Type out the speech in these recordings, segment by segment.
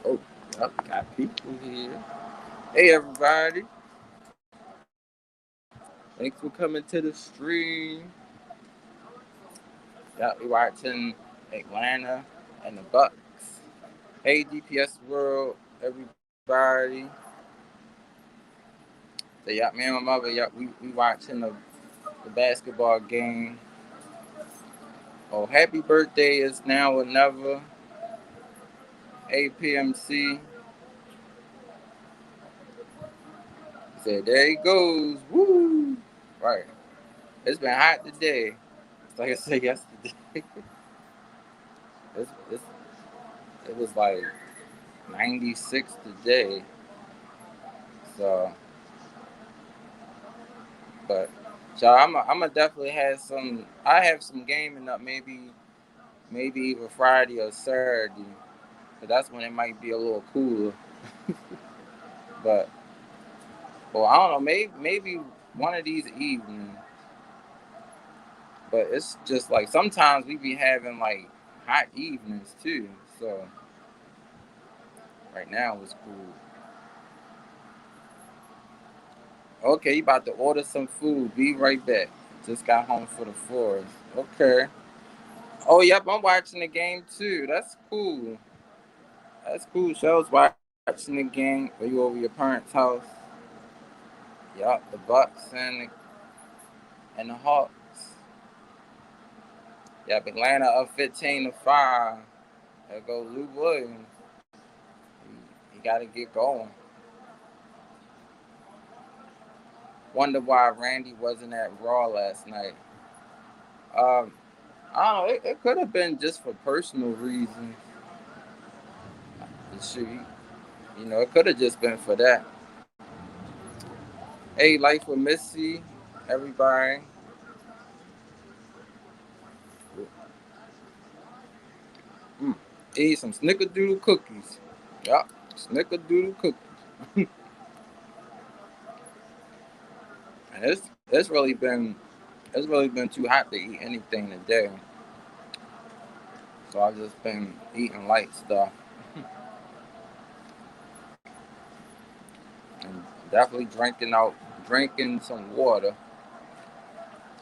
Oh, yep, got people here. Hey, everybody. Thanks for coming to the stream. Yep, we watching Atlanta and the Bucks. Hey, DPS World, everybody. So, yeah, me and my mother, yeah, we watching the basketball game. Oh, happy birthday is now or never. APMC. Said, there he goes. Woo! Right. It's been hot today. It's like I said yesterday. It's, it was like 96 today. So, but so I'm definitely have some. I have some gaming up maybe either Friday or Saturday. But that's when it might be a little cooler. But well, I don't know. Maybe one of these evenings. But it's just like sometimes we be having like hot evenings too. So right now it's cool. Okay, you about to order some food. Be right back. Just got home for the forest. Okay. Oh, yep, I'm watching the game too. That's cool. That's cool. Chels watching the game. Are you over your parents' house? Yup, the Bucks and the Hawks. Yep, Atlanta up 15-5. There goes Lou Williams. He got to get going. Wonder why Randy wasn't at Raw last night. Um, I don't know. It could have been just for personal reasons. Shoot, it could have just been for that. Hey, Life with Missy, everybody. Mm. Eat some snickerdoodle cookies. Yup, snickerdoodle cookies. And it's really been too hot to eat anything today. So I've just been eating light stuff. And definitely drinking some water.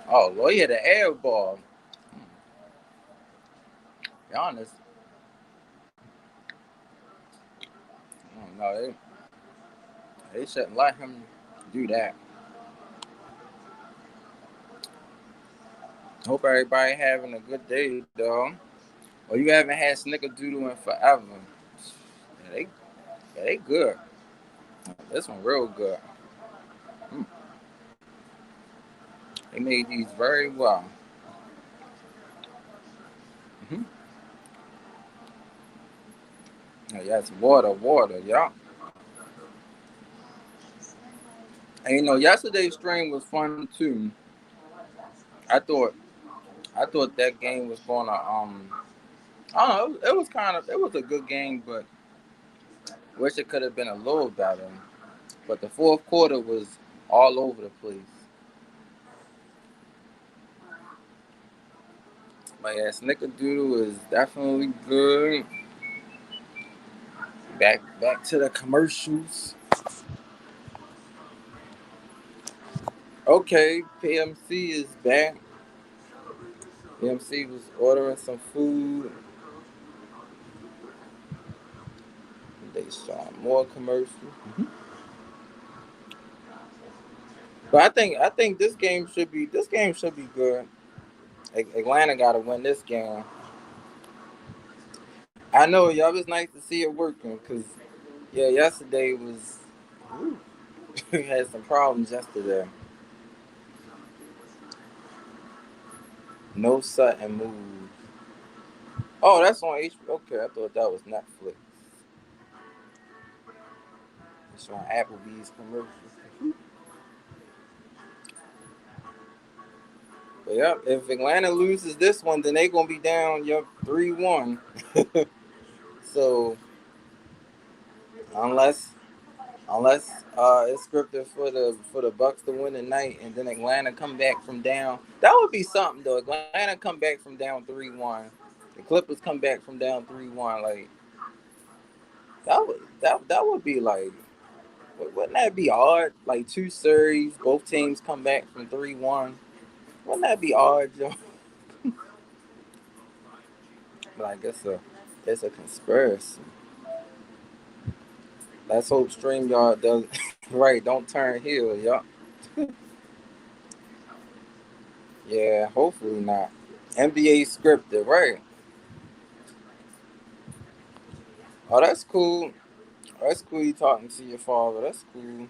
Oh, Lord, you had an air ball. Be honest. No, they shouldn't let him do that. Hope everybody having a good day, though. Or you haven't had snickerdoodle in forever. Yeah, they good. This one real good. Mm. They made these very well. Mm-hmm. Yes, water, yeah. And yesterday's stream was fun too. I thought I thought that game was gonna I don't know, it was a good game, but wish it could have been a little better. But the fourth quarter was all over the place. But yeah, Snickerdoodle is definitely good. Back to the commercials. Okay, PMC is back. PMC was ordering some food. They saw more commercials. Mm-hmm. But I think this game should be good. Atlanta got to win this game. I know y'all was nice to see it working because yeah, yesterday was we had some problems yesterday. No sudden move. Oh, that's on HBO. Okay, I thought that was Netflix. It's on Applebee's commercials. But yep, if Atlanta loses this one, then they gonna be down 3-1. So unless it's scripted for the Bucks to win tonight, and then Atlanta come back from down, that would be something though. Atlanta come back from down 3-1. The Clippers come back from down 3-1. Like That would be like, wouldn't that be odd? Like two series, both teams come back from 3-1. Wouldn't that be odd, Joe? Like it's a conspiracy. Let's hope StreamYard does right. Don't turn heel, yup. Yeah, hopefully not. NBA scripted, right? Oh, that's cool. That's cool. You talking to your father. That's cool.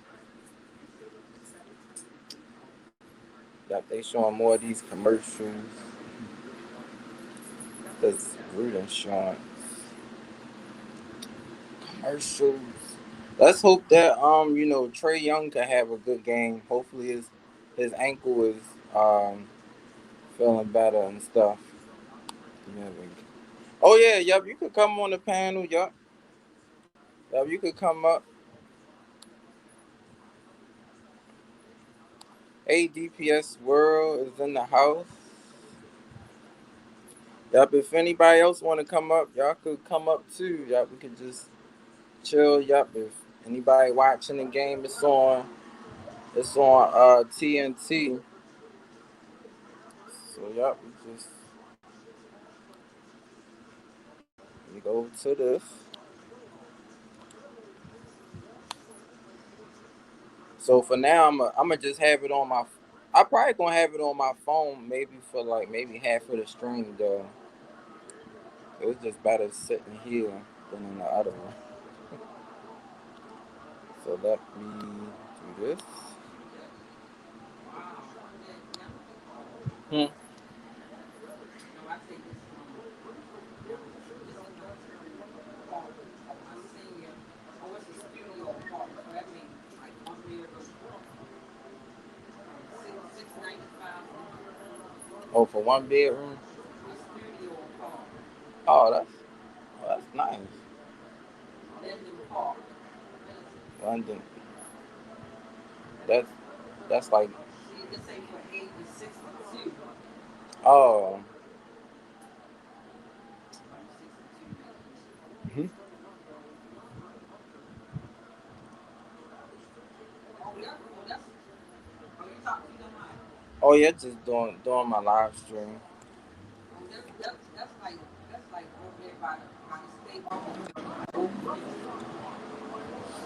That they showing more of these commercials. This root insurance commercials. Let's hope that Trey Young can have a good game. Hopefully his ankle is feeling better and stuff. Yeah, oh yeah, yep. You could come on the panel, yup. Yep, you could come up. ADPS World is in the house. Yep, if anybody else want to come up, y'all could come up too. Yep, we could just chill. Yep, if anybody watching the game, it's on TNT. So yep, we go to this. So for now, I'm just have it on my. I probably gonna have it on my phone, maybe for like maybe half of the stream though. It's just better sitting here than in the other one. So let me do this. Hmm. Oh, for one bedroom. Oh, that's nice. London. That's that's like. Oh. Mhm. Oh yeah, just doing my live stream.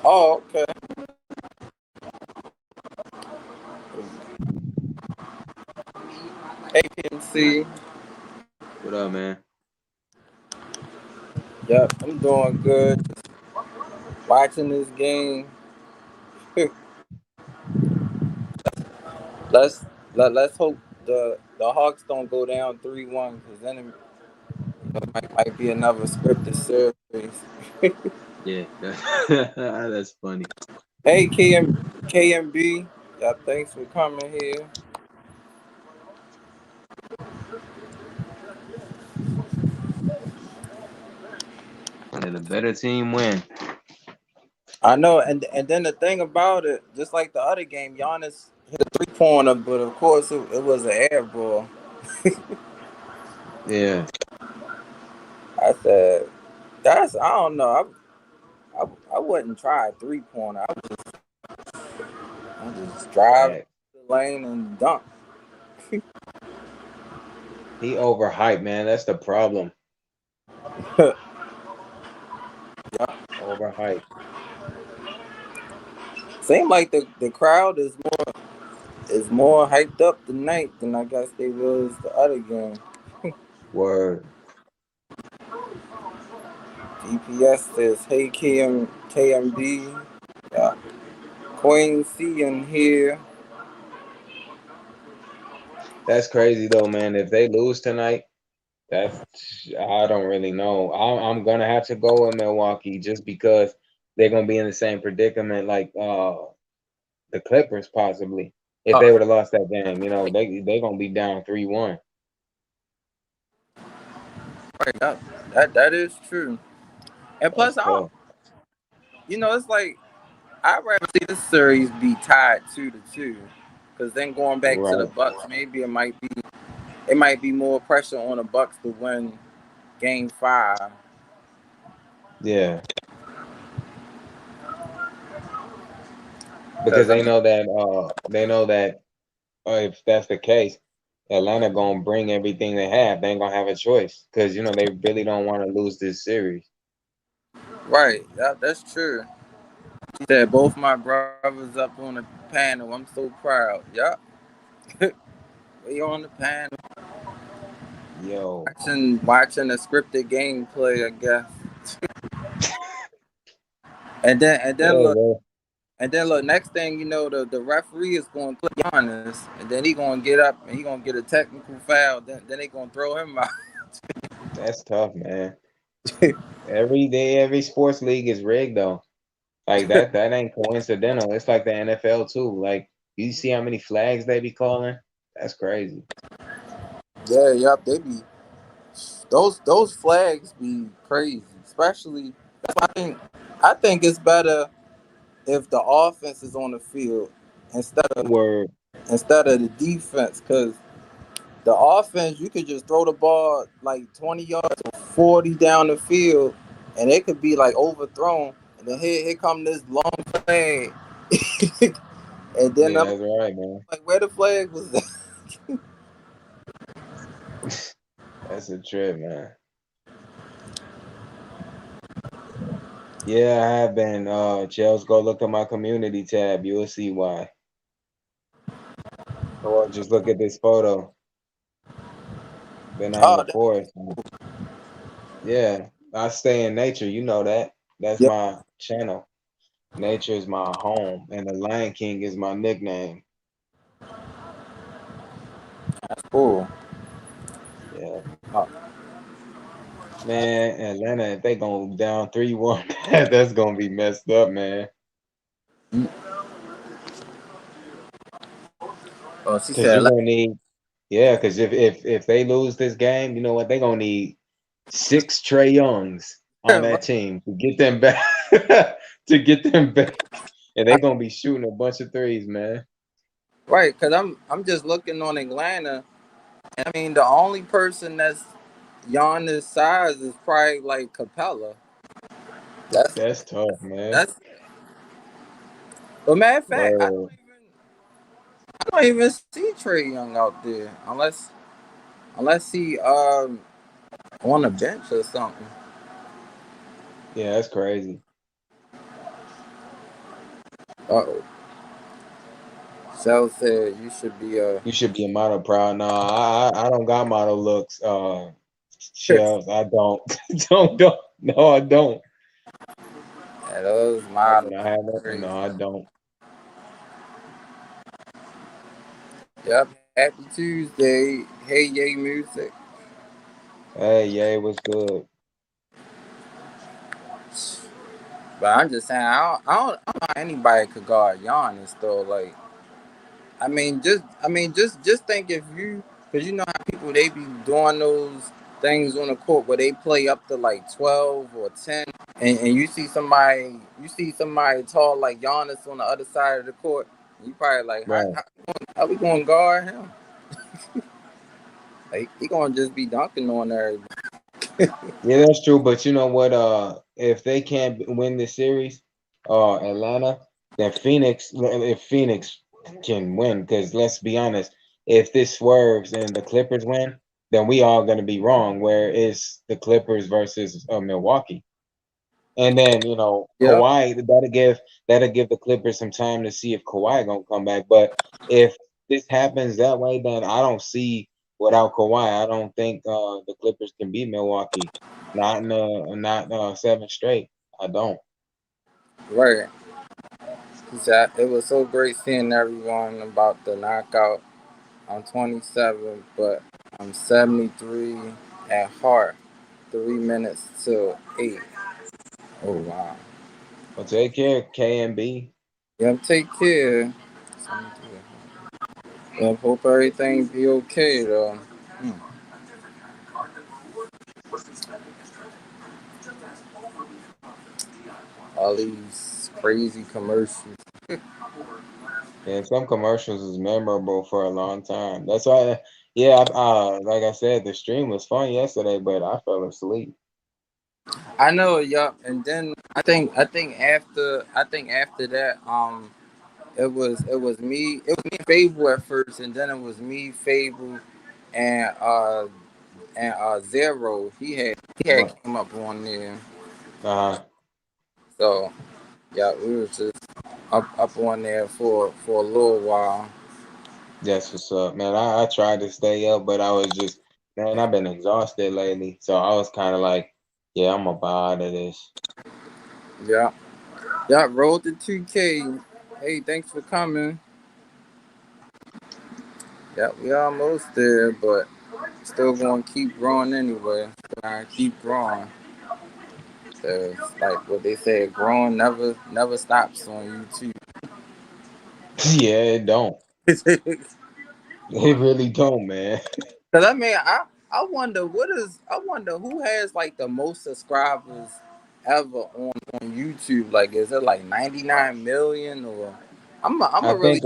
Oh, okay. APMC. What up, man? Yep, I'm doing good. Watching this game. let's let's hope the Hawks don't go down 3-1 because then it might be another scripted series. Yeah, that's funny. Hey KMB. Yeah, thanks for coming here. Yeah, the better team win. I know, and then the thing about it, just like the other game, Giannis hit a 3-pointer, but of course it was an air ball. Yeah, I said, I don't know. I wouldn't try a 3-pointer. I just drive fact. the lane and dunk. He overhyped, man. That's the problem. Overhyped. Seemed like the crowd is more hyped up tonight than I guess they was the other game. Word. GPS says, "Hey KMB, yeah, Queen C in here." That's crazy though, man. If they lose tonight, that's I don't really know. I'm gonna have to go with Milwaukee just because they're gonna be in the same predicament like the Clippers possibly. If they Oh, would have lost that game, they gonna be down 3-1. right, that is true. And That's plus, I don't, tough. it's like I'd rather see this series be tied 2-2, because then going back to the Right. Bucks, maybe it might be more pressure on the Bucks to win Game 5. Yeah. because Cause I mean, they know that if that's the case, Atlanta gonna bring everything they have. They ain't gonna have a choice because they really don't want to lose this series. right, that's true. She said both my brothers up on the panel. I'm so proud. Yup. We on the panel Yo, watching a scripted gameplay, I guess. And then yeah, look, bro. and then look. Next thing you know, the referee is going to click Giannis, and then he gonna get up and he gonna get a technical foul. Then they gonna throw him out. That's tough, man. Every day, every sports league is rigged though. Like that ain't coincidental. It's like the NFL too. Like you see how many flags they be calling? That's crazy. Yeah, yup. They be those flags be crazy. Especially, that's why I think it's better if the offense is on the field instead of Word. instead of the defense, because the offense you could just throw the ball like 20 yards or 40 down the field, and it could be like overthrown, and then here come this long flag, and then Yeah, I'm that's right, man. like, where the flag was that? That's a trip, man. Yeah, I have been. Chels, go look at my community tab. You will see why. Or just look at this photo. Been out in Oh, the forest. Yeah, I stay in nature. You know that. That's yeah, my channel. Nature is my home, and the Lion King is my nickname. that's cool. Yeah, Oh, man. Atlanta, if they go down 3-1, that's gonna be messed up, man. oh, she Cause said, you're gonna need, yeah. Cause if they lose this game, you know what? They're gonna need 6 Trey Youngs on that team to get them back, to get them back, and they're gonna be shooting a bunch of threes, man. right, because I'm just looking on Atlanta. I mean, the only person that's Giannis size is probably like Capella. That's That's tough, man. that's. But matter of fact, Word. I don't even see Trey Young out there unless he on the bench or something. Yeah, that's crazy. Uh-oh. Chels said you should be You should be a model proud. Nah, I don't got model looks. Shells, I don't. Don't. No, I don't. yeah, those I models do not have are that. crazy. No, I don't. Yep. Happy Tuesday. Hey Yay Music. Hey, yay, what's good? But I'm just saying I don't know how anybody could guard Giannis though. Like just think if you, because you know how people they be doing those things on the court where they play up to like 12 or 10, and you see somebody tall like Giannis on the other side of the court. You probably like, Right. how we going to guard him? Like he gonna just be dunking on everybody. Yeah, that's true. But you know what? If they can't win this series, Atlanta, then Phoenix. If Phoenix can win, because let's be honest, if this swerves and the Clippers win, then we all gonna be wrong. Where it's the Clippers versus Milwaukee. And then Yep. Kawhi, that'll give the Clippers some time to see if Kawhi gonna come back. But if this happens that way, then I don't see without Kawhi. I don't think the Clippers can beat Milwaukee. Not 7 straight. I don't. Right. He said it was so great seeing everyone about the knockout. I'm 27, but I'm 73 at heart. 3 minutes till 8. Oh wow. Well, take care, KMB. Yeah, take care. 73. Yeah, hope everything be okay though. Hmm. All these crazy commercials. And some commercials is memorable for a long time. That's why, yeah. Like I said, the stream was fun yesterday, but I fell asleep. I know, yup. And then I think after that, it was me. It was me and Fable at first, and then it was me, Fable, and Zero. He had Right. came up on there. Uh, So yeah, we was just up on there for a little while. that's what's up, man. I tried to stay up, but I was just, man, I've been exhausted lately. So I was kind of like, yeah, I'm about out of this. Yeah, yeah. Rolled to 2K. Hey, thanks for coming. Yeah, we almost there, but still gonna keep growing anyway. Gonna keep growing. So like what they said, growing never stops on YouTube. Yeah, it don't. It really don't, man. Cause I wonder I wonder who has like the most subscribers ever on YouTube. Like is it like 99 million or I'm I a really think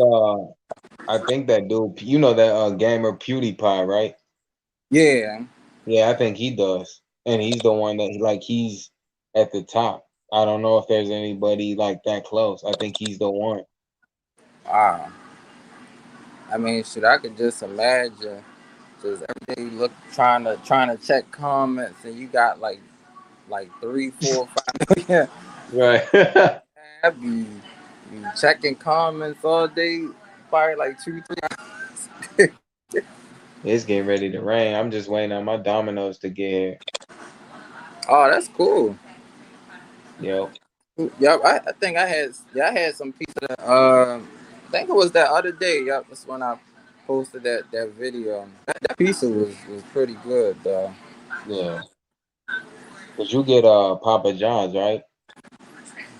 I think that dude, you know that gamer PewDiePie, right? yeah. Yeah, I think he does. And he's the one that like he's at the top. I don't know if there's anybody like that close. I think he's the one. Wow. I mean, shit, I could just imagine just every day look trying to check comments and you got like three, four, 5 million. Right. I be checking comments all day, probably like 2, 3 hours. It's getting ready to rain. I'm just waiting on my dominoes to get here. Oh, that's cool. Yep. Yep, I think I had some pizza. I think it was that other day. Yep, that's when I posted that video. That pizza was pretty good though. Yeah. Cause you get Papa John's, right?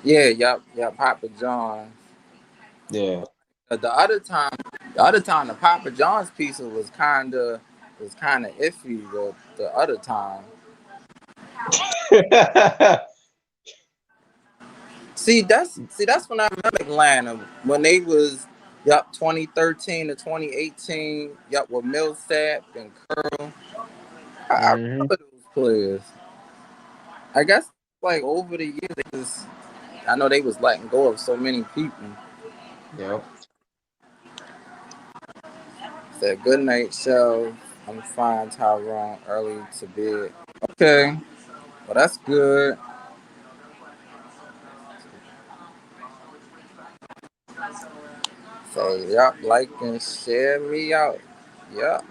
Yeah, yep, Papa John. Yeah. The other time, the Papa John's pizza was kinda iffy. The other time, see that's when I remember Atlanta when they was yup 2013 to 2018 yup with Millsap and Curl. I Hmm. remember those players. I guess like over the years I know they was letting go of so many people. Yep. Said good night, Chels. I'm fine, Tyrone. Early to bed. Okay, well that's good. Say yup, like and share me out. Yup,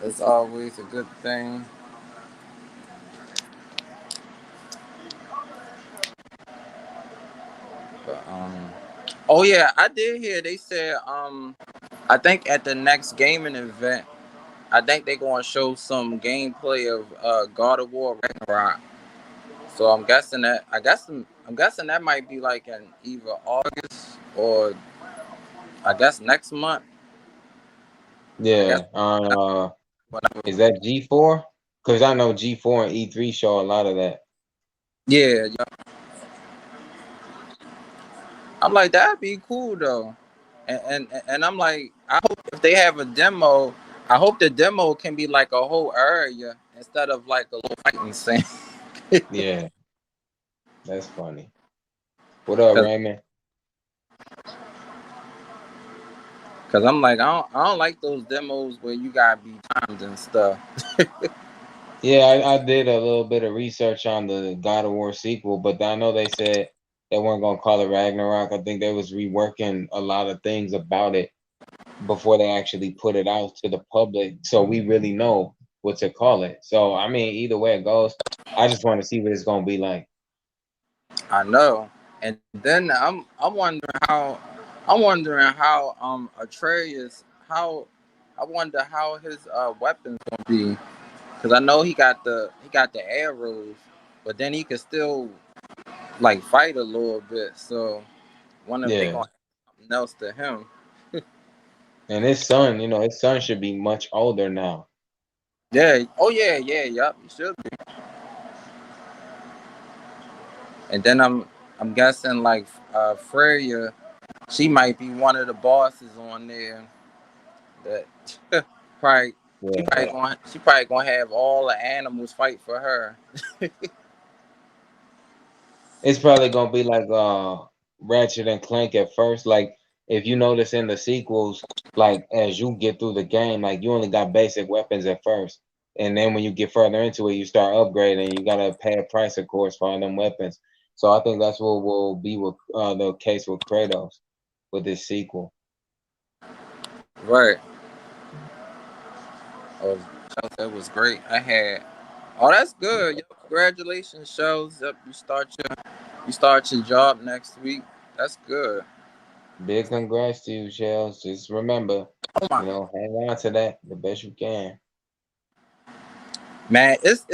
that's always a good thing. But oh yeah, I did hear they said I think at the next gaming event, I think they're gonna show some gameplay of God of War Ragnarok. So I'm guessing that might be like in either August or I guess next month. I guess Yeah. whenever. Is that G4? Cause I know G4 and E3 show a lot of that. Yeah, yeah. I'm like that'd be cool though. And I'm like I hope if they have a demo, I hope the demo can be like a whole area instead of like a little fighting scene. Yeah, that's funny. What up, Cause, Raymond? Cause I'm like I don't like those demos where you gotta be timed and stuff. Yeah, I did a little bit of research on the God of War sequel, but I know they said they weren't gonna call it Ragnarok. I think they was reworking a lot of things about it before they actually put it out to the public, so we really know what to call it. So I mean, either way it goes, I just want to see what it's gonna be like. I know. And then I'm wondering how Atreus how I wonder how his weapons gonna be. Cause I know he got the arrows, but then he could still like fight a little bit. So wonder if they Yeah, gonna add something else to him. and his son, his son should be much older now. Yeah. Oh yeah. Yup. He should be. And then I'm guessing like Freya, she might be one of the bosses on there. That probably Yeah, she probably gonna have all the animals fight for her. it's probably gonna be like Ratchet and Clank at first. Like if you notice in the sequels, like as you get through the game, like you only got basic weapons at first. And then when you get further into it, you start upgrading. You gotta pay a price, of course, for all them weapons. So I think that's what will be with the case with Kratos with this sequel. Right. Oh, Chels, that was great. I had. Oh, that's good. Yo, congratulations, shows. Yep, you start your job next week. That's good. Big congrats to you, Chels. Just remember, Oh my hang on to that the best you can. man, it's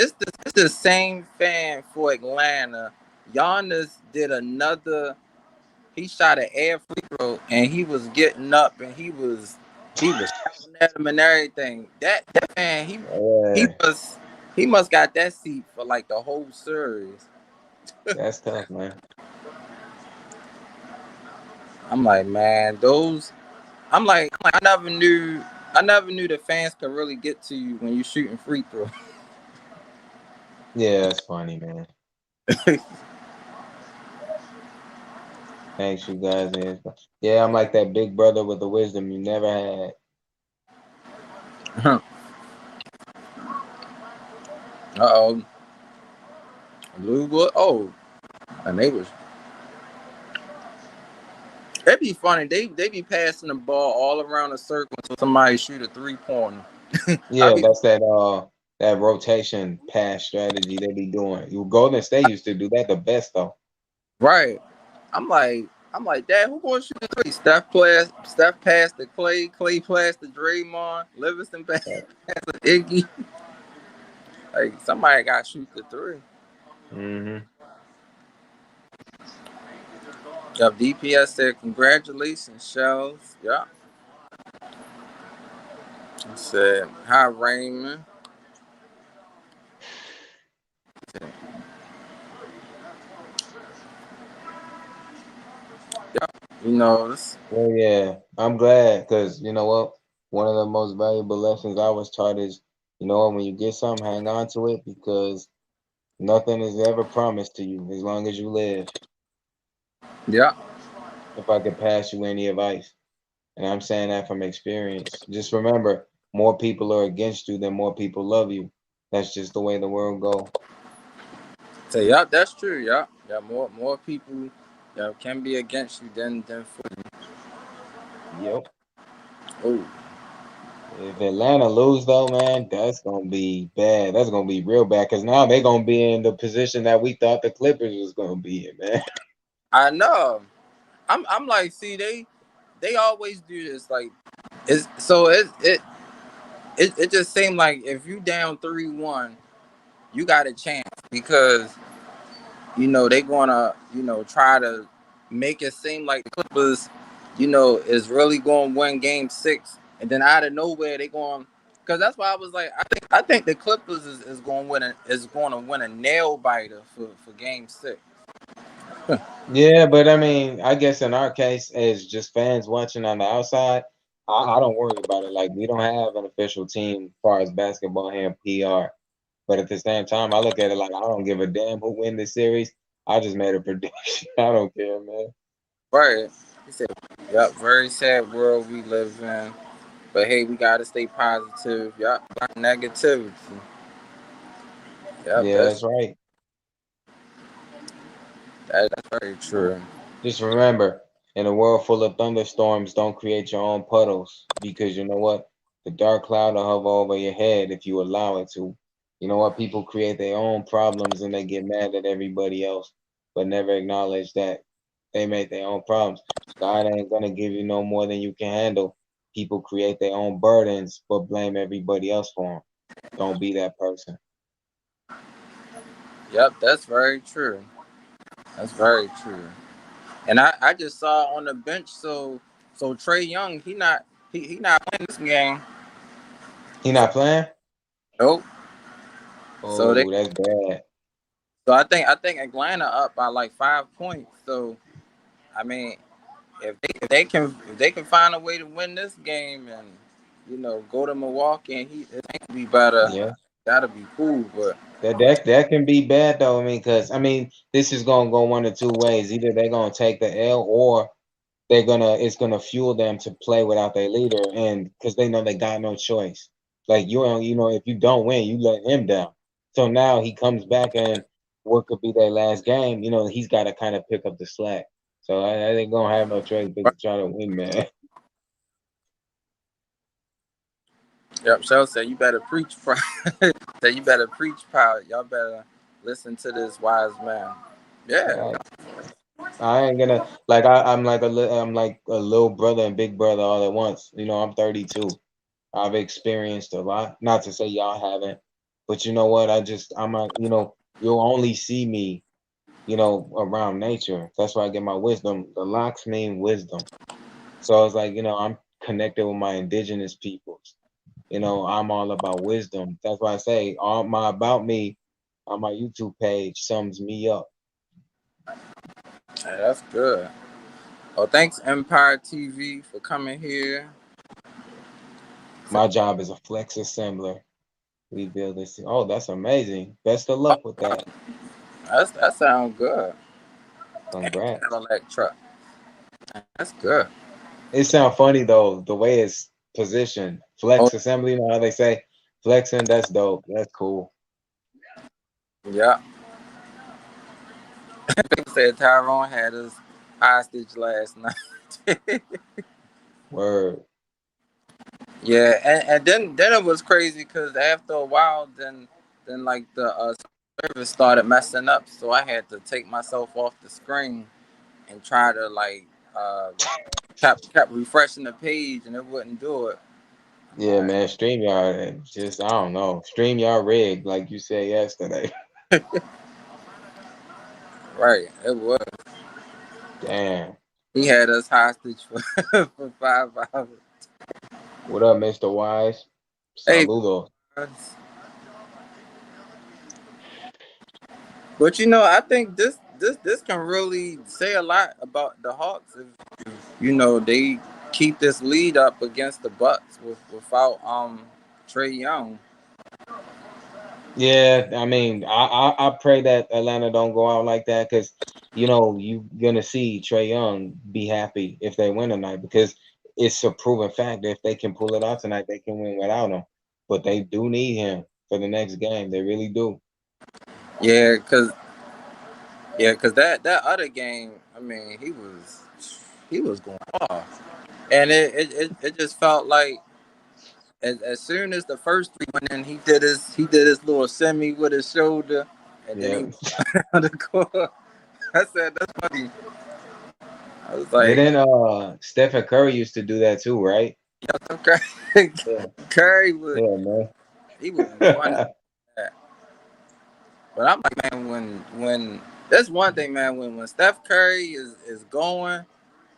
the same fan for Atlanta. Giannis did another. He shot an air free throw and he was getting up and he was shouting at him and everything. That man he Yeah, must he must got that seat for like the whole series. that's tough, man. I'm like, man, those. I never knew the fans could really get to you when you shooting free throw. Yeah, that's funny, man. Thanks, you guys. Yeah, I'm like that big brother with the wisdom you never had. Uh-oh. Lou Wood. Oh, and it'd be funny. They be passing the ball all around the circle until somebody shoot a 3-pointer. I Yeah, be that's that rotation pass strategy they be doing. You Golden State used to do that the best though. right. I'm like, Dad, who gonna shoot the three? Steph passed to Clay, Clay passed to Draymond, Livingston passed to Iggy. Like somebody got to shoot the three. Mm-hmm. Yep, DPS said congratulations, Shells. Yeah. He said, hi Raymond. Yep. This. Well, yeah, I'm glad because you know what? One of the most valuable lessons I was taught is, when you get something, hang on to it because nothing is ever promised to you as long as you live. Yeah. If I could pass you any advice, and I'm saying that from experience, just remember, more people are against you than more people love you. That's just the way the world go. Say, yep, that's true. Yeah. Yeah, more people can be against you than for you. Yep. Oh. If Atlanta lose though, man, that's gonna be bad. That's gonna be real bad because now they're gonna be in the position that we thought the Clippers was gonna be in, man. I know. I'm like, see, they always do this. Like it's so it just seemed like if you down 3-1, you got a chance because they gonna try to make it seem like the Clippers is really going to win game 6, and then out of nowhere they going, because that's why I was like, I think the Clippers is going to win a nail biter for game 6. Yeah, but I mean, I guess in our case, as just fans watching on the outside, I don't worry about it. Like we don't have an official team as far as basketball and PR. But at the same time, I look at it like I don't give a damn who win this series. I just made a prediction. I don't care, man. Right. He said, "Yep, very sad world we live in, but hey, we gotta stay positive. Yep, negativity. Yep, Yeah, that's right. that's very true. Just remember, in a world full of thunderstorms, don't create your own puddles because you know what? The dark cloud will hover over your head if you allow it to. You know what? People create their own problems and they get mad at everybody else, but never acknowledge that they made their own problems. God ain't gonna give you no more than you can handle. People create their own burdens, but blame everybody else for them. Don't be that person. Yep, that's very true. That's very true. And I just saw on the bench, so Trey Young, he not playing this game. He not playing? Nope. So they Oh, that's bad. so I think Atlanta up by like 5 points. So I mean, if they can find a way to win this game and go to Milwaukee and it can be better, Yeah. that'll be cool. But That can be bad though. I mean, because this is gonna go one of two ways. Either they're gonna take the L, or it's gonna fuel them to play without their leader, and because they know they got no choice. Like if you don't win, you let him down. So now he comes back, and what could be their last game, he's got to kind of pick up the slack. So I think gonna have no choice but to try to win, man. Yep, Chels said you better preach proud. Said you better preach proud. Y'all better listen to this wise man. Yeah. Right. I ain't gonna like I'm like a little brother and big brother all at once. I'm 32. I've experienced a lot. Not to say y'all haven't, but you know what? I'm a, you'll only see me, around nature. That's why I get my wisdom. The locks mean wisdom. So it's like, I'm connected with my indigenous peoples. I'm all about wisdom. That's why I say all my about me on my YouTube page sums me up. Hey, that's good. Oh, thanks Empire TV for coming here. My job is a flex assembler. We build this. Oh, that's amazing. Best of luck with that. That sounds good. And Congrats. Cadillac truck. That's good. It sounds funny though, the way it's positioned. Oh Flex assembly, you know how they say flexing, that's dope. That's cool. yeah. People said Tyrone had us hostage last night. Word. Yeah, and then it was crazy because after a while, then like the service started messing up, so I had to take myself off the screen and try to like uh, kept refreshing the page, and it wouldn't do it. I'm Yeah, man. StreamYard just I don't know. StreamYard rigged, like you said yesterday. like, right, it was. Damn. He had us hostage for for 5 hours. What up, Mr. Wise? Hey, Saludos. but I think this can really say a lot about the Hawks if they keep this lead up against the Bucks without Trey Young. Yeah, I mean, I pray that Atlanta don't go out like that because you're gonna see Trey Young be happy if they win tonight because it's a proven fact that if they can pull it out tonight, they can win without him. But they do need him for the next game. They really do. Yeah, cause that other game, I mean, he was going off, and it just felt like as soon as the first three went in, he did his little semi with his shoulder, and then he Yeah. went on the court. I said that's funny. I was like, Didn't Stephen Curry used to do that too, right? yo, Curry, Yeah. Curry was Yeah, man. he was funny. But I'm like, man, when that's one thing, man. When Steph Curry is going,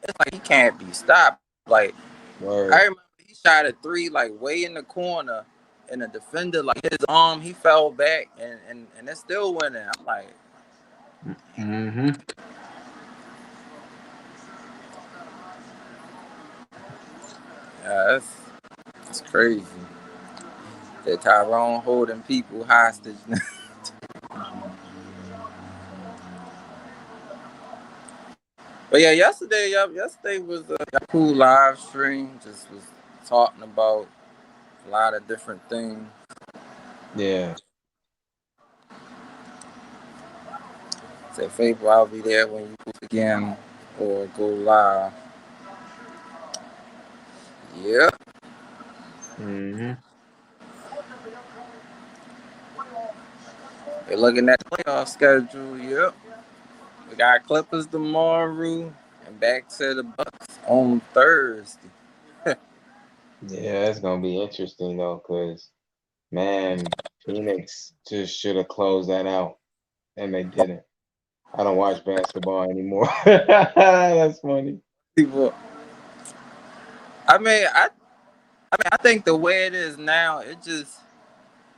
it's like he can't be stopped. Like I Word. remember he shot a three like way in the corner, and the defender like his arm, he fell back, and it's still winning. I'm like, Mm-hmm. yeah, that's crazy. That Tyrone holding people hostage. But yeah, yesterday was a cool live stream. Just was talking about a lot of different things. Yeah. Say Fable, I'll be there when you post again or go live. Yep. Mm-hmm. They're looking at the playoff schedule. Yep. We got Clippers tomorrow and back to the Bucks on Thursday. Yeah, it's gonna be interesting though, because man, Phoenix just should have closed that out, and they didn't. I don't watch basketball anymore. That's funny. People, I mean, I think the way it is now, it just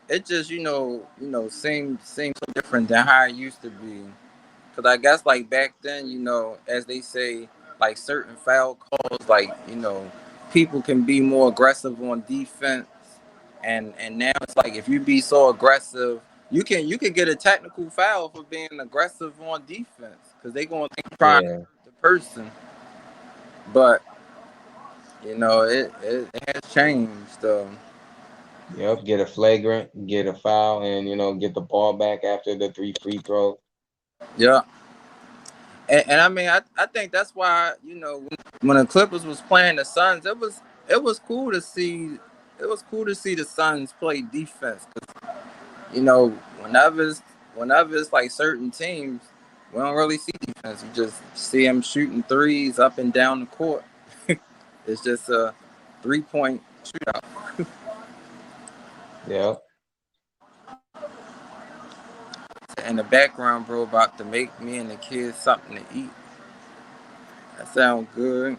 seems so different than how it used to be. Cause I guess like back then, as they say, like certain foul calls, like people can be more aggressive on defense, and now it's like if you be so aggressive, you can get a technical foul for being aggressive on defense, cause they gonna think you're trying to Yeah, hurt the person. But it has changed though. Yep, get a flagrant, get a foul, and get the ball back after the three free throws. Yeah, and I mean, I think that's why when the Clippers was playing the Suns, it was cool to see. It was cool to see the Suns play defense. 'Cause, whenever it's like certain teams, we don't really see defense. You just see them shooting threes up and down the court. It's just a 3-point shootout. Yep. In the background, bro, about to make me and the kids something to eat. That sounds good.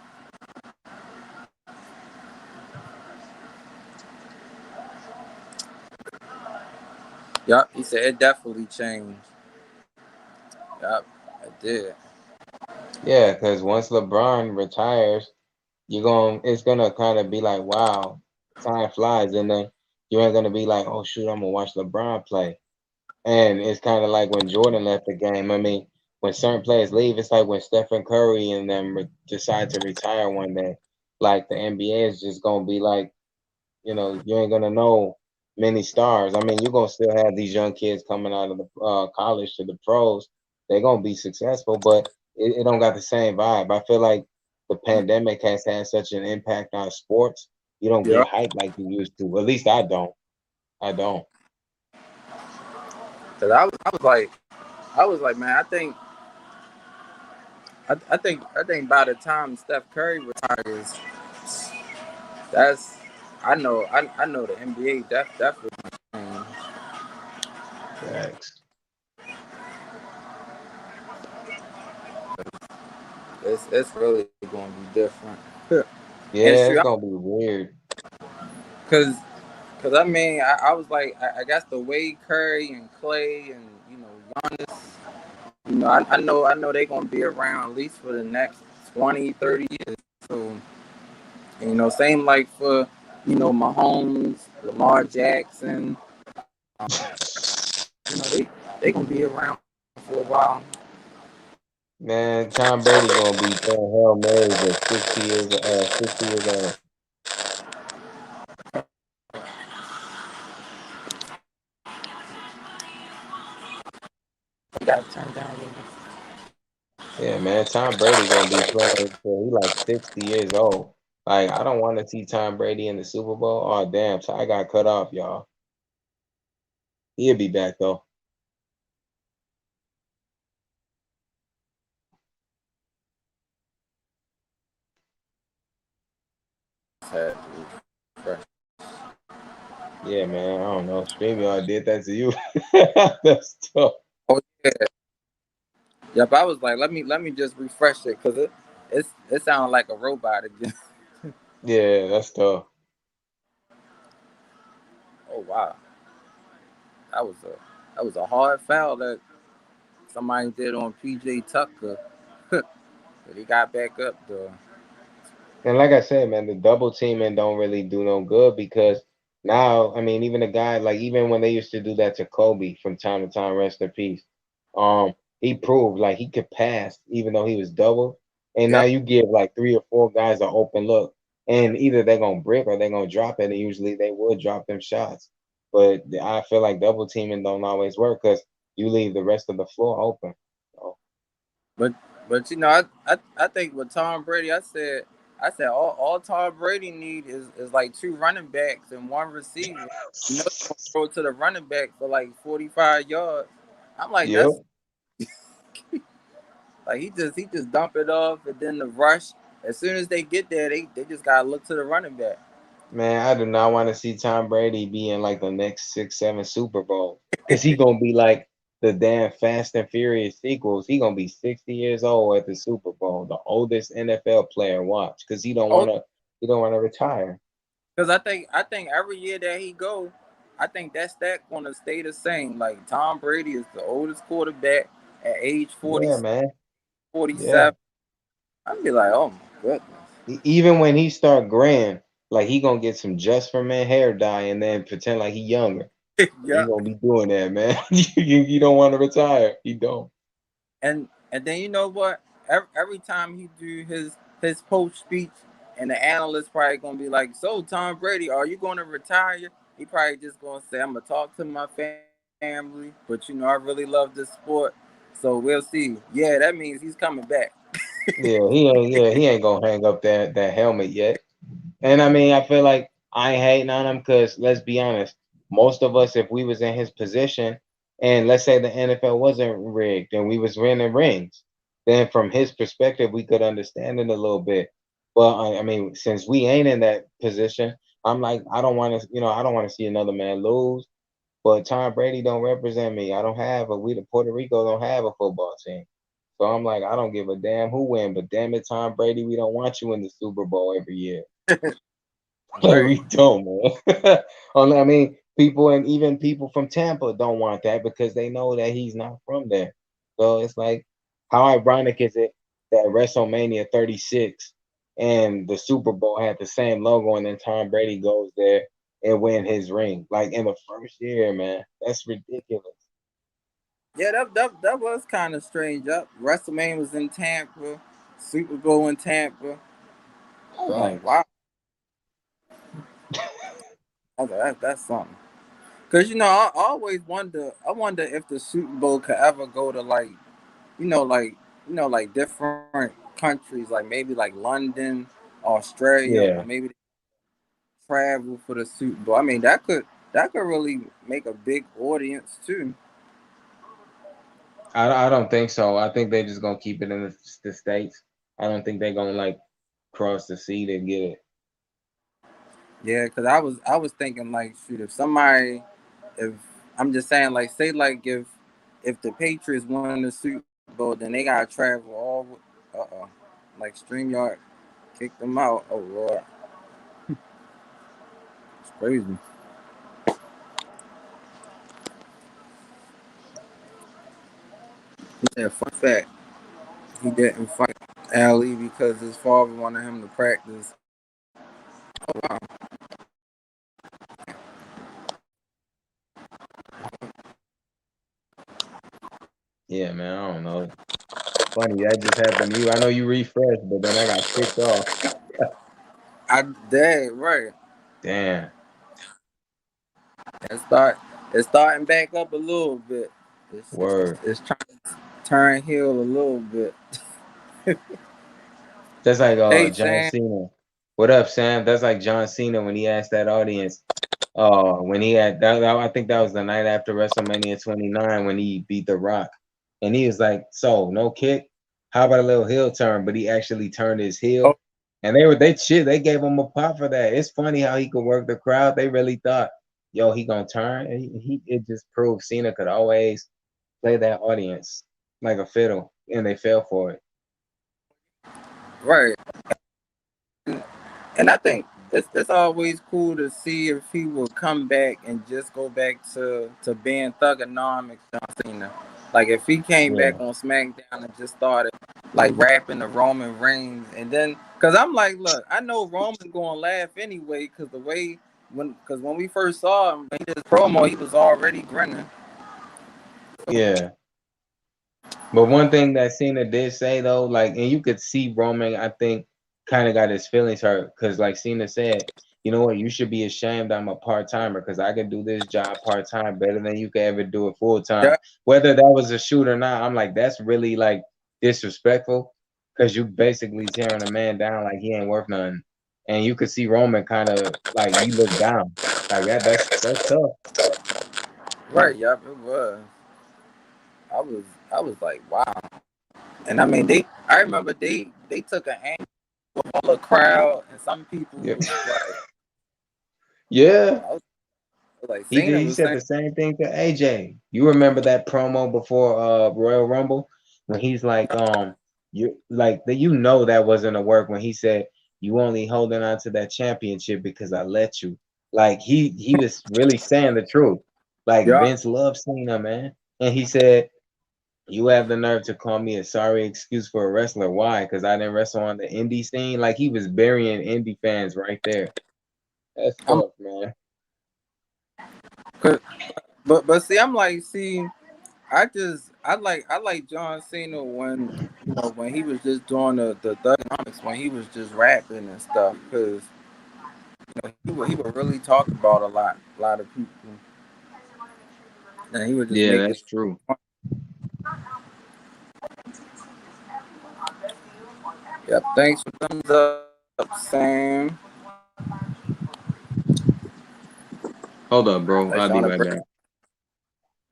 Yup, he said it definitely changed. Yup, it did. Yeah, because once LeBron retires, it's gonna kind of be like, wow, time flies, and then you ain't gonna be like, oh shoot, I'm gonna watch LeBron play. And it's kind of like when Jordan left the game. I mean, when certain players leave, it's like when Stephen Curry and them decide to retire one day. Like the NBA is just gonna be like, you ain't gonna know many stars. I mean, you're gonna still have these young kids coming out of the college to the pros. They're gonna be successful, but it don't got the same vibe. I feel like the pandemic has had such an impact on sports. You don't get Yup. hype like you used to. At least I don't. I don't. Cause I was like, man, I think by the time Steph Curry retires, that's I know the NBA definitely changed. Facts. It's really going to be different. And Yeah, shoot, it's gonna be weird. cause cause I mean I was like I guess the way Curry and Clay and Giannis, I know they're gonna be around at least for the next 20, 30 years. So same like for Mahomes, Lamar Jackson. They gonna be around for a while. Man, Tom Brady gonna be throwing Hail Marys at 60 years old. You gotta turn down a little bit. Yeah, man, Tom Brady gonna be playing till he like 60 years old. Like, I don't want to see Tom Brady in the Super Bowl. Oh, damn, so I got cut off, y'all. He'll be back though. Had to refresh. Yeah, man, I don't know. StreamYard did that to you. That's tough. Oh yeah, yep. I was like, let me just refresh it because it sounded like a robot again. Yeah, that's tough. Oh wow, that was a that was a hard foul that somebody did on PJ Tucker, but he got back up though. And like I said, man, the double teaming don't really do no good because now, I mean, even a guy like even when they used to do that to Kobe from time to time, rest in peace. He proved like he could pass even though he was double. And now Yep. you give like three or four guys an open look, and either they're gonna brick or they're gonna drop it. And usually they would drop them shots. But I feel like double teaming don't always work because you leave the rest of the floor open. So, But I think with Tom Brady, I said all Tom Brady need is like two running backs and one receiver. He's gonna throw it to the running back for like 45 yards. I'm like that's yep. like he just dump it off and then the rush. As soon as they get there, they just gotta look to the running back. Man, I do not want to see Tom Brady be in like the next 6, 7 Super Bowl. Cause he gonna be like the damn Fast and Furious sequels. He gonna be 60 years old at the Super Bowl, the oldest NFL player. Watch, cause Oh, he don't wanna retire. because I think every year that he go, I think that stat gonna stay the same. Like Tom Brady is the oldest quarterback at age 40, Yeah, man. Yeah. 47. I'd be like, oh my goodness. Even when he start graying, like he gonna get some just for men hair dye and then pretend like he younger. He Yeah, gonna be doing that, man. You don't want to retire. He don't. and then you know what? Every time he do his post speech, and the analyst probably gonna be like, "So Tom Brady, are you gonna retire?" He probably just gonna say, "I'm gonna talk to my family, but I really love this sport, so we'll see." Yeah, that means he's coming back. Yeah, he ain't gonna hang up that helmet yet. And I mean, I feel like I ain't hating on him because let's be honest, most of us, if we was in his position, and let's say the NFL wasn't rigged and we was winning rings, then from his perspective, we could understand it a little bit. But I mean, since we ain't in that position, I'm like, I don't want to, I don't want to see another man lose. But Tom Brady don't represent me. I don't have a we the Puerto Rico don't have a football team. So I'm like, I don't give a damn who win, but damn it, Tom Brady, we don't want you in the Super Bowl every year. Like Right. we don't, man. I mean, people and even people from Tampa don't want that because they know that he's not from there. So it's like, how ironic is it that WrestleMania 36 and the Super Bowl had the same logo, and then Tom Brady goes there and win his ring like in the first year, man. That's ridiculous. Yeah, that was kind of strange. Up, WrestleMania was in Tampa, Super Bowl in Tampa. I'm like, Facts. wow, that's something. Cause I always wonder. I wonder if the Super Bowl could ever go to like you know like like different countries, like maybe like London, Australia, or Yeah. maybe travel for the Super Bowl. I mean, that could really make a big audience too. I don't think so. I think they're just gonna keep it in the states. I don't think they're gonna like cross the sea to get it. Yeah, because I was thinking like, shoot, if I'm just saying like, say like if the Patriots won the Super Bowl, then they gotta travel all. Like Streamyard kicked them out. Oh Lord, it's crazy. Yeah, fun fact, he didn't fight Ali because his father wanted him to practice. Oh wow. Yeah, man. I don't know. Funny that just happened to you. I know you refreshed, but then I got kicked off. I did right. Damn. It start it's starting back up a little bit. Word. It's trying to turn heel a little bit. That's like Hey John Sam. Cena. What up, Sam? That's like John Cena when he asked that audience. When he had I think that was the night after WrestleMania 29 when he beat The Rock, and he was like, "So no kick? How about a little heel turn?" But he actually turned his Oh, heel, and they gave him a pop for that. It's funny how he could work the crowd. They really thought, "Yo, he gonna turn." And he it just proved Cena could always play that audience like a fiddle, and they fell for it. right. And I think it's always cool to see if he will come back and just go back to being thugonomics John Cena. Like if he came back Yeah, on SmackDown and just started like rapping the Roman Reigns, and then because I'm like, look, I know Roman gonna laugh anyway because the way when we first saw him, when he did his promo, he was already grinning. yeah. But one thing that Cena did say though, like, and you could see Roman, I think, kind of got his feelings hurt because, like Cena said, you know what, you should be ashamed I'm a part timer because I can do this job part time better than you could ever do it full time. Yeah, Whether that was a shoot or not, I'm like, that's really like disrespectful because you basically tearing a man down like he ain't worth nothing. And you could see Roman kind of like he looked down like that. That's tough. right. Yep, it was. I was like, wow. And I mean, I remember they took an angle with all the crowd, and some people Yeah, was like, yeah. I was like, He did. Cena He was said saying, the same thing to AJ. You remember that promo before Royal Rumble when he's like, you like that. You know that wasn't a work when he said you only holding on to that championship because I let you. Like he was really saying the truth. Like yeah, Vince loves Cena, man, and he said you have the nerve to call me a sorry excuse for a wrestler. Why? Because I didn't wrestle on the indie scene. Like he was burying indie fans right there. That's I'm, tough, man. 'cause- but see, I'm like, see. I like John Cena when when he was just doing the thugonomics, when he was just rapping and stuff, because he would really talk about a lot of people, and he would just Yeah, make it. that's true. Yep. Thanks for thumbs up, Sam. Hold up, That's bro. Shauna I'll be Br- right back.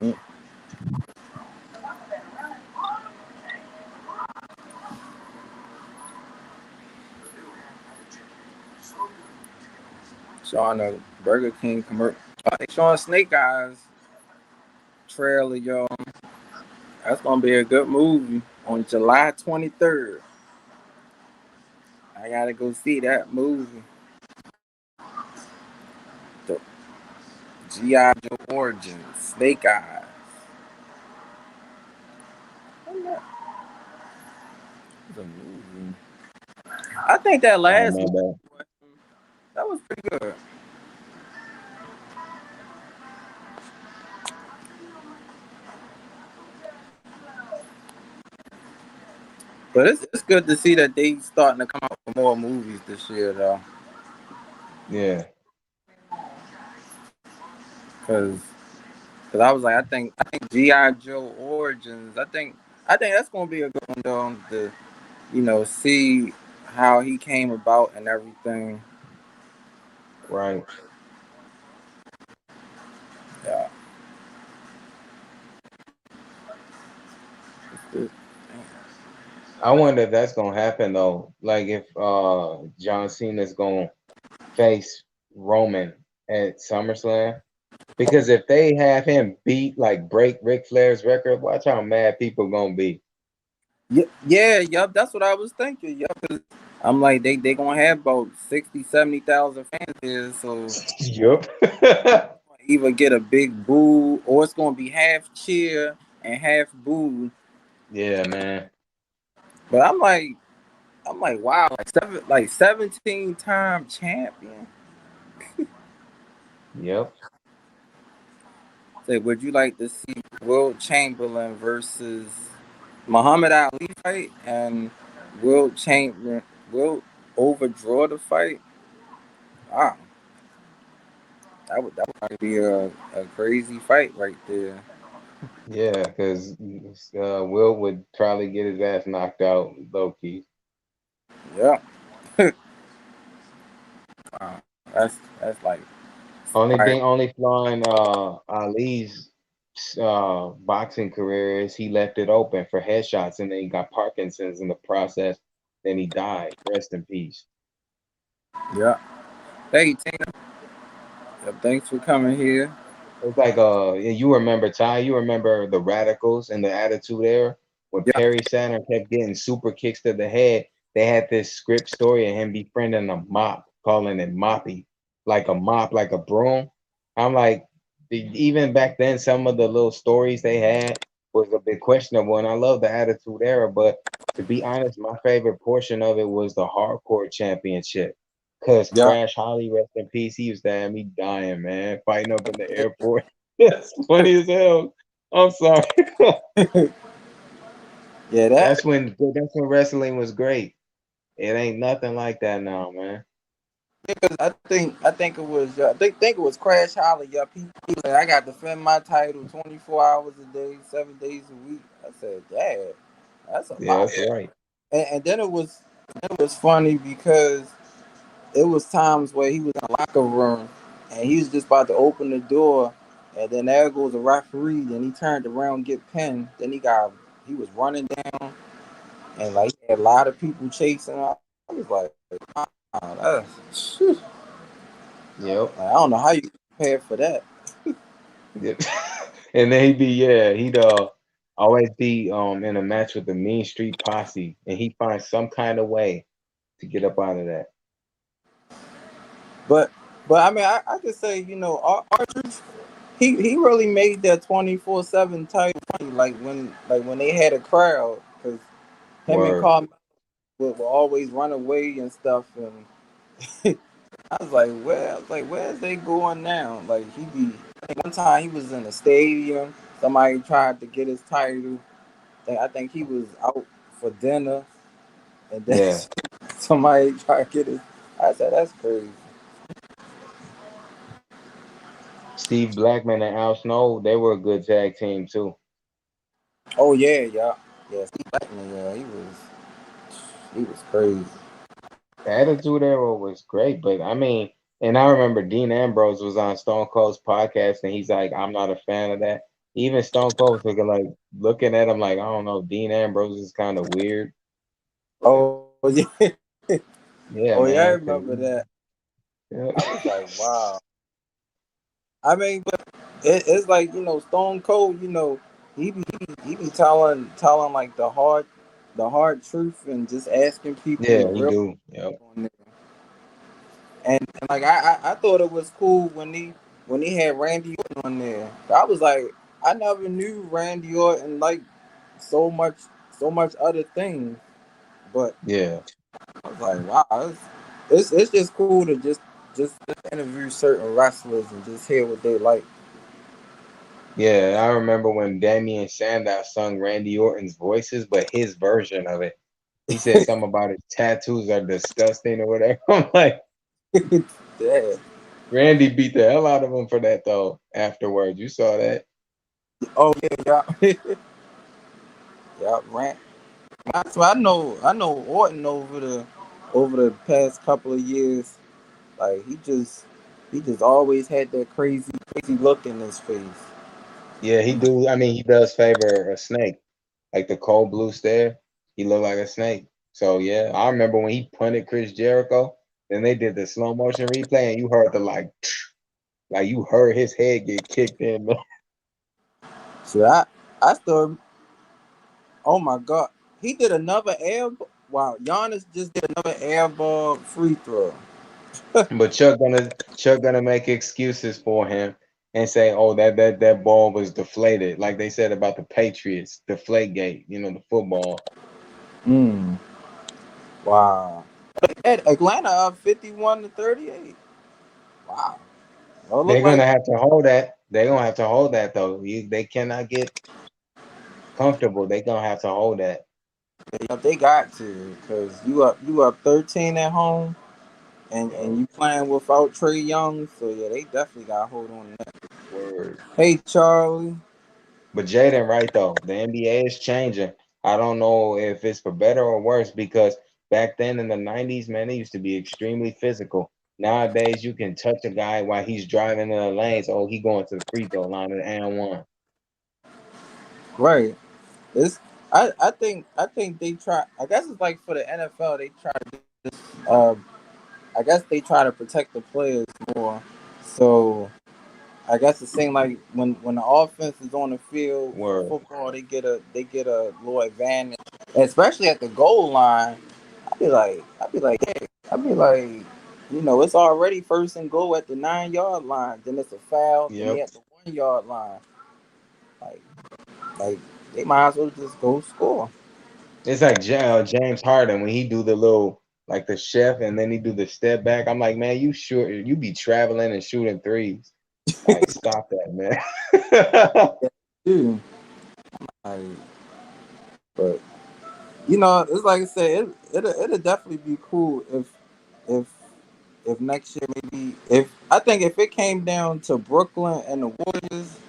mm, Shauna Burger King commercial. Showing Snake Eyes trailer, y'all. That's gonna be a good movie on July 23rd. I gotta go see that movie. The G.I. Joe Origins, Snake Eyes. It's a movie. I think that Oh, last my movie bad. that was pretty good. But it's good to see that they starting to come out with more movies this year though. Yeah, Cause I was like, I think G.I. Joe Origins. I think that's gonna be a good one though. To see how he came about and everything. right. Yeah. It's- I wonder if that's gonna happen though. Like if John Cena's gonna face Roman at SummerSlam. Because if they have him beat like break Ric Flair's record, watch how mad people gonna be. Yeah, yeah, yup. That's what I was thinking. Yup. 'Cause I'm like, they gonna have about 60, 70,000 fans here, so Yup. either get a big boo or it's gonna be half cheer and half boo. Yeah, man. But I'm like, wow, like 17-time champion. Yep. Say, would you like to see Will Chamberlain versus Muhammad Ali fight, and Will Chamberlain will overdraw the fight? Wow, that would probably be a crazy fight right there. Yeah, because Will would probably get his ass knocked out low key. Yeah, wow, that's like Only fire. thing, only flaw in Ali's boxing career is he left it open for headshots and then he got Parkinson's in the process. Then he died. Rest in peace. Yeah. Hey Tina, yeah, thanks for coming here. It's like yeah, you remember Ty, you remember the Radicals and the Attitude Era when Yeah, Perry Saturn kept getting super kicks to the head. They had this script story of him befriending a mop, calling it moppy, like a mop, like a broom. I'm like, even back then, some of the little stories they had was a bit questionable, and I love the Attitude Era. But to be honest, my favorite portion of it was the Hardcore Championship. Cause yeah, Crash Holly, rest in peace, he used to have me dying, man, fighting up in the airport. That's funny as hell. I'm sorry. yeah. That That's when wrestling was great. It ain't nothing like that now, man. because I think it was I think it was Crash Holly. Yeah, he was like, I got to defend my title 24 hours a day, 7 days a week. I said, Dad, that's a Yeah, lot. that's right. And then it was funny because it was times where he was in the locker room and he was just about to open the door, and then there goes a referee. Then he turned around and get pinned. Then he was running down, and like he had a lot of people chasing him. I was like, wow, that's Yep. like, I don't know how you prepare for that. Yep. And then he'd always be in a match with the Mean Street Posse, and he finds some kind of way to get up out of that. But I mean, I could say Archer's he really made that 24/7 title funny. Like when they had a crowd, because him and Word. Carl would always run away and stuff. And I was like, where's they going now? Like I think one time he was in a stadium somebody tried to get his title. I think he was out for dinner, and then Yeah. somebody tried to get his. I said, "That's crazy." Steve Blackman and Al Snow, they were a good tag team too. Oh yeah, yeah, yeah. Steve Blackman, yeah, he was crazy. The Attitude Era was great, but I mean, and I remember Dean Ambrose was on Stone Cold's podcast, and he's like, "I'm not a fan of that." Even Stone Cold was like looking at him like, "I don't know, Dean Ambrose is kind of weird." But Oh yeah, oh yeah, I yeah, remember man, that. I yeah, was like, wow. I mean, but it's like Stone Cold. He be telling like the hard truth and just asking people yeah, the he real do. Yep. on there. And like I thought it was cool when he had Randy Orton on there. I was like, I never knew Randy Orton like so much so much other things, but Yeah, I was like, wow, it's just cool to just interview certain wrestlers and just hear what they like. yeah. I remember when Damian Sandow sung Randy Orton's voices, but his version of it. He said something about his tattoos are disgusting or whatever. I'm like, Yeah. Randy beat the hell out of him for that though. Afterwards, you saw that. Oh yeah, yeah, yeah. Rant. So I know Orton over the past couple of years. Like he just always had that crazy look in his face. Yeah, he do. I mean, he does favor a snake, like the cold blue stare. He looked like a snake. So yeah, I remember when he punted Chris Jericho. Then they did the slow motion replay, and you heard the like you heard his head get kicked in. So I still, oh my god, he did another air. Wow, Giannis just did another air ball free throw. But Chuck gonna make excuses for him and say, "Oh, that ball was deflated," like they said about the Patriots, deflate gate. You know, the football. Mm, wow. At Atlanta up 51-38. Wow. Well, it looked They're like gonna have to hold that. They're gonna have to hold that though. They cannot get comfortable. They're gonna have to hold that they got to because you up 13 at home and yo, you playing without Trey Young. So yeah, they definitely got to hold on to that. word. Hey Charlie. But Jaden, right though, the NBA is changing. I don't know if it's for better or worse because back then in the '90s, man, it used to be extremely physical. Nowadays, you can touch a guy while he's driving in the lanes. Oh, he going to the free throw line and one. Right. It's I think they try. I guess it's like for the NFL, they try to I guess they try to protect the players more. So I guess it seems like when the offense is on the field for Word. football, they get a little advantage, especially at the goal line. I'd be like, it's already first and goal at the 9 yard line. Then it's a foul. Then they Yep. at the 1 yard line. Like, like they might as well just go score. It's like James Harden when he do the little like the chef and then he do the step back. I'm like, man, you sure you be traveling and shooting threes. Like, stop that, man. Dude, like, but it's like I said, it'll definitely be cool if if next year maybe if I think if it came down to Brooklyn and the Warriors,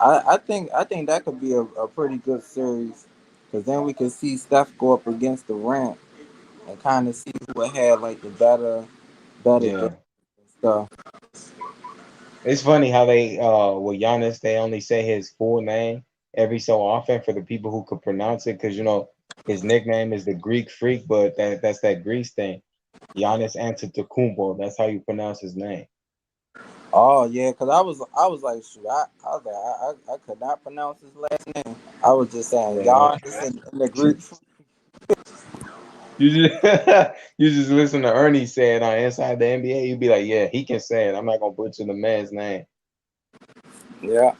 I think that could be a pretty good series because then we could see Steph go up against Durant and kind of see who had like the better game Yeah. and stuff. It's funny how they with Giannis they only say his full name every so often for the people who could pronounce it because his nickname is the Greek Freak, but that's that Greece thing. Giannis Antetokounmpo. That's how you pronounce his name. Oh yeah, because I was like shoot, I was like I could not pronounce his last name. I was just saying Yeah. Giannis in the Greek. You just you just listen to Ernie say it on Inside the NBA. You'd be like, yeah, he can say it. I'm not gonna butcher the man's name. Yeah.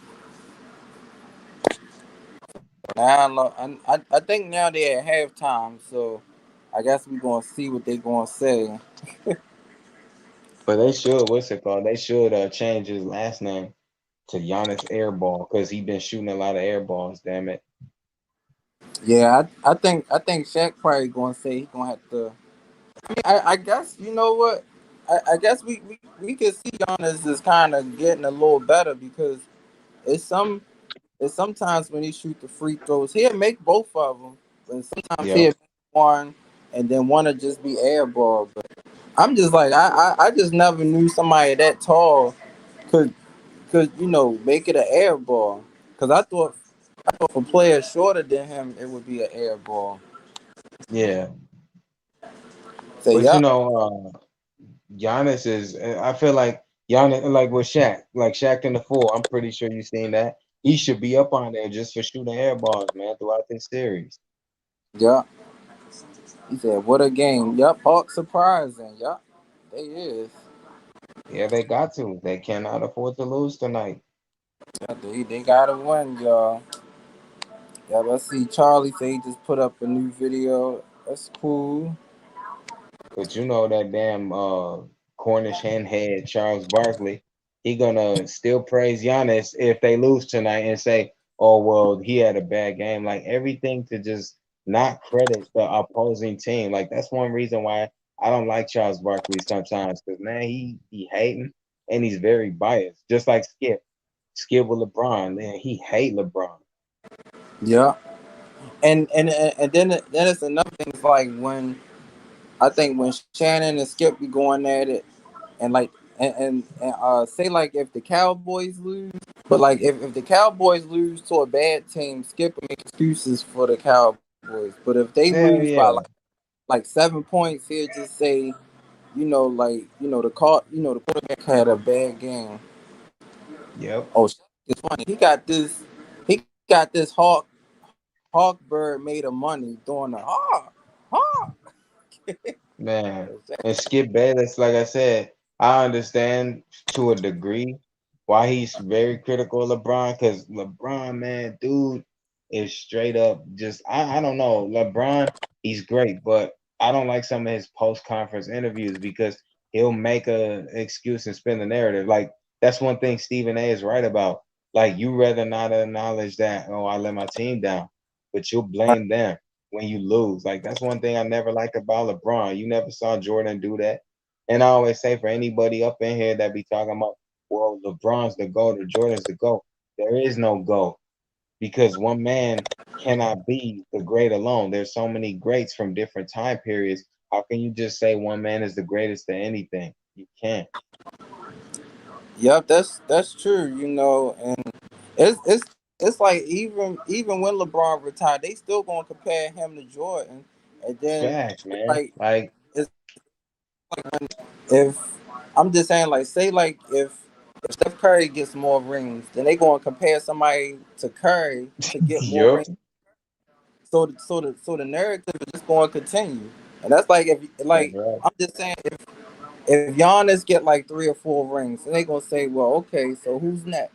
Now I think now they're at halftime, so I guess we're gonna see what they're gonna say. But they should, what's it called? They should change his last name. to Giannis air ball because he been shooting a lot of air balls. Damn it. Yeah, I think Shaq probably gonna say he gonna have to. I guess you know what. I guess we could see Giannis is kind of getting a little better because it's some it's sometimes when he shoot the free throws he'll make both of them, and sometimes he'll Yep. make one and then one will just be air ball. But I'm just like I just never knew somebody that tall could make it an air ball. Cause I thought for players shorter than him it would be an air ball. Yeah. So But yep, Giannis is. I feel like Giannis, like with Shaq, like Shaq in the four. I'm pretty sure you've seen that. He should be up on there just for shooting air balls, man, throughout this series. yep. He said, "What a game!" Yep, Hawk surprising. Yep, they is. Yeah, they got to. They cannot afford to lose tonight. Yep, they gotta win, y'all. Yeah, let's see. Charlie say he just put up a new video. That's cool. But you know that damn Cornish handhead Charles Barkley, he gonna still praise Giannis if they lose tonight and say, "Oh well, he had a bad game." Like everything to just not credit the opposing team. Like that's one reason why I don't like Charles Barkley sometimes because man, he hating and he's very biased, just like Skip. Skip with LeBron, man, he hate LeBron. Yeah, and then it's another thing. It's like when I think when Shannon and Skip be going at it, and like and say like if the Cowboys lose, but like if the Cowboys lose to a bad team, Skip will make excuses for the Cowboys. But if they lose Hell by yeah, like 7 points, he'll just say, the quarterback had a bad game. yep, Oh, it's funny. He got this hawk bird made of money doing the hawk. man. And Skip Bayless, like I said, I understand to a degree why he's very critical of LeBron because LeBron, man, dude, is straight up just I don't know. LeBron, he's great, but I don't like some of his post conference interviews because he'll make a excuse and spin the narrative. Like that's one thing Stephen A is right about. Like you rather not acknowledge that, oh, I let my team down, but you'll blame them when you lose. Like that's one thing I never liked about LeBron. You never saw Jordan do that. And I always say for anybody up in here that be talking about, well, LeBron's the GOAT or Jordan's the GOAT, there is no GOAT because one man cannot be the great alone. There's so many greats from different time periods. How can you just say one man is the greatest to anything? You can't. Yep, that's true. And it's like even when LeBron retired, they still gonna compare him to Jordan, and then Facts, it's man. like Like, it's if I'm just saying like say like if Steph Curry gets more rings, then they gonna compare somebody to Curry to get more yup, rings. So the narrative is just gonna continue, and that's like if that's like right. I'm just saying if Giannis get like 3 or 4 rings, and they gonna say, well, okay, so who's next?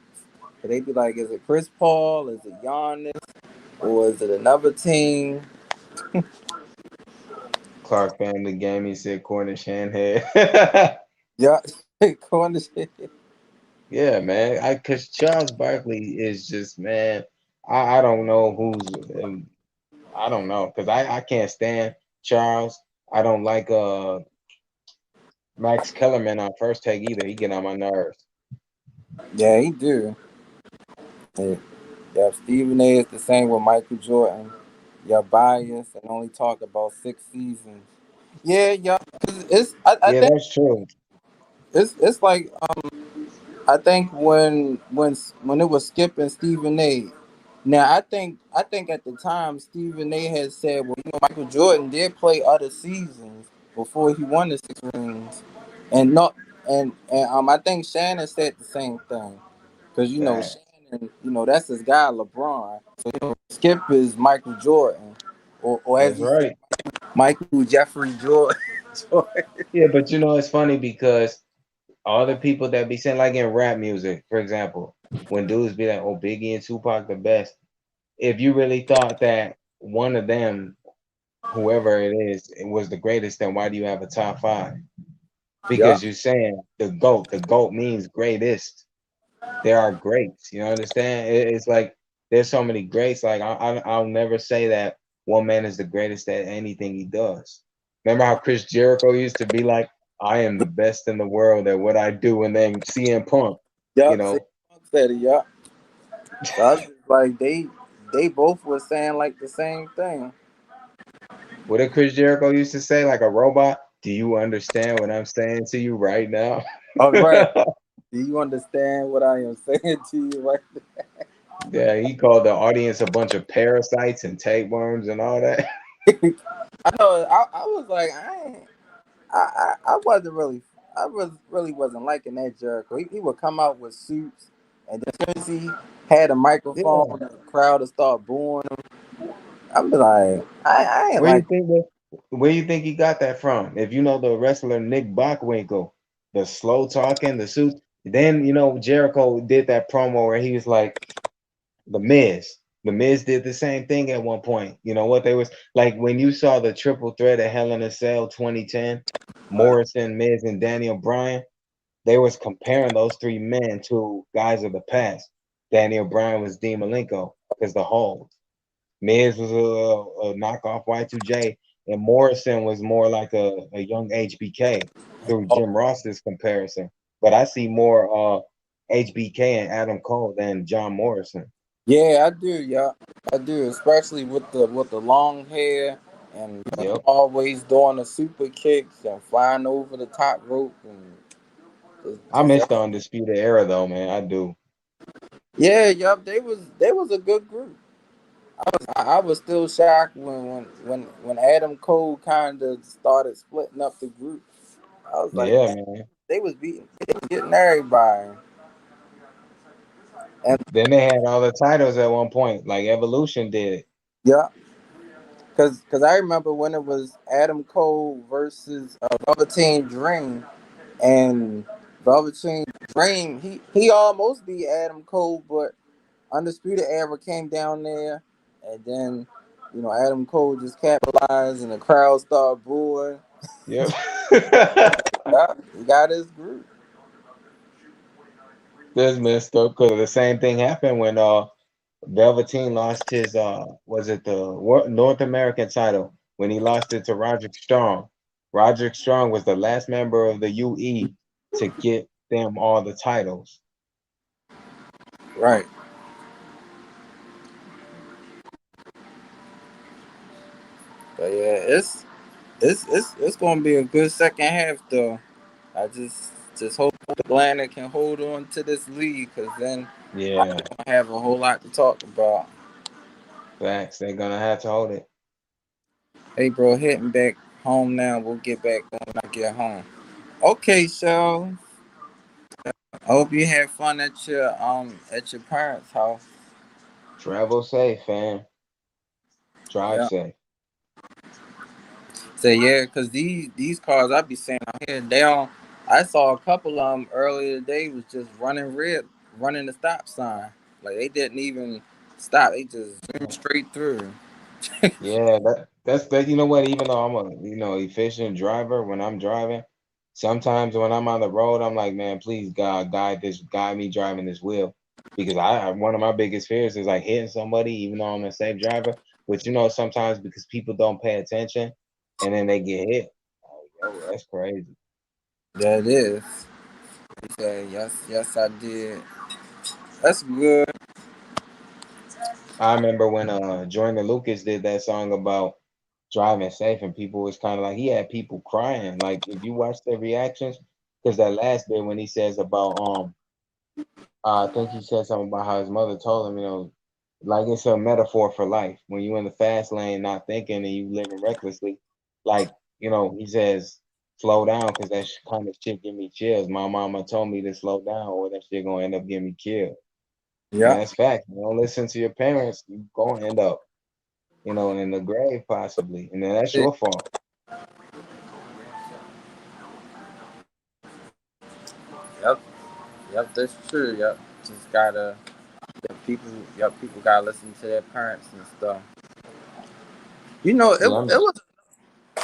And they be like, is it Chris Paul? Is it Giannis? Or is it another team? Clarke fan the game, he said Cornish handhead. Yeah, going to shit. Yeah, man. I Cause Charles Barkley is just man. I don't know I don't know because I can't stand Charles. I don't like Max Kellerman on first take either. He get on my nerves. Yeah, he do. Yeah, yeah, Stephen A. is the same with Michael Jordan. You're biased and only talk about 6 seasons. Yeah, yeah. 'Cause I Yeah, think that's true. it's like I think when it was Skip and Stephen A. Now I think at the time Stephen A. had said, well, Michael Jordan did play other seasons before he won the 6 rings, and not and I think Shannon said the same thing because That Shannon that's his guy LeBron. So Skip is Michael Jordan, or as that's he said, right. Michael Jeffrey Jordan. Jordan. Yeah, but it's funny because all the people that be saying like in rap music, for example, when dudes be like, "Oh, Biggie and Tupac the best," if you really thought that one of them, whoever it is, it was the greatest, then why do you have a top five? Yeah, Because you're saying the GOAT. The GOAT means greatest. there are greats. You understand? It's like there's so many greats. Like I'll never say that one man is the greatest at anything he does. Remember how Chris Jericho used to be like, "I am the best in the world at what I do," and then CM Punk, you Yup, see, know, said it. Yup. So I was just like they both were saying like the same thing. what did Chris Jericho used to say? Like a robot. Do you understand what I'm saying to you right now? All right. Do you understand what I am saying to you right Yeah, he called the audience a bunch of parasites and tapeworms and all that. now? I know. I was like, I wasn't really, I was really wasn't liking that Jericho. He would come out with suits, and then as soon as he had a microphone, Yeah. the crowd would start booing him. I'm like, I ain't Where you like. think where you think he got that from? If you know the wrestler Nick Bockwinkel, the slow talking, the suits. Then Jericho did that promo where he was like the Miz. The Miz did the same thing at one point. You know what they was like when you saw the triple threat at Hell in a Cell 2010, Morrison, Miz, and Daniel Bryan. They was comparing those three men to guys of the past. Daniel Bryan was Dean Malenko because the Hulk. Miz was a knockoff Y2J, and Morrison was more like a young HBK through Oh, Jim Ross's comparison. But I see more HBK and Adam Cole than John Morrison. yeah, I do, yeah, I do, especially with the long hair and Yep. always doing the super kicks and flying over the top rope and I miss the just Undisputed Era though, man. I do. yeah, yup. They was a good group. I was still shocked when Adam Cole kind of started splitting up the group. I was like, Yeah, man, man. they was getting everybody. And Then they had all the titles at one point, like Evolution did. yeah, cause I remember when it was Adam Cole versus Velveteen Dream, and Velveteen Dream he almost beat Adam Cole, but Undisputed Era came down there, and then Adam Cole just capitalized, and the crowd started booing. Yep. Yeah, he got his group. This messed up because the same thing happened when Velveteen lost his was it the North American title when he lost it to Roderick Strong. Roderick Strong was the last member of the UE to get them all the titles. Right. But yeah, it's gonna be a good second half though. I just hope Atlanta can hold on to this lead, because then I Yeah, don't have a whole lot to talk about. facts. They're gonna have to hold it. Hey bro, heading back home now. We'll get back when I get home. Okay, so I hope you had fun at your parents' house. Travel safe, fam. Drive Yeah. safe. So yeah, cause these cars I be seeing out here, they don't. I saw a couple of them earlier today was just running red, running the stop sign. Like they didn't even stop. They just zoomed straight through. Yeah, that's that. You know what? Even though I'm a efficient driver, when I'm driving, sometimes when I'm on the road, I'm like, man, please God, guide me driving this wheel, because one of my biggest fears is like hitting somebody, even though I'm a safe driver. But sometimes because people don't pay attention, and then they get hit. Oh, yo, that's crazy. That is. He said, yes, yes, I did. That's good. I remember when Joyner Lucas did that song about driving safe, and people was kind of like he had people crying. Like if you watch the reactions, because that last bit when he says about I think he said something about how his mother told him, like it's a metaphor for life. When you in the fast lane, not thinking, and you living recklessly, like he says, slow down, because that kind of shit give me chills. My mama told me to slow down, or that shit gonna end up getting me killed. And Yeah. that's fact. You don't listen to your parents, you gonna end up, in the grave possibly, and then that's your fault. Yep. Yep. That's true. Yep. Just gotta. People. Yep. People gotta listen to their parents and stuff. Yeah,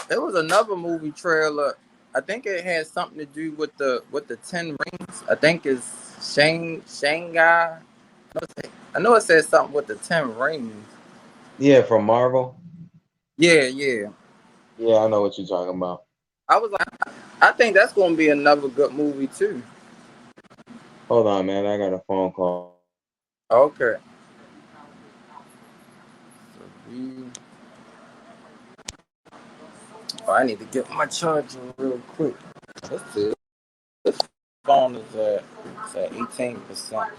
It was another movie trailer. I think it had something to do with the 10 rings. I think it's Shanghai. I know it says something with the 10 rings. Yeah, from Marvel. Yeah, yeah. Yeah, I know what you're talking about. I was like, I think that's gonna be another good movie too. Hold on, man. I got a phone call. Okay. So oh, I need to get my charger real quick. Let's see. This phone is at 18%.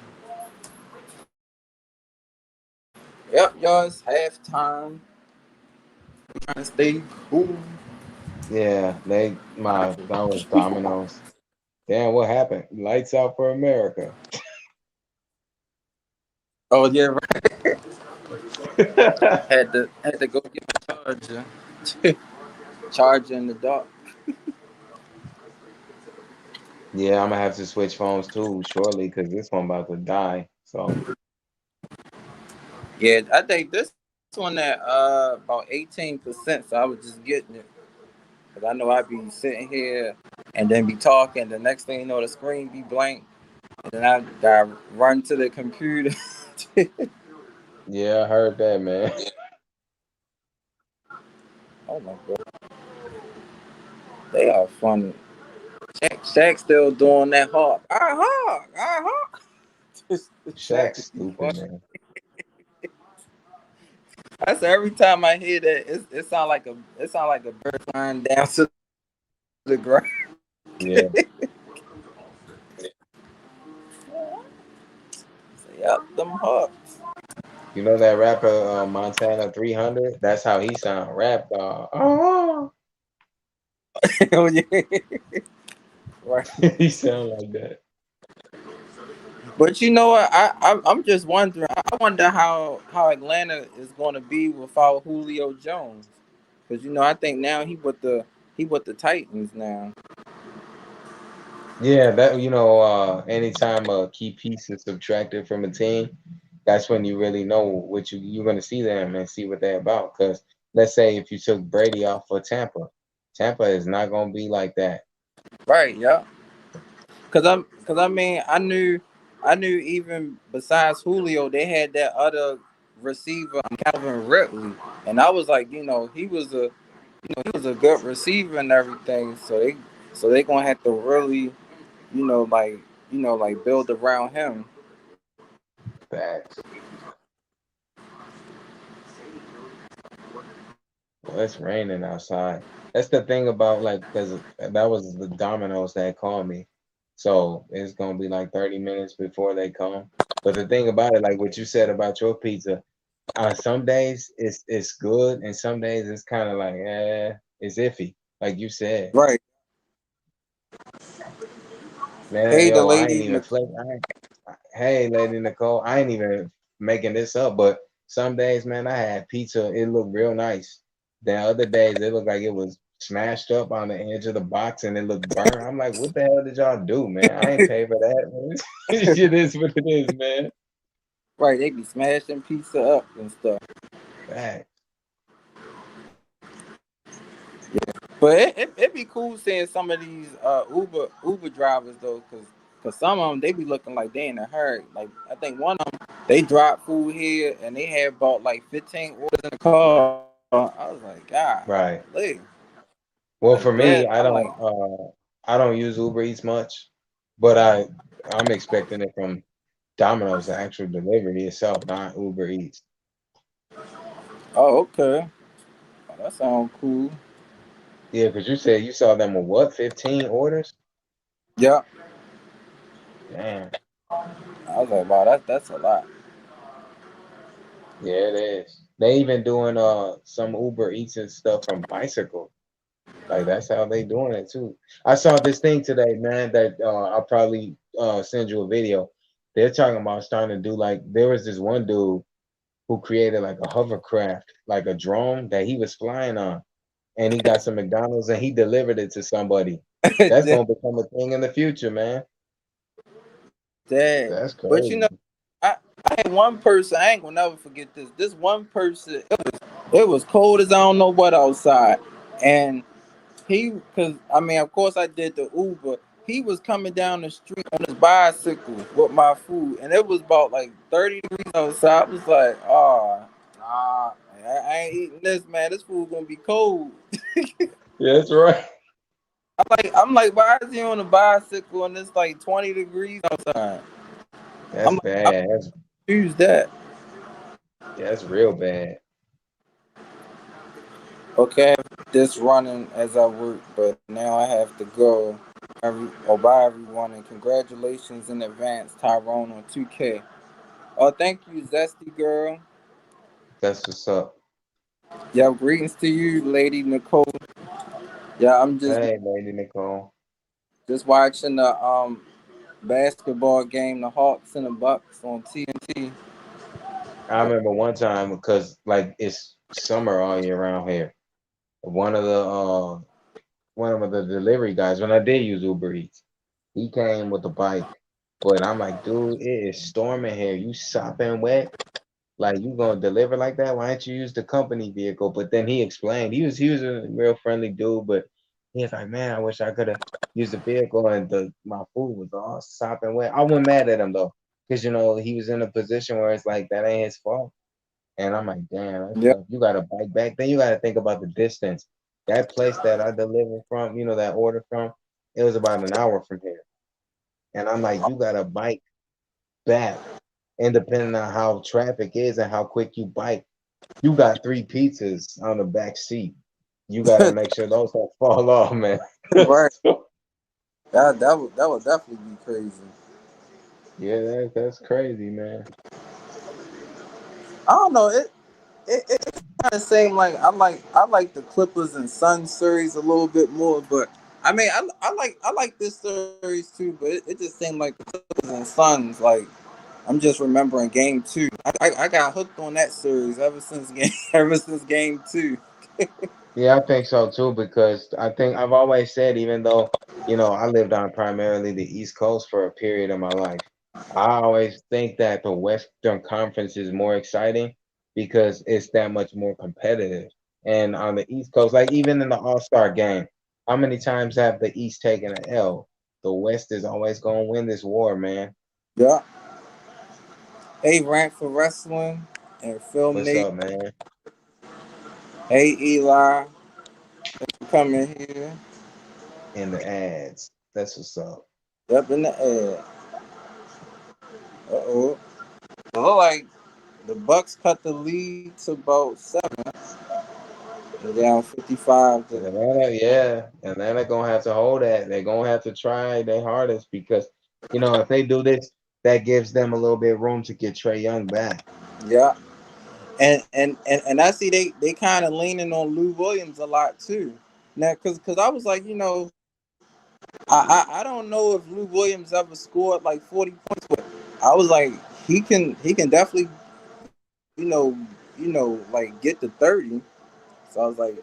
Yep, y'all. It's halftime. Trying to stay cool. Yeah, that was Domino's. Damn, what happened? Lights out for America. Oh yeah, right. Had to go get my charger. Charger in the dark. Yeah, I'm gonna have to switch phones too shortly because this one about to die. So Yeah, I think this one at about 18%. So I was just getting it because I know I'd be sitting here and then be talking. The next thing you know, the screen be blank, and then I gotta run to the computer. yeah, I heard that, man. Oh my god, they are funny. Shaq still doing that hawk. I hawk. I hawk. Shaq Shaq's would be stupid, funny. man. I said every time I hear that, it sound like a bird flying down to the ground. Yeah, Yep, them hawks. you know that rapper Montana 300? That's how he sound. Rap dog. Oh, Oh yeah, right. he sound like that. But you know what? I'm just wondering. I wonder how Atlanta is going to be without Julio Jones, because I think now he with the Titans now. Yeah, that anytime a key piece is subtracted from a team, that's when you really know what you're gonna see them and see what they're about. Because let's say if you took Brady off for Tampa, Tampa is not gonna be like that. Right. Yeah. Cause I mean I knew even besides Julio they had that other receiver Calvin Ridley, and I was like he was a good receiver and everything. So they gonna have to really you know like like build around him. Facts. Well, it's raining outside. That's the thing about like because that was the Domino's that called me, so it's gonna be like 30 minutes before they come. But the thing about it, like what you said about your pizza, some days it's good, and some days it's kind of like it's iffy, like you said. Right. Man, Hey, the yo, I ain't lady. even flex. Hey, Lady Nicole, I ain't even making this up, but some days, man, I had pizza. It looked real nice. Then other days, it looked like it was smashed up on the edge of the box and it looked burnt. I'm like, what the hell did y'all do, man? I ain't paid for that, man. It is what it is, man. Right, they be smashing pizza up and stuff. Fact. But it'd be cool seeing some of these Uber drivers though, cause some of them they be looking like they in a hurry. Like I think one of them they dropped food here and they had bought like 15 orders in the car. I was like, God, Right. Well, that's for bad. me, I'm like, I don't use Uber Eats much, but I'm expecting it from Domino's, the actual delivery itself, not Uber Eats. oh okay, oh, that sounds cool. Yeah, because you said you saw them with what, 15 orders? Yeah, Damn. I was like, wow, that's a lot. Yeah, it is. They even doing some Uber Eats and stuff from bicycle. Like that's how they doing it too. I saw this thing today, man, that I'll probably send you a video. They're talking about starting to do like there was this one dude who created like a hovercraft, like a drone that he was flying on, and he got some McDonald's and he delivered it to somebody. That's gonna become a thing in the future, man. Dang. That's But crazy. I had one person, I ain't gonna never forget this. This one person, it was cold as I don't know what outside. And cause I mean, of course I did the Uber. he was coming down the street on his bicycle with my food, and it was about like 30 degrees outside. I was like, oh, nah, I ain't eating this, man. This food gonna be cold. Yeah, that's right. I'm like, why is he on a bicycle and it's like 20 degrees outside? I'm That's like, I bad. choose that. That's real bad. Okay, this running as I work, but now I have to go. Bye everyone, and congratulations in advance, Tyrone on 2K. Oh, thank you, Zesty girl. That's what's up. Yeah, greetings to you, Lady Nicole. Yeah, I'm Hey, Lady Nicole. just watching the basketball game, the Hawks and the Bucks on TNT. I remember one time because like it's summer all year round here. One of the uh one of the delivery guys when I did use Uber Eats, he came with a bike. But I'm like, dude, it is storming here. You sopping wet? Like you gonna deliver like that? Why don't you use the company vehicle? But then he explained he was a real friendly dude, but he was like, man, I wish I could have used the vehicle and the my food was all sopping wet. I wasn't mad at him though, because he was in a position where it's like that ain't his fault. And I'm like, damn, that's Yep. tough. You got to bike back. Then you got to think about the distance. That place that I delivered from, that order from, it was about an hour from here. And I'm like, you got to bike back. And depending on how traffic is and how quick you bike, you got three pizzas on the back seat. You got to make sure those don't fall off, man. Right. That would definitely be crazy. Yeah, that's crazy, man. I don't know. It kind of seemed like I like the Clippers and Suns series a little bit more, but I mean I like this series too, but it just seemed like the Clippers and Suns like I'm just remembering game two. I got hooked on that series ever since game ever since game two. Yeah, I think so too, because I think I've always said, even though, I lived on primarily the East Coast for a period of my life, I always think that the Western Conference is more exciting because it's that much more competitive. And on the East Coast, like even in the All-Star game, how many times have the East taken an L? The West is always going to win this war, man. Yeah. Hey, Rank for Wrestling and Film What's Nate. up, man? Hey, Eli, for coming here. In the ads. That's what's up. Up in the air. Uh-oh. It look like the Bucks cut the lead to about 7. They're down 55 to. Atlanta gonna have to hold that. They're gonna have to try their hardest because if they do this, that gives them a little bit of room to get Trey Young back. Yeah. And I see they kind of leaning on Lou Williams a lot too. Now, cause I was like, I don't know if Lou Williams ever scored like 40 points, but I was like, he can definitely, like get to 30. So I was like,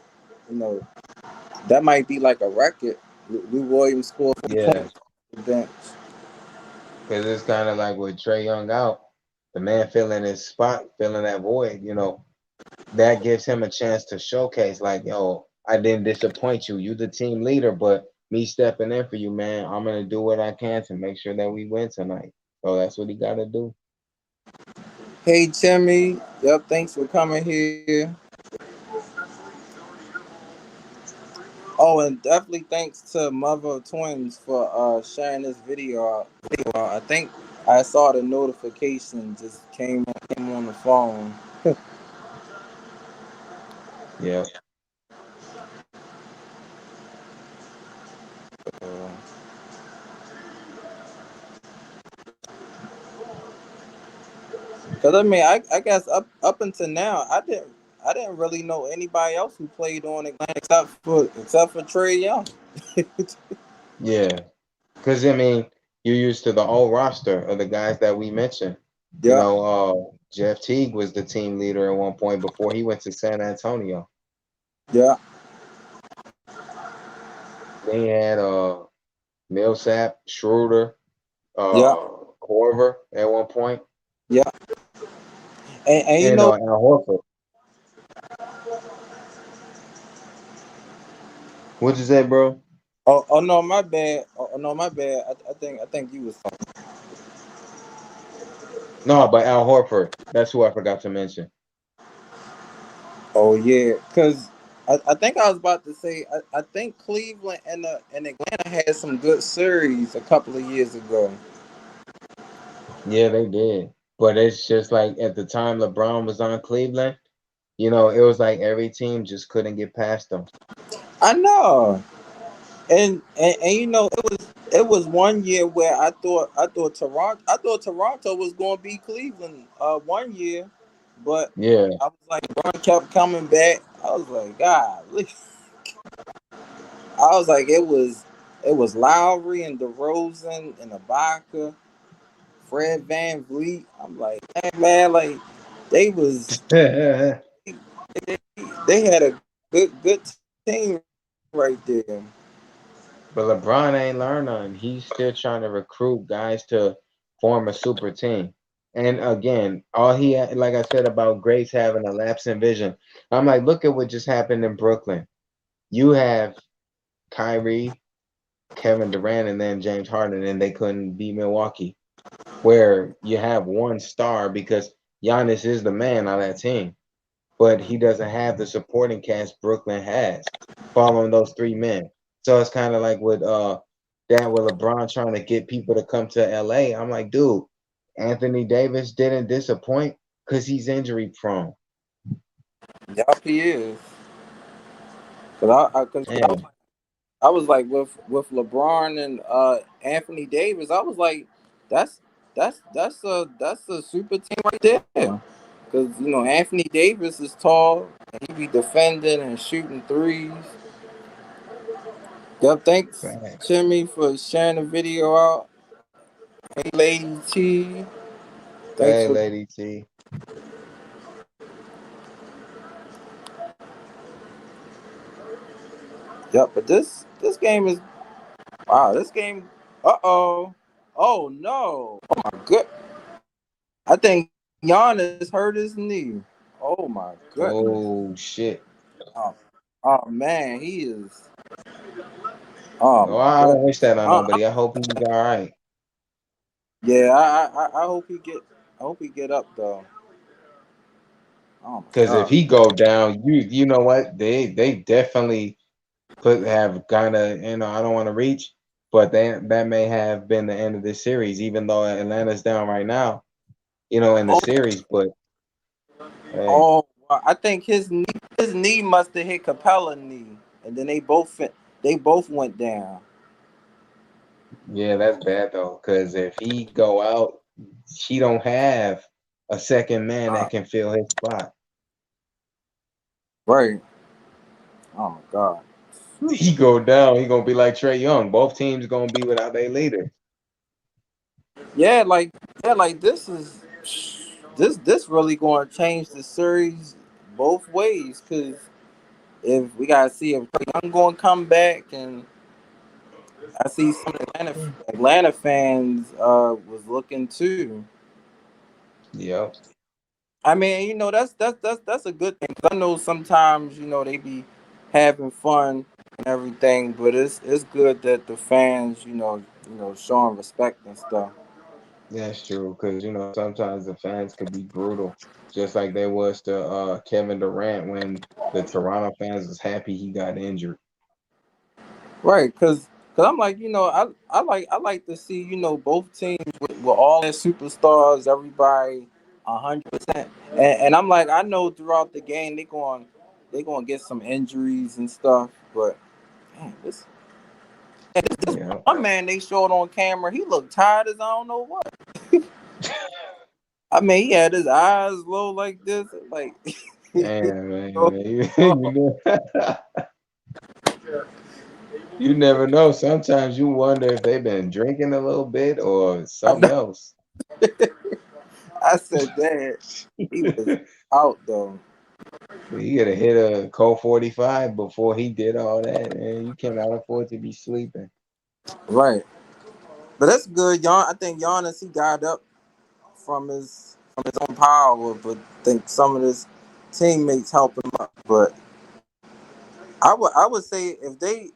you know, that might be like a record. Lou Williams scored 40 Yeah, points on the bench. because it's kind of like with Trey Young out, the man filling his spot, filling that void. That gives him a chance to showcase, like, yo, I didn't disappoint you. You the team leader, but me stepping in for you, man, I'm gonna do what I can to make sure that we win tonight. So that's what he got to do. Hey Timmy, yep, thanks for coming here. Oh, and definitely thanks to Mother of Twins for sharing this video. I think I saw the notification just came on the phone. Yeah. Cause I mean, I guess up until now, I didn't really know anybody else who played on Atlanta except for Trey Young. Yeah. Because I mean, you're used to the old roster of the guys that we mentioned. Yeah, Jeff Teague was the team leader at one point before he went to San Antonio. yeah, Then you had Millsap, Schroeder, yeah, Corver at one point, yeah. And and Al Horford. What'd you say, bro? Oh no, my bad. Oh no, my bad. I think you was. No, but Al Horford. That's who I forgot to mention. Oh yeah, because I think I was about to say I think Cleveland and Atlanta had some good series a couple of years ago. Yeah, they did. But it's just like at the time LeBron was on Cleveland, it was like every team just couldn't get past them. I know, and it was one year where I thought Toronto was going to beat Cleveland one year, but Yeah. I was like Bron kept coming back. I was like God, I was like it was Lowry and DeRozan and Ibaka, Fred Van Vliet. I'm like, hey man, like they was But they had a good team right there. LeBron ain't learned nothing. He's still trying to recruit guys to form a super team. And again, all he had, like I said about Grace having a lapse in vision, I'm like, look at what just happened in Brooklyn. You have Kyrie, Kevin Durant, and then James Harden, and they couldn't beat Milwaukee. Where you have one star because Giannis is the man on that team, but he doesn't have the supporting cast Brooklyn has following those three men. So it's kind of like that with LeBron trying to get people to come to LA. I'm like, dude, Anthony Davis didn't disappoint because he's injury prone. Yup, he is. Cause And I was like with LeBron and Anthony Davis. I was like, that's that's a super team right there. Cause Anthony Davis is tall and he be defending and shooting threes. Yep, thanks facts. Jimmy for sharing the video out. Hey Lady T, thanks Hey, for. Lady T. Yep, but this game is wow. This game. Oh no. Oh my good. I think Giannis hurt his knee. Oh my goodness. Oh shit. Oh, oh man, he is. Oh Oh, my I don't goodness. wish that on nobody. I hope he's all right. Yeah, I hope he get. I hope he get up though. Oh my Because if god. he go down, you know what? They definitely have kind of, I don't want to reach, but that may have been the end of this series, even though Atlanta's down right now, in the Oh, series. But hey, oh. I think his knee must have hit Capella knee, and then they both went down. yeah, that's bad though, because if he go out, he don't have a second man Uh, that can fill his spot. right. Oh my god. He go down, he gonna be like Trey Young. Both teams gonna be without their leader. Yeah, like this really going to change the series both ways because if we gotta see if Trae Young going to come back, and I see some Atlanta fans was looking too. Yep. I mean, that's a good thing 'cause I know sometimes they be having fun and everything, but it's good that the fans showing respect and stuff. That's true, because sometimes the fans could be brutal, just like they was to Kevin Durant when the Toronto fans was happy he got injured. Right, cause I'm like I like to see both teams with all their superstars, everybody 100%, and I'm like I know throughout the game they going to get some injuries and stuff, but man, this Yeah. one man they showed on camera, he looked tired as I don't know what. I mean, he had his eyes low like this, like Damn, man, oh, man. oh, You never know. Sometimes you wonder if they've been drinking a little bit or I something know. else. I said that he was out though. He could have hit a Colt 45 before he did all that, man. You cannot afford to be sleeping. Right. But that's good. I think Giannis he got up from his own power, but I think some of his teammates helped him up. But I would say if they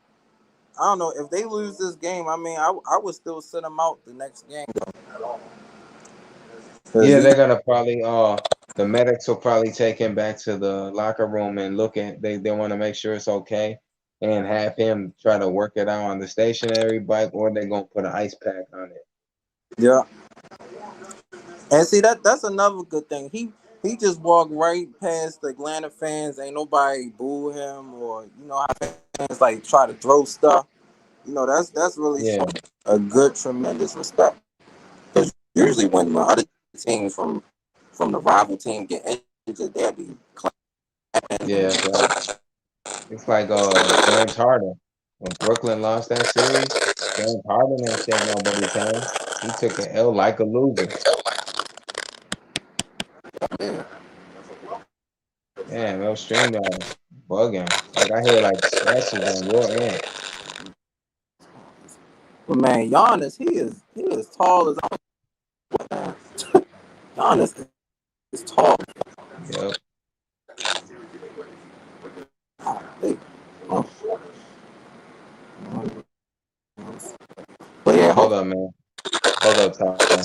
I don't know if they lose this game. I mean, I would still send them out the next game because Yeah, he they're gonna probably the medics will probably take him back to the locker room and look at they want to make sure it's okay and have him try to work it out on the stationary bike or they're gonna put an ice pack on it. yeah. And see that's another good thing. He just walked right past the Atlanta fans. Ain't nobody boo him or how fans like try to throw stuff. That's really Yeah, showing a good tremendous respect. Because usually when the other teams from the rival team get injured, they'll be yeah, clapping. but it's like James Harden. When Brooklyn lost that series, James Harden ain't shake nobody's hand. He took an L like a loser. Damn, those stream yards bugging. Like I hear like scratches on your end. But man, Giannis, he is tall as Giannis is tall. Yep. They, oh, but yeah, Hold up, man. Hold up, Ty.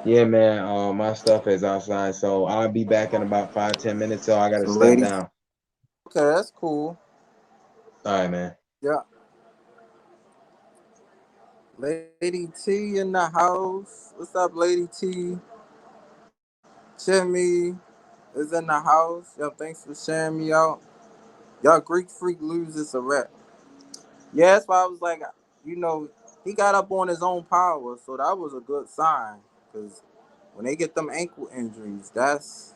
Yeah, man. My stuff is outside, so I'll be back in about 5, 10 minutes. So I gotta so step ladies, down. okay, that's cool. All right, man. Yeah, Lady T in the house. What's up, Lady T? Jimmy is in the house. Yo, thanks for sharing me out. Y'all, Greek Freak loses a rep. Yeah, that's why I was like, you know, he got up on his own power, so that was a good sign. Because when they get them ankle injuries, that's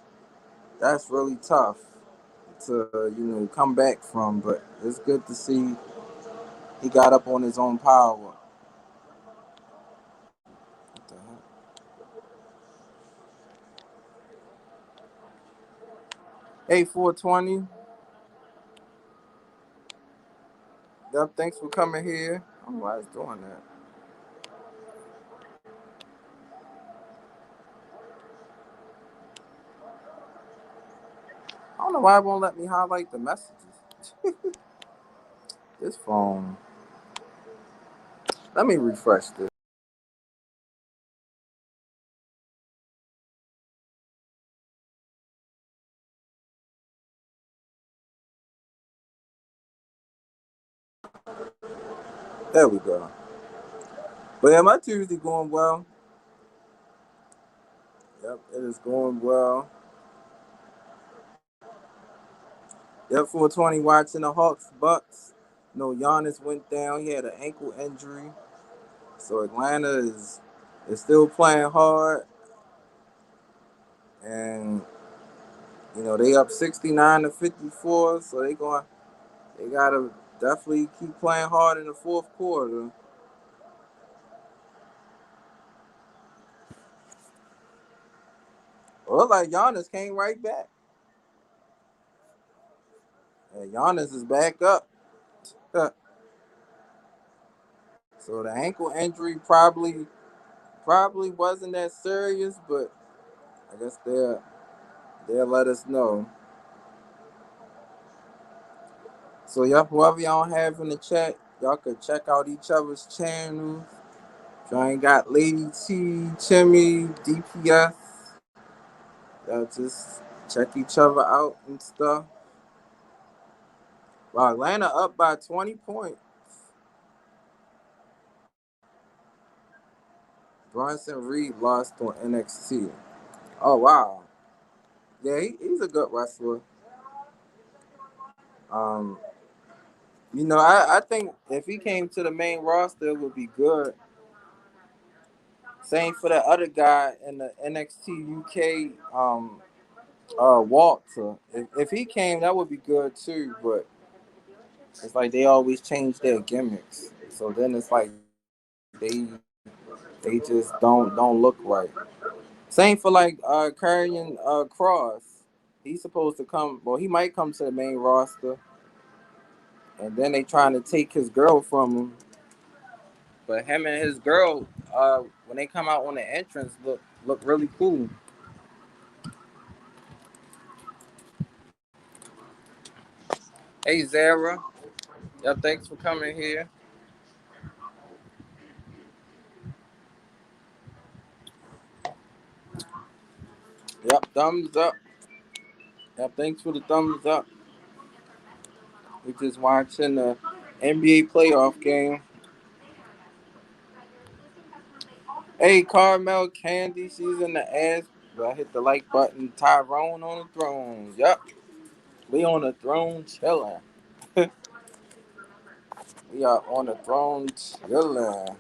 really tough to come back from. But it's good to see he got up on his own power. What the heck? 8420. Yep, thanks for coming here. I don't know why it's doing that. I don't know why it won't let me highlight the messages. This phone. Let me refresh this. There we go. But yeah, my Tuesday going well. Yep, it is going well. Yep, 420 watching the Hawks Bucks. Giannis went down. He had an ankle injury. So Atlanta is still playing hard. And they up 69-54. So they gotta definitely keep playing hard in the fourth quarter. Well, like Giannis came right back. And Giannis is back up. So the ankle injury probably wasn't that serious, but I guess they'll let us know. So y'all, whoever y'all have in the chat, y'all could check out each other's channels. Y'all ain't got Lady T, Chimmy, DPS. Y'all just check each other out and stuff. Wow, Atlanta up by 20 points. Bronson Reed lost on NXT. Oh wow. Yeah, he's a good wrestler. Um, I think if he came to the main roster, it would be good. Same for the other guy in the NXT UK. Walter. If he came, that would be good too. But it's like they always change their gimmicks. So then it's like they just don't look right. Same for like Karrion Cross. He's supposed to come. Well, he might come to the main roster, and then they trying to take his girl from him. But him and his girl, when they come out on the entrance, look really cool. Hey Zara, yeah, thanks for coming here. Yep, thumbs up. Yep, thanks for the thumbs up. We just watching the NBA playoff game. Hey, Carmel Candy, she's in the ass. But I hit the like button. Tyrone on the throne. Yep, we on the throne chilling. We are on the throne chilling.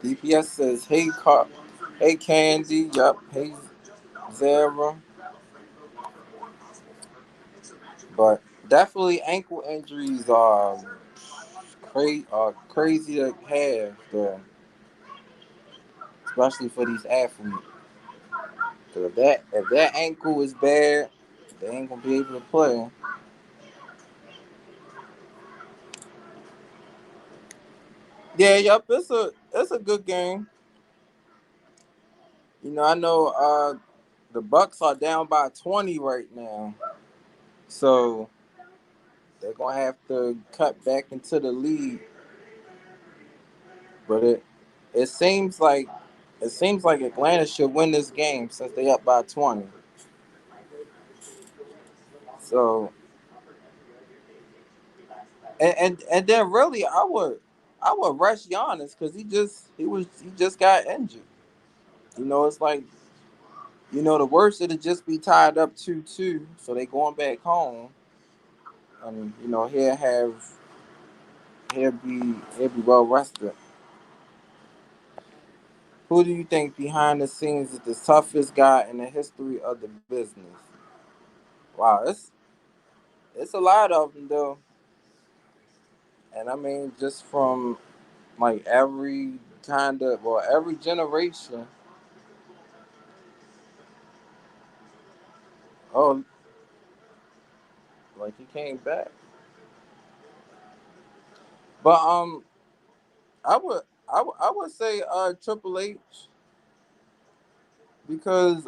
DPS says, hey Candy. Yep, hey Zara. But definitely ankle injuries are crazy to have, though, especially for these athletes. Cause if that ankle is bad, they ain't gonna be able to play. Yeah, yep, it's a good game. I know the Bucks are down by 20 right now, so they're gonna have to cut back into the lead. But it seems like Atlanta should win this game since they up by 20. So and then really I would rush Giannis because he just got injured. It's like the worst it'd just be tied up 2-2, so they going back home, and he'll be well rested. Who do you think behind the scenes is the toughest guy in the history of the business? Wow, it's a lot of them though, and I mean just from like every generation. Oh, like he came back, but I would I would say Triple H because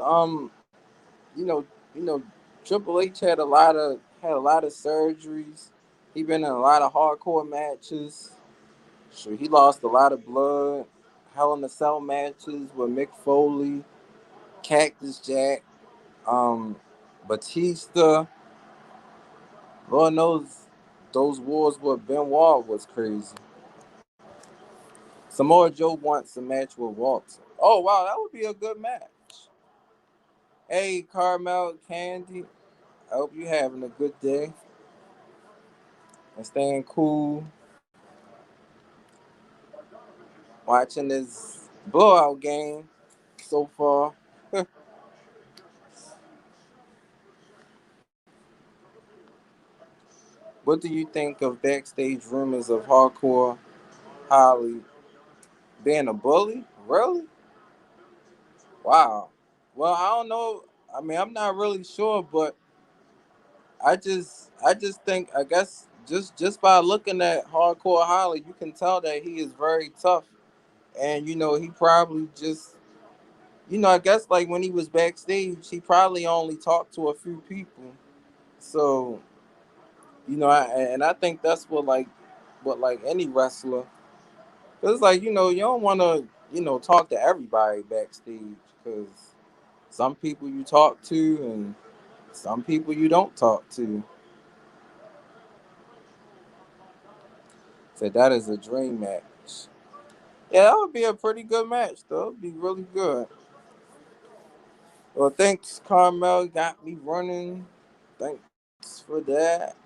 you know you know Triple H had a lot of surgeries. He been in a lot of hardcore matches. So he lost a lot of blood. Hell in the Cell matches with Mick Foley, Cactus Jack, um, Batista. Lord knows those wars with Benoit was crazy. Samoa Joe wants a match with Walter. Oh wow, that would be a good match. Hey Carmel Candy, I hope you having a good day and staying cool. Watching this blowout game so far. What do you think of backstage rumors of Hardcore Holly being a bully? Really? Wow. Well, I don't know. I mean, I'm not really sure, but I just think I guess just by looking at Hardcore Holly, you can tell that he is very tough, and he probably just I guess like when he was backstage, he probably only talked to a few people. So I think that's what any wrestler. 'Cause it's like you don't want to talk to everybody backstage because some people you talk to and some people you don't talk to. So that is a dream match. Yeah, that would be a pretty good match though. It'd be really good. Well, thanks, Carmel. Got me running. Thanks for that.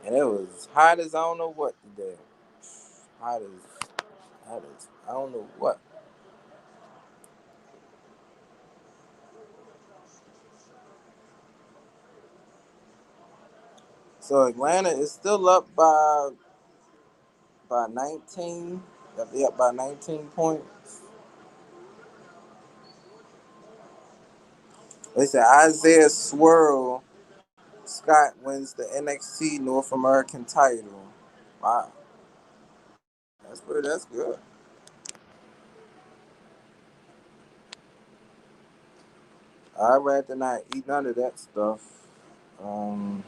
and it was hot as I don't know what today. Hot as hot as I don't know what. So Atlanta is still up by 19. They up by 19 points. They said Isaiah Swirl Scott wins the NXT North American title. Wow, that's good. I'd rather not eat none of that stuff. Um,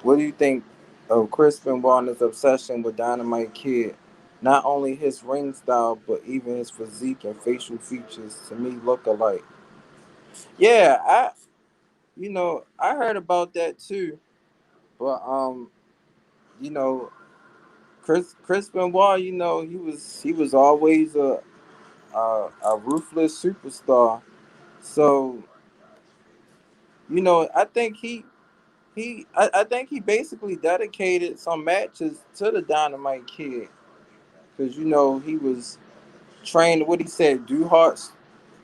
what do you think of Chris Benoit's obsession with Dynamite Kid? Not only his ring style, but even his physique and facial features to me look alike. Yeah, I heard about that too. But you know, Chris Benoit, he was always a ruthless superstar. So I think I think he basically dedicated some matches to the Dynamite Kid because he was trained. What he said, do hearts.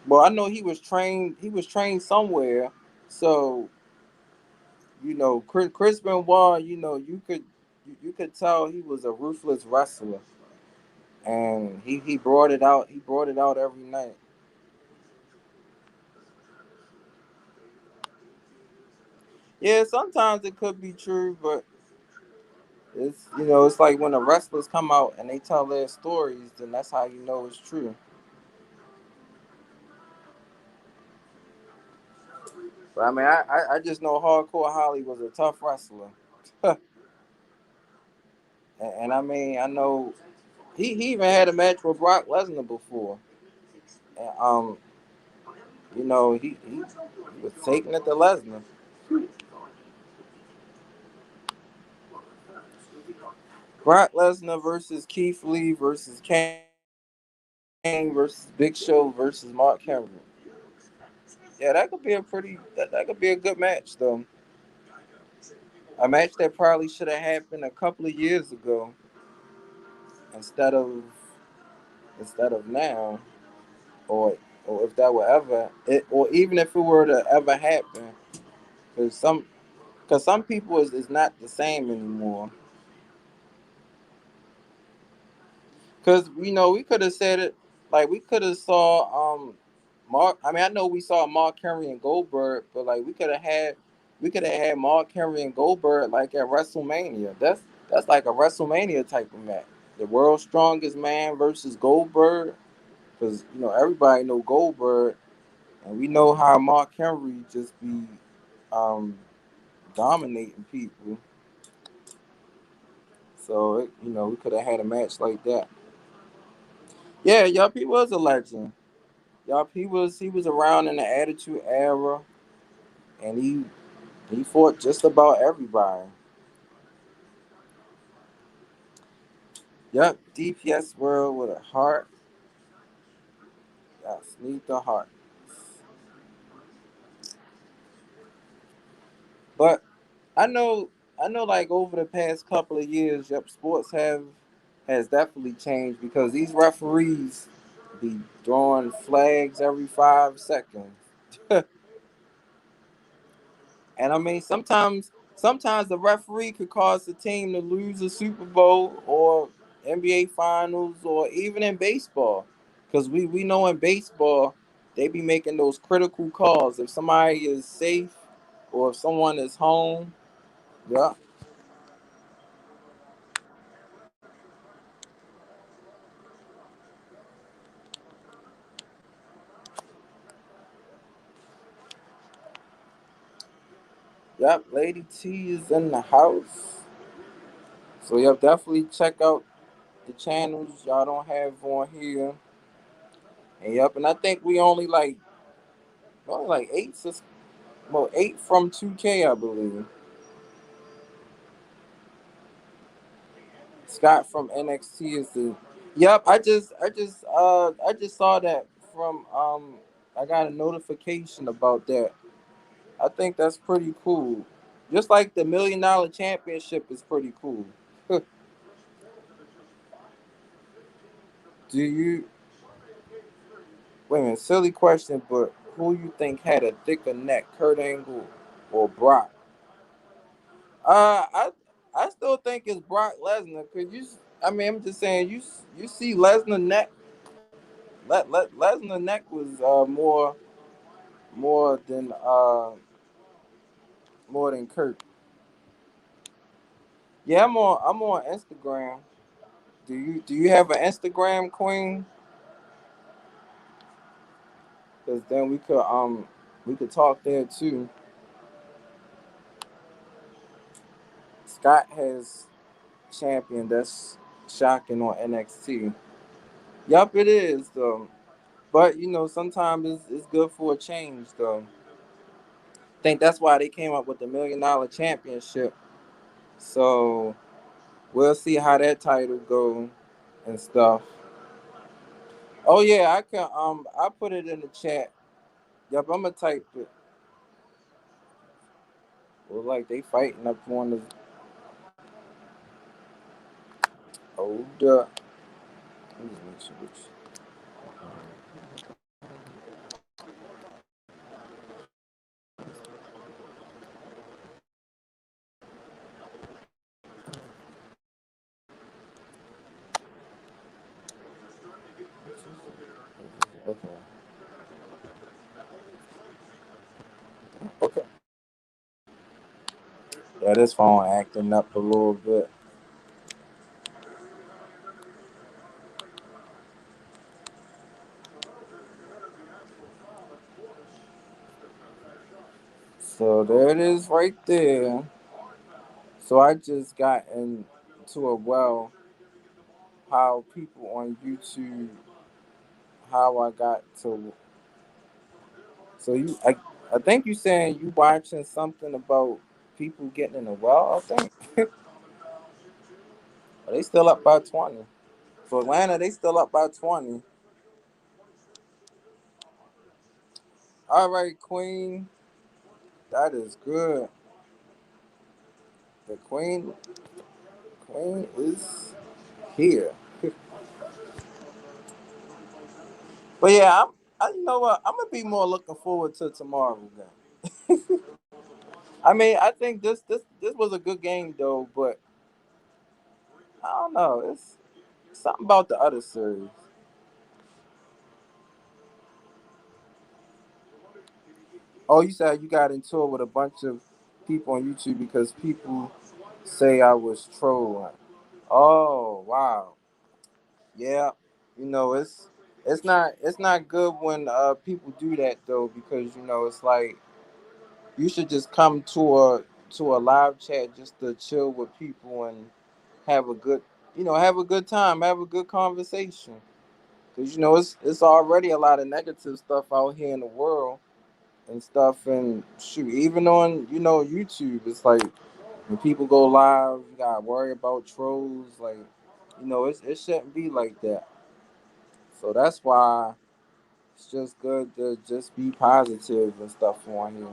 Well, I know he was trained. He was trained somewhere. So Chris Benoit. You could tell he was a ruthless wrestler, and he brought it out. He brought it out every night. Yeah, sometimes it could be true, but it's like when the wrestlers come out and they tell their stories, then that's how you know it's true. But I mean, I just know Hardcore Holly was a tough wrestler, and I mean I know he even had a match with Brock Lesnar before, and he was taking it to Lesnar. Brock Lesnar versus Keith Lee versus Kane versus Big Show versus Mark Henry. Yeah, that could be a good match though. A match that probably should have happened a couple of years ago instead of now, or if that were ever it, or even if it were to ever happen, because some people is not the same anymore. Because we could have said it like we could have saw Mark. I mean, I know we saw Mark Henry and Goldberg, but like we could have had Mark Henry and Goldberg like at WrestleMania. That's like a WrestleMania type of match. The world's strongest man versus Goldberg, because everybody know Goldberg, and we know how Mark Henry just be um, dominating people. So we could have had a match like that. Yeah, Yup, he was a legend. Yup, he was around in the Attitude Era, and he fought just about everybody. Yup, DPS World with a heart. Yes, need the heart. But I know, like over the past couple of years, yep, sports has definitely changed because these referees be throwing flags every 5 seconds. And I mean, sometimes the referee could cause the team to lose a Super Bowl or NBA Finals or even in baseball, because we know in baseball they be making those critical calls if somebody is safe or if someone is home. Yeah, yep. Lady T is in the house, so yep, definitely check out the channels y'all don't have on here. And yep, and I think we only like eight from 2K, I believe. Scott from NXT is the. Yep, I just saw that from I got a notification about that. I think that's pretty cool. Just like the $1 million championship is pretty cool. Do you wait a minute? Silly question, but who you think had a thicker neck, Kurt Angle or Brock? I still think it's Brock Lesnar because I mean, I'm just saying you see Lesnar neck. Lesnar neck was more than more than Kurt. Yeah, I'm on Instagram. Do you have an Instagram, Queen? Because then we could talk there too. Scott has champion. That's shocking on NXT. Yup, it is though. But sometimes it's good for a change though. I think that's why they came up with the $1 million championship. So we'll see how that title go and stuff. Oh yeah, I put it in the chat. Yup, I'm gonna type it. Well, like they fighting up on the older. Let me just make sure okay. Okay. Yeah, this phone acting up a little bit. So there it is right there. So I just got into a how people on YouTube, how I got to. So I think you saying you watching something about people getting in a well. I think they still up by 20. For Atlanta, they still up by 20. All right, Queen, that is good. The Queen is here. But yeah, you know what? I'm gonna be more looking forward to tomorrow then. I mean, I think this was a good game though, but I don't know. It's something about the other series. Oh, you said you got into it with a bunch of people on YouTube because people say I was trolling. Oh wow, yeah. It's not good when people do that though because it's like you should just come to a live chat just to chill with people and have a good have a good time, have a good conversation. Because it's already a lot of negative stuff out here in the world and stuff, and shoot, even on YouTube, it's like when people go live, you gotta worry about trolls. Like, it shouldn't be like that. So that's why it's just good to just be positive and stuff on here.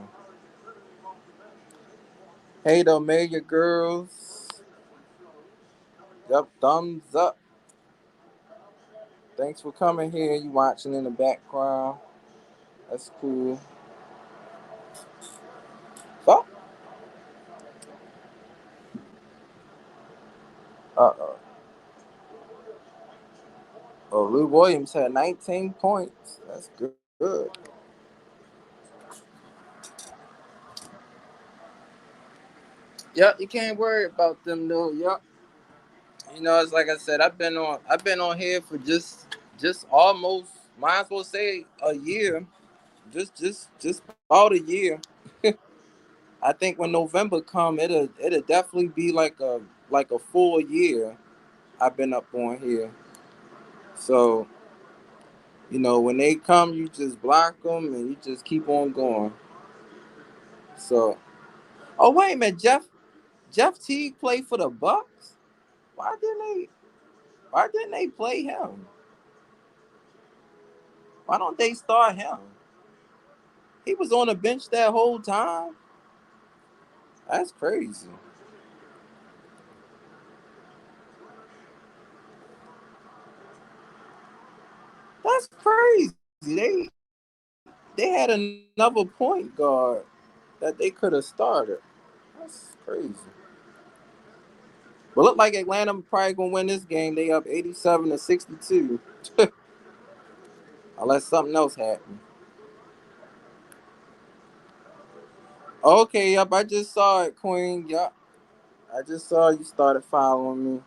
Hey, the Omega girls, yep, thumbs up. Thanks for coming here. You watching in the background. That's cool. So, uh, oh, Lou Williams had 19 points. That's good. Yep, you can't worry about them though. Yep. It's like I said, I've been on here for just almost might as well say a year. Just about a year. I think when November come, it'll definitely be like a full year I've been up on here. So, when they come, you just block them and you just keep on going. So, oh wait a minute, Jeff Teague played for the Bucks. Why didn't they? Why didn't they play him? Why don't they start him? He was on the bench that whole time. That's crazy. That's crazy. They had another point guard that they could have started. That's crazy. But look like Atlanta probably gonna win this game. They up 87-62. Unless something else happens. Okay, yep, I just saw it, Queen. Yep. I just saw you started following me.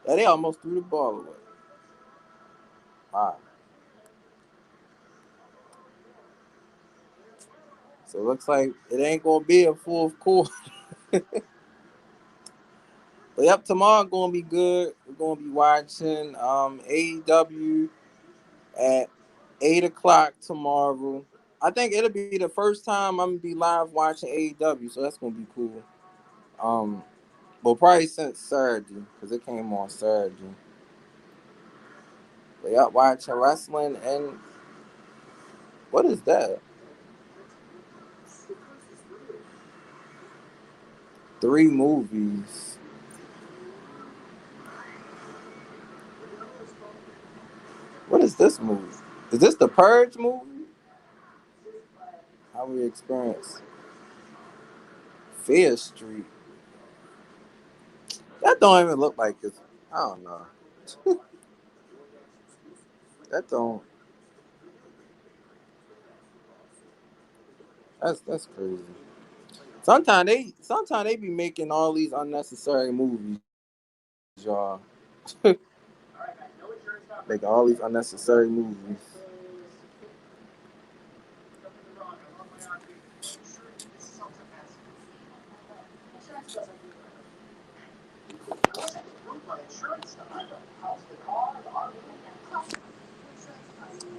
Yeah, they almost threw the ball away. Wow. So it looks like it ain't gonna be a full quarter. But yep, tomorrow gonna be good. We're gonna be watching AEW at 8 o'clock tomorrow. I think it'll be the first time I'm gonna be live watching AEW, so that's gonna be cool. Um, well, probably since Saturday because it came on Saturday. But yep, watching wrestling and what is that? Three movies. What is this movie? Is this the Purge movie? How we experience Fear Street. That don't even look like it's. I don't know. That don't. That's crazy. Sometimes they be making all these unnecessary movies, y'all. Making all these unnecessary movies.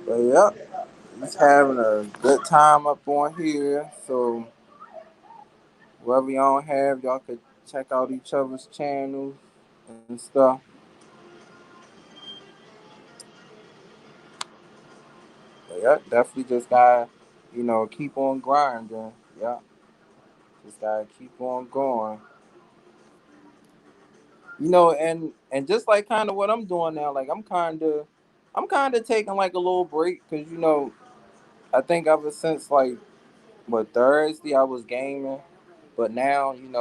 But yep, just having a good time up on here. So whoever y'all have, y'all could check out each other's channels and stuff. But yep, definitely just gotta, keep on grinding. Yep, just gotta keep on going. And just like kind of what I'm doing now, like I'm kind of taking like a little break because I think ever since like what Thursday I was gaming, but now I mean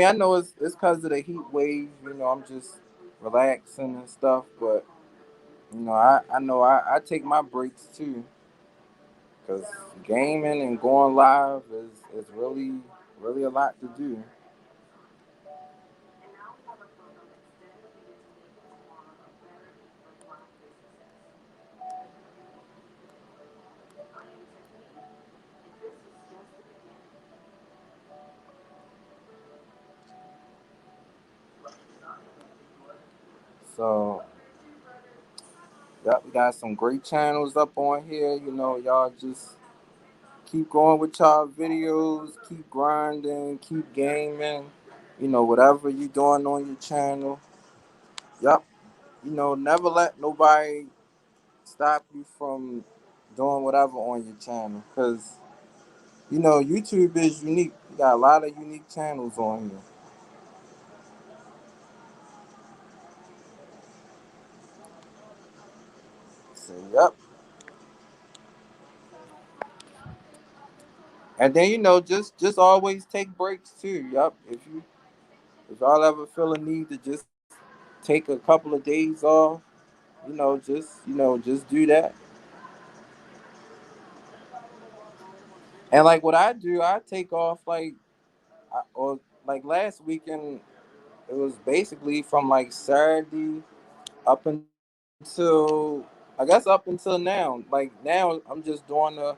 I know it's because of the heat wave. I'm just relaxing and stuff, but I know I take my breaks too because gaming and going live is really a lot to do. So yep, we got some great channels up on here. Y'all just keep going with y'all videos, keep grinding, keep gaming. Whatever you doing on your channel. Yep. Never let nobody stop you from doing whatever on your channel. Cause YouTube is unique. You got a lot of unique channels on here. So yep. And then just always take breaks too. Yep. If y'all ever feel a need to just take a couple of days off, just do that. And like what I do, I take off or like last weekend, it was basically from like Saturday up until I guess up until now. Like now, I'm just doing the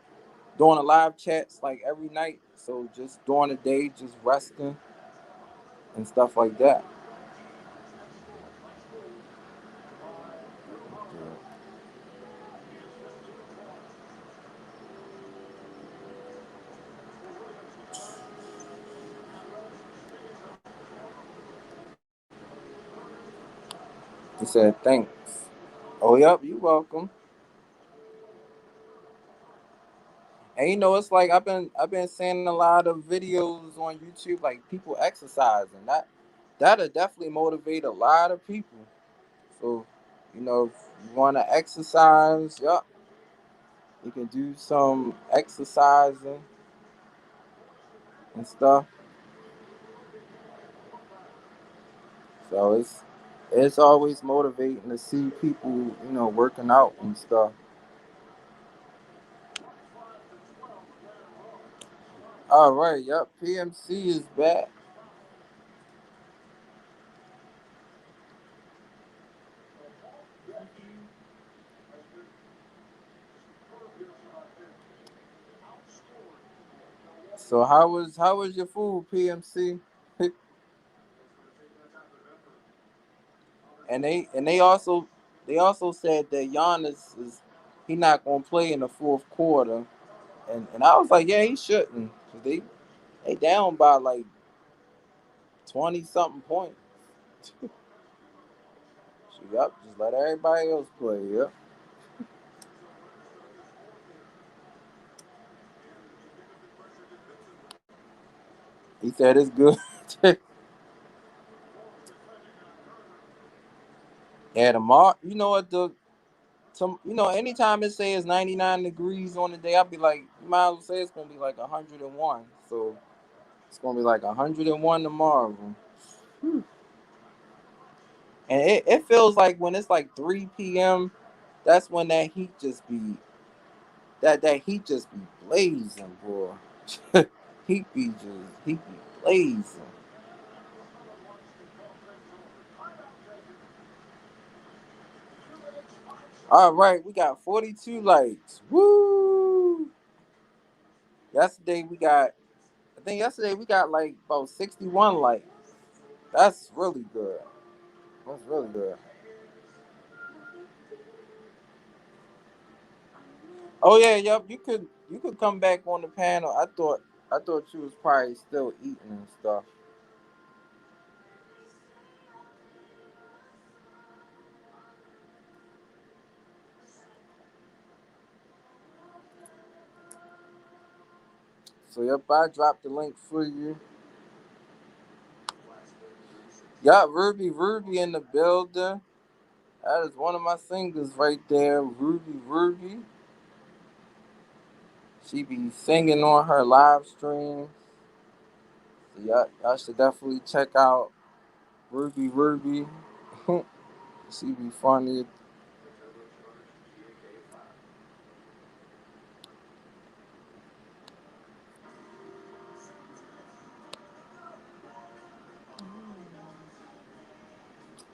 live chats like every night. So just during the day, just resting and stuff like that. He said thanks. Oh yep, you welcome. And it's like I've been seeing a lot of videos on YouTube, like people exercising. That'll definitely motivate a lot of people. So, if you want to exercise, yup, you can do some exercising and stuff. So it's always motivating to see people, working out and stuff. All right, yep, PMC is back. So how was your food, PMC? And they also said that Giannis is he not gonna play in the fourth quarter, and I was like, yeah, he shouldn't. 'Cause they down by like 20 something points. So, yep, just let everybody else play. Yep. He said it's good. Yeah, tomorrow. You know what anytime it says 99 degrees on the day, I'll be like, you might as well say it's gonna be like 101. So it's gonna be like 101 tomorrow. And it feels like when it's like 3 p.m., that's when that heat just be blazing, boy. Heat be blazing. All right, we got 42 likes. Woo! Yesterday we got I think yesterday we got like about 61 likes. That's really good. That's really good. Oh yeah, yep. You could come back on the panel. I thought you was probably still eating and stuff. So yep, I dropped the link for you. Got Ruby in the building. That is one of my singers right there, Ruby. She be singing on her live stream. So y'all should definitely check out Ruby. She be funny.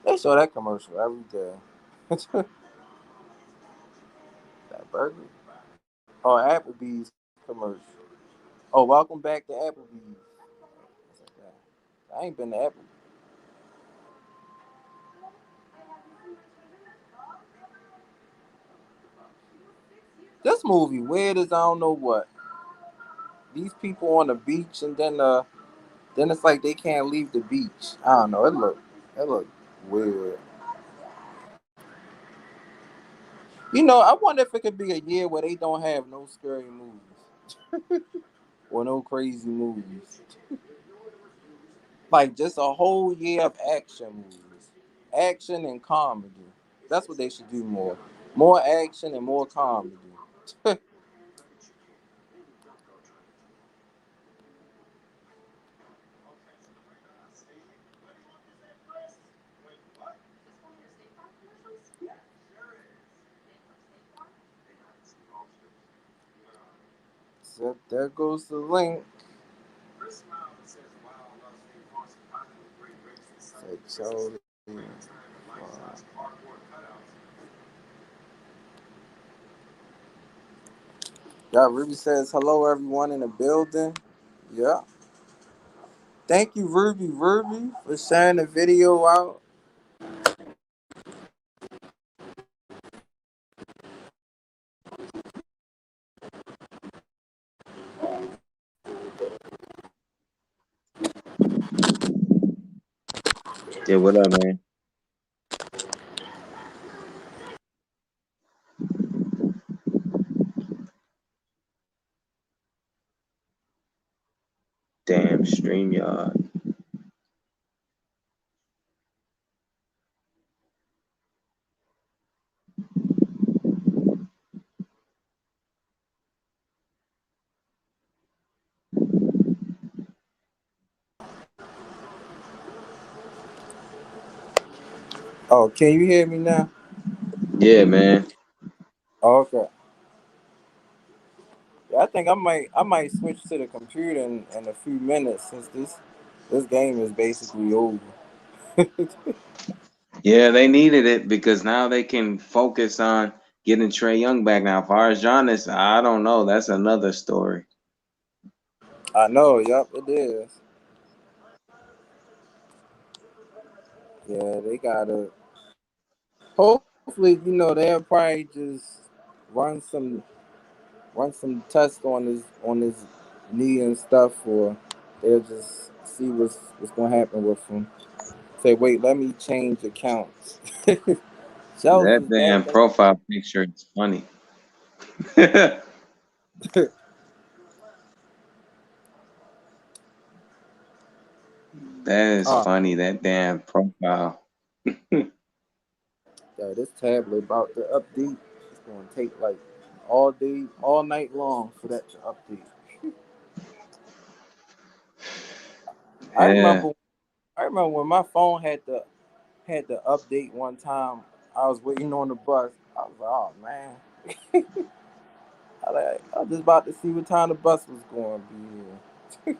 They show that commercial every day. That burger. Oh, Applebee's commercial. Oh, welcome back to Applebee's. I ain't been to Applebee's. This movie weird as I don't know what. These people on the beach, and then it's like they can't leave the beach. I don't know. It look weird. I wonder if it could be a year where they don't have no scary movies or no crazy movies. Like just a whole year of action movies, action and comedy. That's what they should do more. More action and more comedy. So there goes the link. Said Chels. Yeah, Ruby says hello everyone in the building. Yeah. Thank you, Ruby, for sharing the video out. Yeah, what up, man? StreamYard. Oh, can you hear me now? Yeah, man. Oh, okay. Yeah, I might switch to the computer in a few minutes since this game is basically over. Yeah, they needed it because now they can focus on getting Trey Young back. Now, as far as Giannis, I don't know. That's another story. I know. Yup, it is. Yeah, they gotta. Hopefully, they'll probably just run some run some tests on his knee and stuff, or they'll just see what's gonna happen with him. Say, wait, let me change accounts. Chels That is back damn in. profile picture is funny. That is Oh, funny. That damn profile. yeah, this tablet about to update. It's gonna take like all day, all night long for that to update. I Yeah, remember, I remember when my phone had to update one time. I was waiting on the bus. I was like, oh man, I was just about to see what time the bus was going to be here.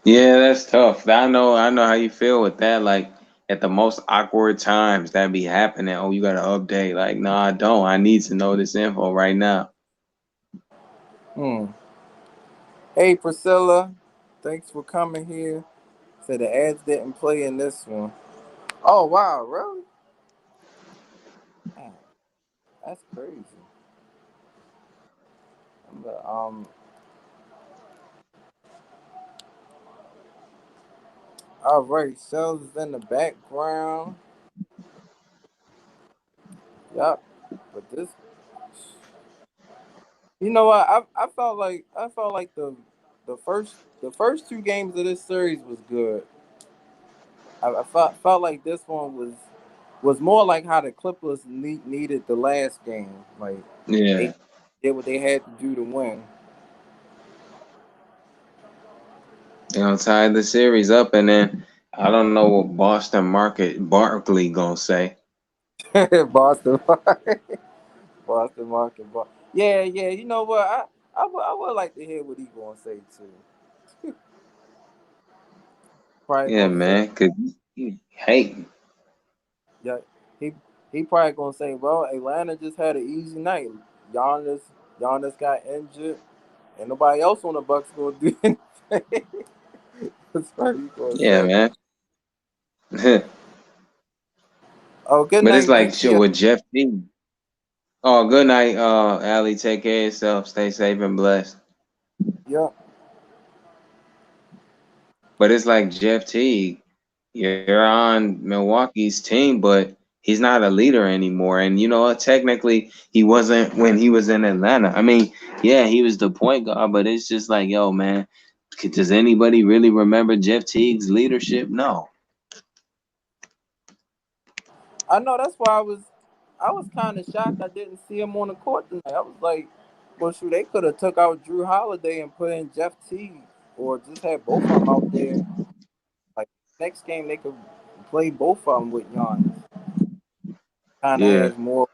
yeah, that's tough. I know how you feel with that. Like at the most awkward times that be happening. Oh, you got to update. Like, no, I don't. I need to know this info right now. Hmm. Hey Priscilla, thanks for coming here. Said the ads didn't play in this one. Oh wow, really? Man, that's crazy. But, all right, Shells is in the background. Yup. But this, what? I felt like the first two games of this series was good. I felt like this one was more like how the Clippers needed the last game. Like they Yeah. did what they had to do to win. They gonna tie the series up, and then I don't know what Boston Market Barkley gonna say. Boston, Boston Market, yeah, yeah. You know what? I would like to hear what he gonna say too. Probably Yeah, gonna say, man, cause he hating. yeah, he he probably gonna say, well, Atlanta just had an easy night. Giannis, Giannis got injured, and nobody else on the Bucks gonna do anything. That's what he gonna Yeah, say. man. Oh, good But it's night, like shit Vicky. with Jeff T. Oh, good night, Allie. Take care of yourself. Stay safe and blessed. Yeah, But it's like Jeff T. You're on Milwaukee's team, but he's not a leader anymore. And you know what? Technically, he wasn't when he was in Atlanta. I mean, yeah, he was the point guard, but it's just like, yo, man, does anybody really remember Jeff Teague's leadership? No. I know. That's why I was kind of shocked. I didn't see him on the court tonight. I was like, well, shoot, they could have took out Drew Holiday and put in Jeff Teague, or just had both of them out there. Like next game, they could play both of them with Giannis. Kind of Yeah. has more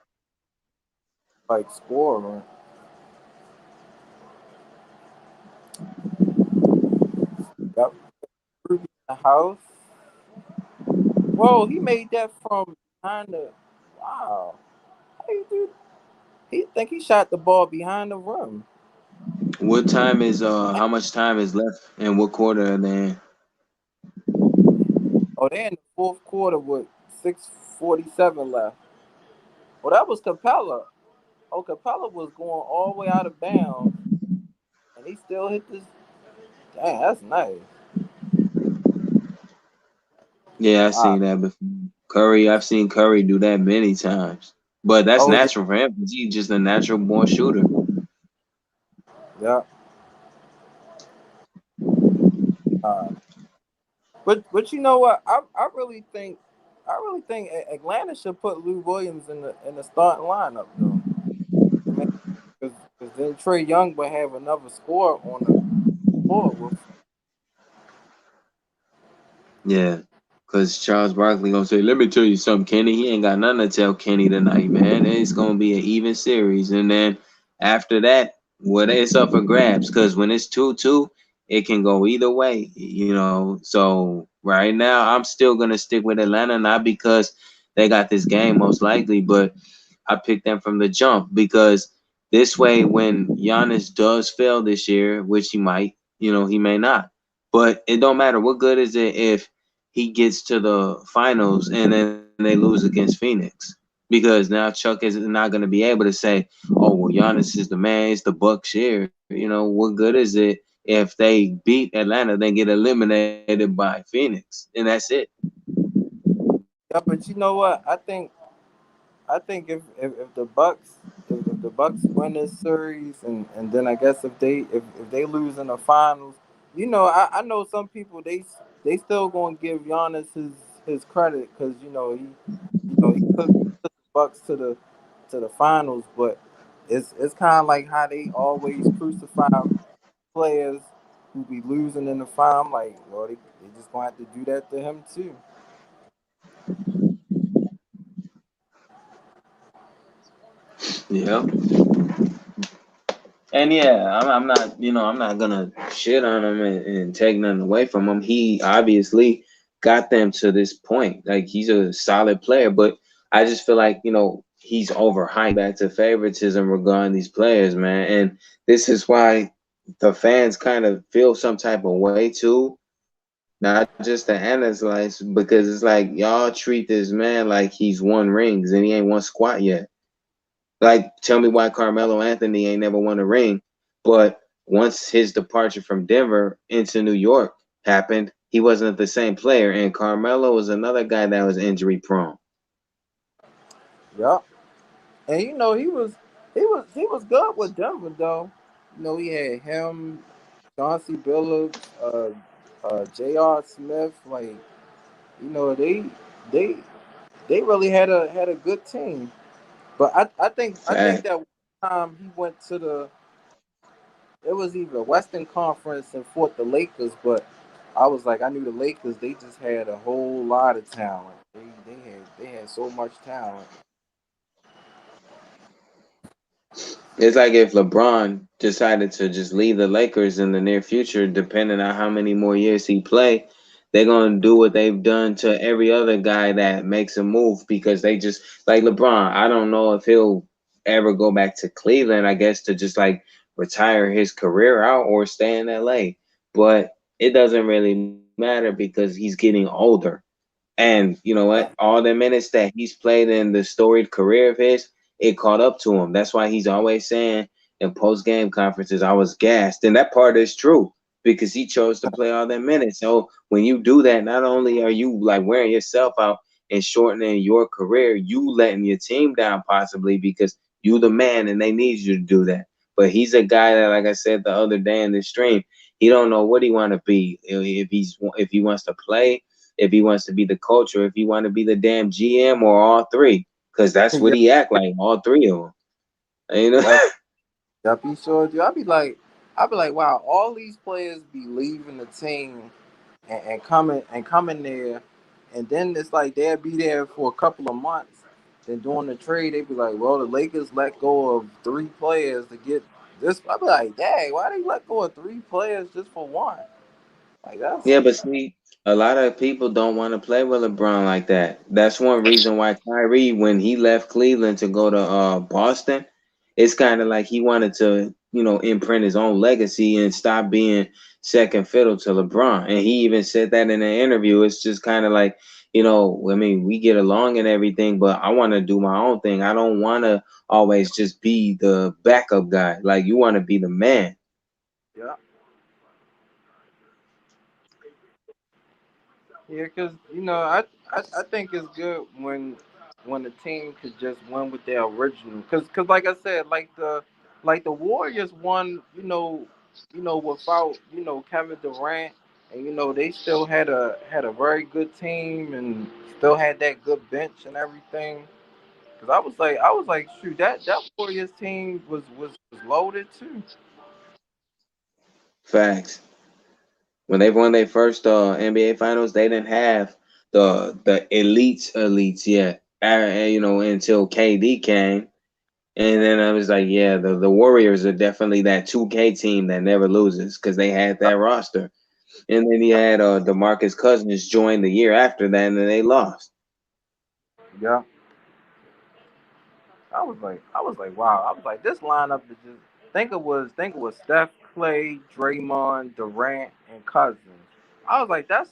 like scorer. Got Ruby in the house. Whoa, he made that from behind the. Wow, how you do? He think he shot the ball behind the rim. What time is how much time is left and what quarter are they in? Oh, they in the fourth quarter with 6:47 left. Well, that was Capella. Oh, Capella was going all the way out of bounds, and he still hit this. Dang, that's nice. Yeah, I've Wow. seen that before. Curry, I've seen Curry do that many times. But that's Oh yeah, natural for him because he's just a natural born shooter. yeah. Uh, but you know what? I really think Atlanta should put Lou Williams in the starting lineup though. I mean, because then Trey Young would have another score on the board with. Yeah. Cause Charles Barkley gonna say, "Let me tell you something, Kenny. He ain't got nothing to tell Kenny tonight, man. It's gonna be an even series." And then after that, what it's up for grabs. Cause when it's 2-2, it can go either way, you know. So right now, I'm still gonna stick with Atlanta, not because they got this game most likely, but I picked them from the jump because this way, when Giannis does fail this year, which he might, you know, he may not. But it don't matter. What good is it if he gets to the finals and then they lose against Phoenix? Because now Chuck is not going to be able to say, "Oh, well, Giannis is the man. It's the Bucks here." You know, what good is it if they beat Atlanta, then get eliminated by Phoenix, and that's it? Yeah, but you know what? I think if the Bucks if the Bucks win this series and then I guess if they lose in the finals, I know some people they still gonna give Giannis his credit because he took the Bucks to the finals, but it's kind of like how they always crucify players who be losing in the final. I'm like, well, they just gonna have to do that to him too. Yeah. And yeah, I'm not, you know, I'm not gonna shit on him and take nothing away from him. He obviously got them to this point. Like he's a solid player, but I just feel like, you know, he's overhyped back to favoritism regarding these players, man. And this is why the fans kind of feel some type of way too. Not just the analysts, because it's like y'all treat this man like he's won rings and he ain't won squat yet. Like, tell me why Carmelo Anthony ain't never won a ring, but once his departure from Denver into New York happened, he wasn't the same player. And Carmelo was another guy that was injury prone. Yup. And he was good with Denver though. He had him, Chauncey Billups, J.R. Smith. Like they they really had a good team. But I think Fact. that one time he went to the it was either Western Conference and fought the Lakers, but I was like I knew the Lakers. They just had a whole lot of talent. They had so much talent. It's like if LeBron decided to just leave the Lakers in the near future, depending on how many more years he play, they're gonna do what they've done to every other guy that makes a move because they just like LeBron. I don't know if he'll ever go back to Cleveland, I guess, to just like retire his career out or stay in LA. But it doesn't really matter because he's getting older. And you know what? Yeah. All the minutes that he's played in the storied career of his, it caught up to him. That's why he's always saying in post game conferences, I was gassed. And that part is true because he chose to play all that minutes. So when you do that, not only are you like wearing yourself out and shortening your career, you letting your team down possibly because you the man and they need you to do that. But he's a guy that, like I said the other day in the stream, he don't know what he want to be. If he wants to play, if he wants to be the coach, or if he want to be the damn GM, or all three, because that's what Yep. he act like, all three of them. You know, Yep. Yep. He sure do. I'd be like, wow, all these players be leaving the team and coming there, and then it's like they'll be there for a couple of months. Then during the trade, they'd be like, well, the Lakers let go of three players to get this. I'd be like, dang, why they let go of three players just for one? Like that's yeah, but see, a lot of people don't want to play with LeBron like that. That's one reason why Kyrie, when he left Cleveland to go to Boston, it's kind of like he wanted to, you know, imprint his own legacy and stop being second fiddle to LeBron. And he even said that in an interview. It's just kind of like, you know, I mean, we get along and everything, but I want to do my own thing. I don't want to always just be the backup guy. Like you want to be the man. yeah, yeah, because I think it's good when the team could just win with their original. Because like I said, like the Warriors won, without Kevin Durant. and they still had a very good team and still had that good bench and everything. Cause I was like, shoot, that Warriors team was loaded too. Facts. When they won their first NBA Finals, they didn't have the elites yet. Until KD came, and then I was like, yeah, the Warriors are definitely that 2K team that never loses because they had that roster. And then he had DeMarcus Cousins join the year after that, and then they lost. Yeah, I was like, wow. I was like, this lineup is just think it was Steph, Clay, Draymond, Durant, and Cousins. I was like, that's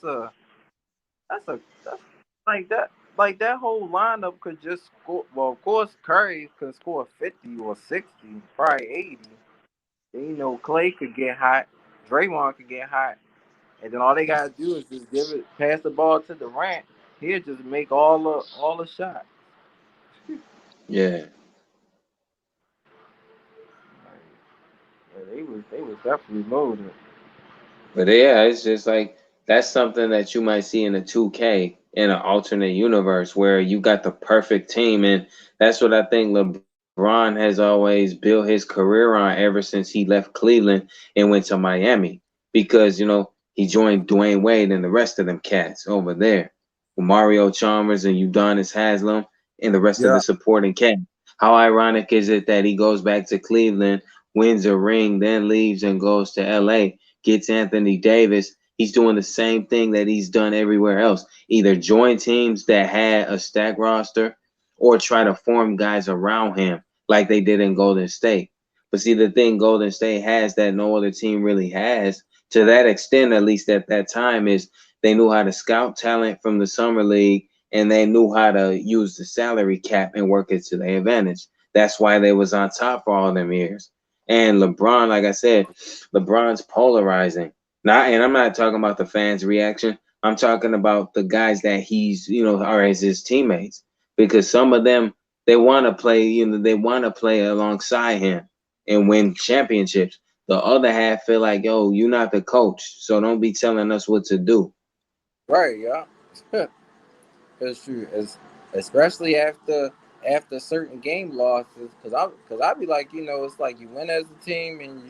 that whole lineup could just score. Well, of course, Curry could score 50 or 60, probably 80. Then, Clay could get hot, Draymond could get hot, and then all they gotta do is just pass the ball to Durant. He'll just make all the shots. Yeah. Yeah, they was definitely loaded. But yeah, it's just like that's something that you might see in a 2K in an alternate universe where you got the perfect team, and that's what I think LeBron has always built his career on ever since he left Cleveland and went to Miami because he joined Dwayne Wade and the rest of them cats over there, Mario Chalmers and Udonis Haslam and the rest of Yeah, the supporting cast. How ironic is it that he goes back to Cleveland, wins a ring, then leaves and goes to LA? Gets Anthony Davis. He's doing the same thing that he's done everywhere else. Either join teams that had a stack roster or try to form guys around him like they did in Golden State. But see, the thing Golden State has that no other team really has, to that extent, at least at that time, is they knew how to scout talent from the summer league and they knew how to use the salary cap and work it to their advantage. That's why they was on top for all them years. And LeBron, like I said, LeBron's polarizing. And I'm not talking about the fans' reaction. I'm talking about the guys that are as his teammates. Because some of them they want to play alongside him and win championships. The other half feel like, yo, you're not the coach, so don't be telling us what to do. right. Yeah, it's true. Especially after certain game losses, because I be like, it's like you win as a team and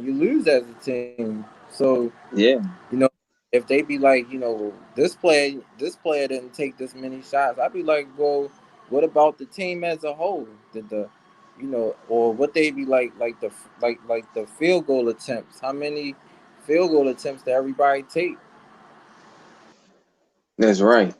you lose as a team. So Yeah, you know, if they be like, this player didn't take this many shots, I'd be like, well, what about the team as a whole? Did or what they be like the field goal attempts? How many field goal attempts did everybody take? that's right.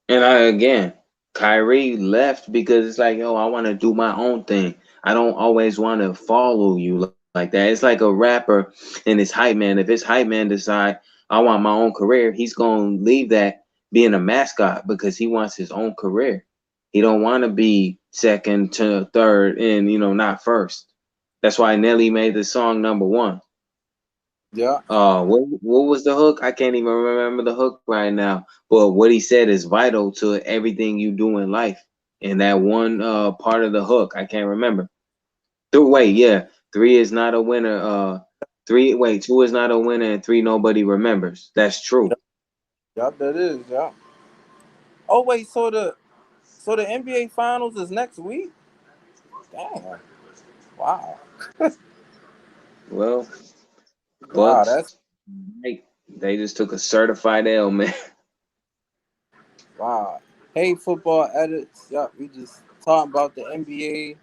And again, Kyrie left because it's like, yo, I want to do my own thing. I don't always want to follow you like that. It's like a rapper and his hype man. If his hype man decide I want my own career, he's gonna leave that being a mascot because he wants his own career. He don't want to be second to third and not first. That's why Nelly made the song number one. Yeah, What was the hook? I can't even remember the hook right now. But what he said is vital to everything you do in life. And that one part of the hook, I can't remember. Wait, yeah, three is not a winner. Two is not a winner, and three nobody remembers. That's true. yeah, yeah, that is, yeah. Oh wait, so the NBA Finals is next week. Damn. Wow. Well, Wow, Bucks, that's they just took a certified L, man. wow. Hey, football edits. Yup, we just talking about the NBA.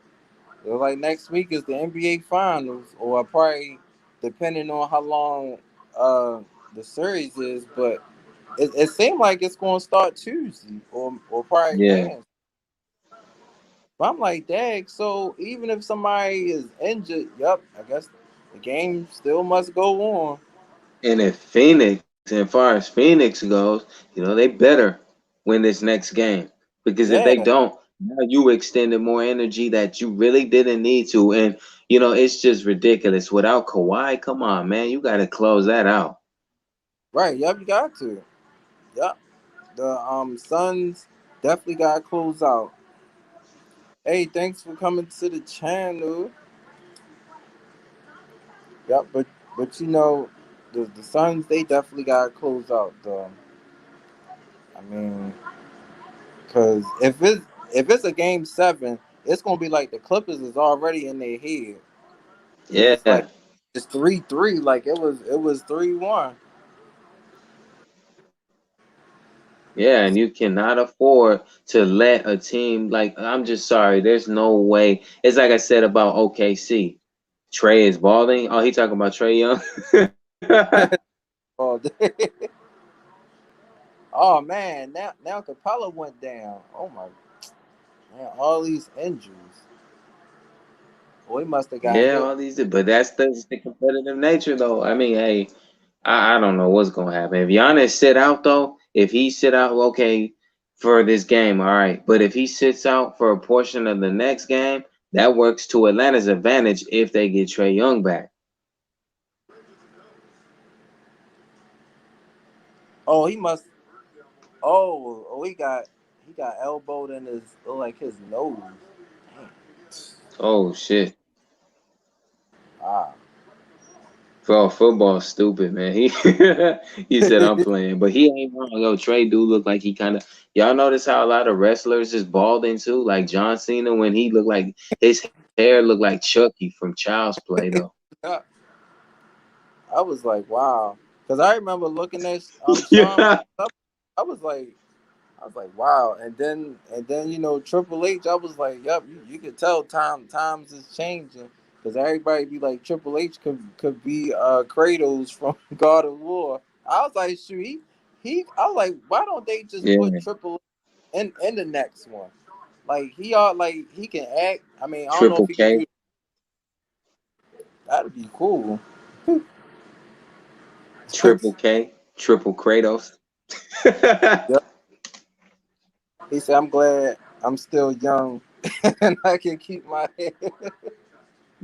Like next week is the NBA Finals, or probably depending on how long uh the series is, but it seemed like it's going to start Tuesday or probably Yeah. Wednesday. But I'm like, dang. So even if somebody is injured, yep, I guess the game still must go on. And if Phoenix, and far as Phoenix goes, they better win this next game. Because if they Yeah, don't, now you extended more energy that you really didn't need to. And, it's just ridiculous. Without Kawhi, come on, man. You got to close that out. right. Yep, you got to. Yep. The Suns definitely got to close out. Hey, thanks for coming to the channel. Yep, but you know. the Suns, they definitely got to close out. Though. I mean, because if it's a game seven, it's gonna be like the Clippers is already in their head because it's Yeah. like it's 3-3. Like it was 3-1. Yeah, and you cannot afford to let a team like I'm just sorry, there's no way. It's like I said about OKC. Trey is balling. Oh, he talking about Trey Young. Oh, oh man, now Capella went down. Oh my man, all these injuries. Well, he must have got Yeah, hit. all these, but that's the competitive nature, though. I mean, hey, I don't know what's gonna happen. If Giannis sit out though, if he sit out, okay, for this game, all right. But if he sits out for a portion of the next game, that works to Atlanta's advantage if they get Trey Young back. Oh, he must. Oh, he got elbowed in his like his nose. Damn. Oh shit. Ah. Bro, football's stupid, man. He he said I'm playing, but he ain't wrong. Yo, Trey do look like he kind of. Y'all notice how a lot of wrestlers is balding too, like John Cena when he looked like his hair looked like Chucky from Child's Play though. I was like, wow, because I remember looking at Sean. Yeah. I was like, wow, and then Triple H. I was like, yep, you could tell times is changing because everybody be like Triple H could be Kratos from God of War. I was like, shoot, I was like, why don't they just Yeah. put Triple H in the next one? Like he can act. I mean, I don't know if Triple he could K, do. That'd be cool. Triple K, Triple Kratos. Yep. He said, "I'm glad I'm still young and I can keep my head."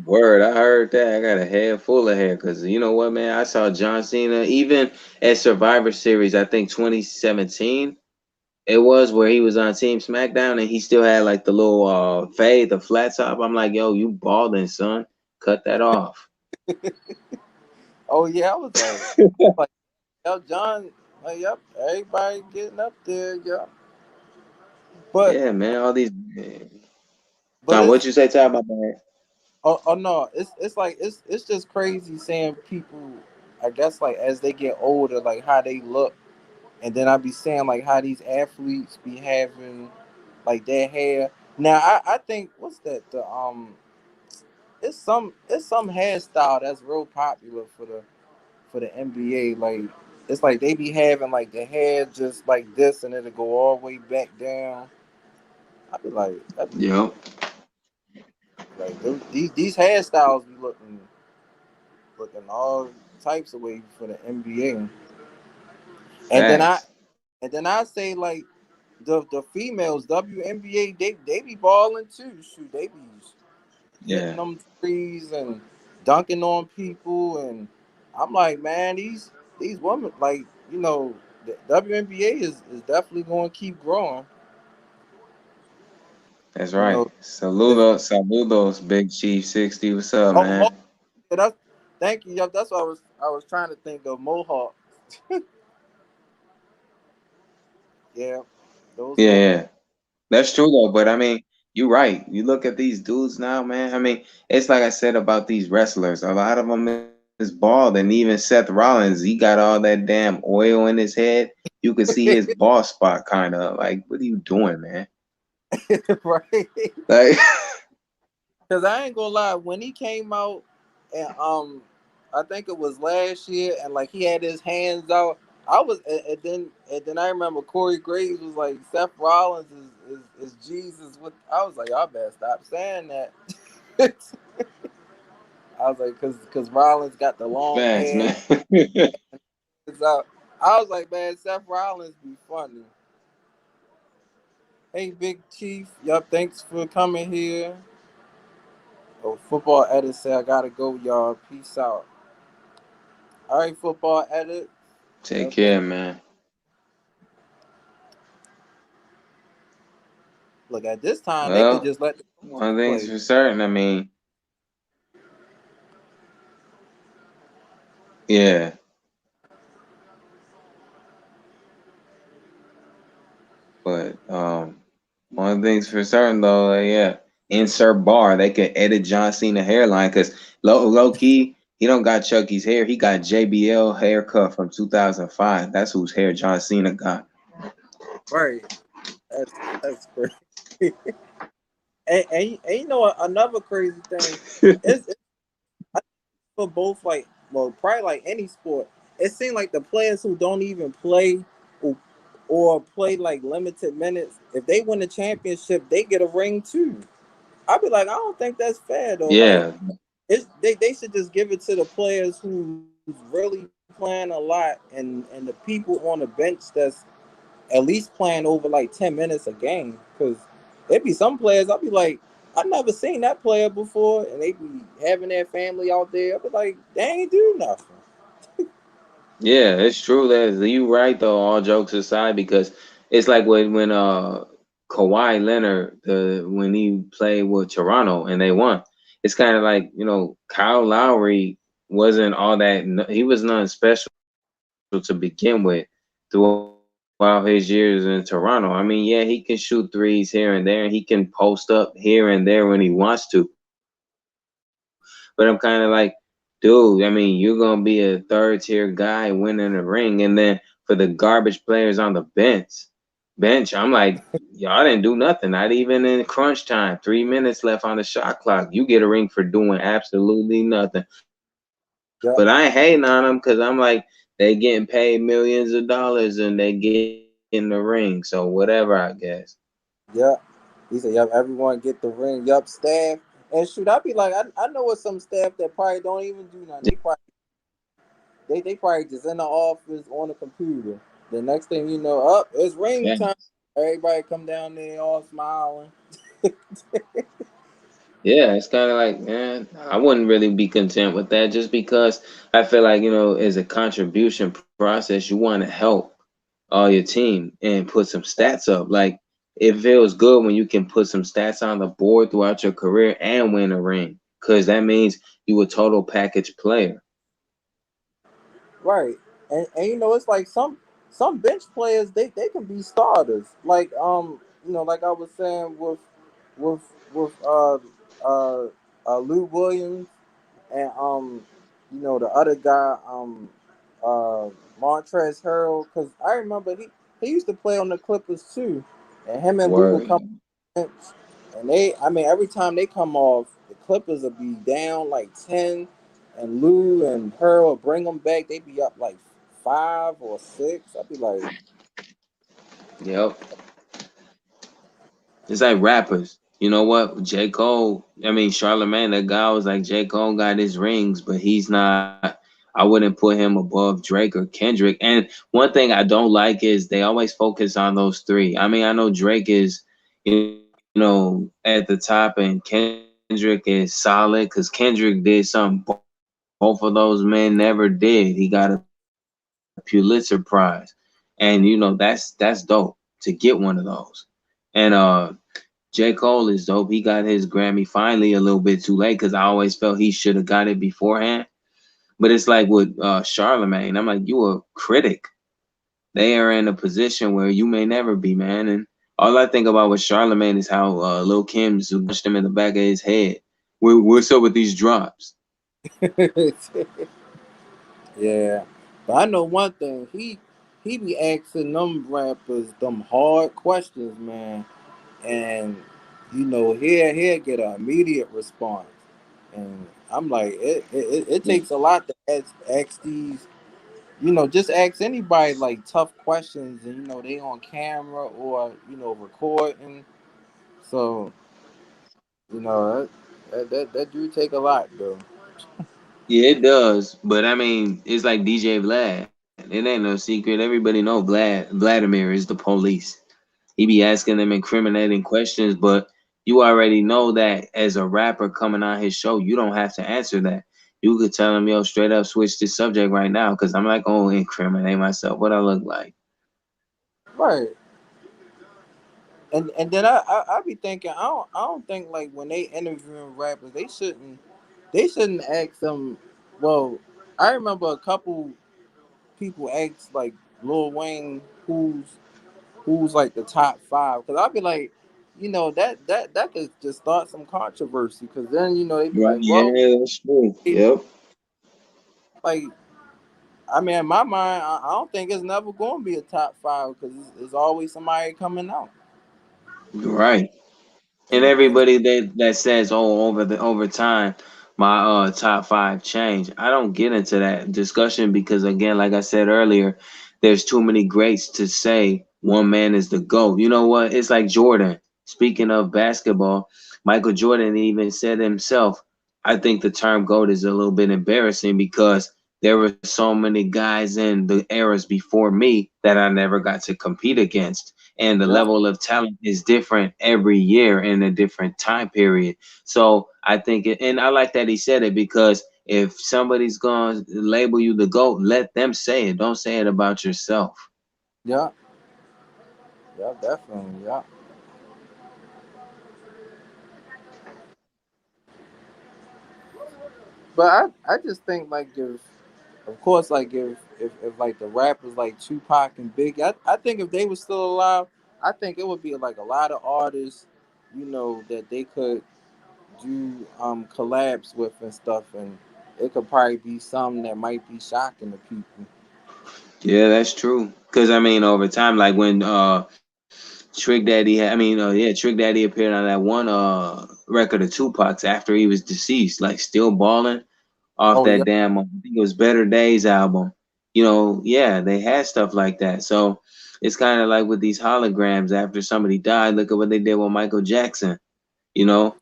Word, I heard that. I got a head full of hair because you know what, man? I saw John Cena even at Survivor Series, I think 2017. It was where he was on Team SmackDown and he still had like the little fade, the flat top. I'm like, yo, you balding, son. Cut that off. Oh yeah, I was like, yo, John, like, yep, everybody getting up there, yeah. But Yeah, man. All these. but What it's you say, Ty? My bad. oh no, it's like it's just crazy seeing people. I guess like as they get older, like how they look, and then I be saying like how these athletes be having like their hair. Now I think what's that it's some hairstyle that's real popular for the NBA. Like it's like they be having like the hair just like this, and it'll go all the way back down. I be like, that be Yep. like these hairstyles be looking all types of ways for the NBA. And then I Facts. and then I say like the females WNBA they be balling too. Shoot, they be hitting Yeah. them threes and dunking on people, and I'm like, man, these women like the WNBA is definitely going to keep growing. That's You know, right. the, Saludos, Big Chief 60. What's up, oh, man? that's thank you. Yep, that's what I was trying to think of Mohawk. Yeah, those Yeah, women. yeah. That's true though, but I mean, you're right. You look at these dudes now, man. I mean, it's like I said about these wrestlers. A lot of them is bald, and even Seth Rollins, he got all that damn oil in his head. You could see his bald spot, kind of. Like, what are you doing, man? Right. Like, Because I ain't gonna lie, when he came out, and I think it was last year, and like he had his hands out. I was, and then I remember Corey Graves was like, Seth Rollins is Jesus. What I was like, y'all better stop saying that. I was like, cause Rollins got the long facts, hair, man. hands out. I was like, man, Seth Rollins be funny. Hey, Big Chief, yup, thanks for coming here. Oh, football edit say I gotta go, y'all. Peace out. All right, football edit. Take Yup, thank. care, man. Look, at this time they could Well, just let the one coaches thing's play. for certain. I mean, yeah. but one thing's for certain though, yeah. Insert bar. They could edit John Cena hairline because low key, he don't got Chucky's hair. He got JBL haircut from 2005. That's whose hair John Cena got. Right. That's crazy. And you know another crazy thing is for both like well probably like any sport. It seems like the players who don't even play or, or play like limited minutes, if they win the championship, they get a ring too. I'd be like, I don't think that's fair though. Like Yeah, they should just give it to the players who's really playing a lot and the people on the bench that's at least playing over like 10 minutes a game. Because there be some players I'll be like, I've never seen that player before, and they be having their family out there. I'll be like, they ain't do nothing. yeah, it's true. That you right though. All jokes aside, because it's like when Kawhi Leonard when he played with Toronto and they won. It's kind of like Kyle Lowry wasn't all that. He was nothing special to begin with throughout his years in Toronto. I mean, yeah, he can shoot threes here and there, and he can post up here and there when he wants to. But I'm kind of like, dude, I mean, you're gonna be a third tier guy winning a ring, and then for the garbage players on the bench, I'm like, y'all didn't do nothing, not even in crunch time. 3 minutes left on the shot clock. You get a ring for doing absolutely nothing. But I ain't hating on them because Yep, I'm like, they getting paid millions of dollars and they getting the ring. So whatever, I guess. yep. He said, yep, everyone get the ring. Yup, staff. And shoot, I'd be like, I know it's some staff that probably don't even do nothing. They probably just in the office on the computer. The next thing you know, up it's ring Yeah. time. Everybody come down there all smiling. Yeah, it's kind of like, man, I wouldn't really be content with that just because I feel like, as a contribution process, you want to help your team and put some stats up. Like, it feels good when you can put some stats on the board throughout your career and win a ring because that means you a total package player. Right. And it's like some bench players they can be starters. Like like I was saying with with uh Lou Williams and the other guy uh Montrezl Harrell, because I remember he used to play on the Clippers too, and him and Lou would Word. come on the bench, and I mean every time they come off, the Clippers would be down like 10, and Lou and Harrell would bring them back. They'd be up like 5 or 6. I'd be like, Yep. It's like rappers. You know what? J. Cole, I mean, Charlamagne, that guy was like, J. Cole got his rings, but he's not, I wouldn't put him above Drake or Kendrick. And one thing I don't like is they always focus on those three. I mean, I know Drake is, at the top and Kendrick is solid because Kendrick did something both of those men never did. He got a Pulitzer Prize. And, that's dope to get one of those. And, J. Cole is dope. He got his Grammy finally a little bit too late because I always felt he should have got it beforehand. But it's like with Charlemagne, I'm like, you a critic. They are in a position where you may never be, man. And all I think about with Charlemagne is how Lil Kim punched him in the back of his head. What's up with these drops? yeah. But I know one thing. He be asking them rappers them hard questions, man. And he'll get an immediate response. And I'm like, it Yeah. takes a lot to ask these, just ask anybody like tough questions, and they on camera or recording. So that do take a lot though. Yeah, it does. But I mean, it's like DJ Vlad. It ain't no secret. Everybody know Vladimir is the police. He be asking them incriminating questions, but you already know that as a rapper coming on his show, you don't have to answer that. You could tell him, yo, straight up switch this subject right now, because I'm not gonna incriminate myself. What I look like. Right. And then I be thinking, I don't think like when they interviewing rappers, they shouldn't ask them. Well, I remember a couple people asked like Lil Wayne who's like the top five. Because I'd be like, that could just start some controversy. Because then they'd be Right. like, well, Yeah, that's true. Yep. like I mean, in my mind, I don't think it's never going to be a top five because it's always somebody coming out. Right. And And everybody that says, "Oh, over time, my top five change." I don't get into that discussion because, again, like I said earlier, there's too many greats to say one man is the GOAT. You know what? It's like Jordan. Speaking of basketball, Michael Jordan even said himself, "I think the term GOAT is a little bit embarrassing because there were so many guys in the eras before me that I never got to compete against." And the yeah, level of talent is different every year in a different time period. So I think and I like that he said it because if somebody's going to label you the GOAT, let them say it. Don't say it about yourself. yeah, yeah, definitely, yeah. But I just think like if, of course, like if like the rappers like Tupac and Big, I think if they were still alive, I think it would be like a lot of artists, that they could do collabs with and stuff, and it could probably be something that might be shocking to people. Yeah, that's true. Because I mean, over time, like when Trick Daddy had, yeah, Trick Daddy appeared on that one record of Tupac's after he was deceased, like still balling off Oh that yeah, damn, I think it was Better Days album. Yeah, they had stuff like that. So it's kind of like with these holograms after somebody died. Look at what they did with Michael Jackson. You know,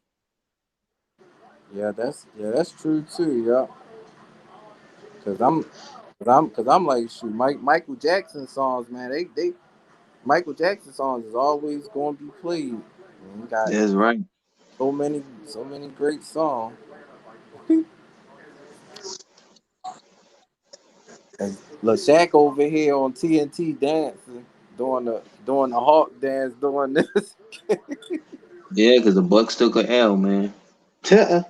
that's true too. Yeah, cause I'm like shoot, Michael Jackson songs, man. They Michael Jackson songs is always going to be played. And he got that's right. so many great songs. And LaShack over here on TNT dancing, doing the Hawk dance, doing this. Yeah, because the Bucks took a L, man. Yeah,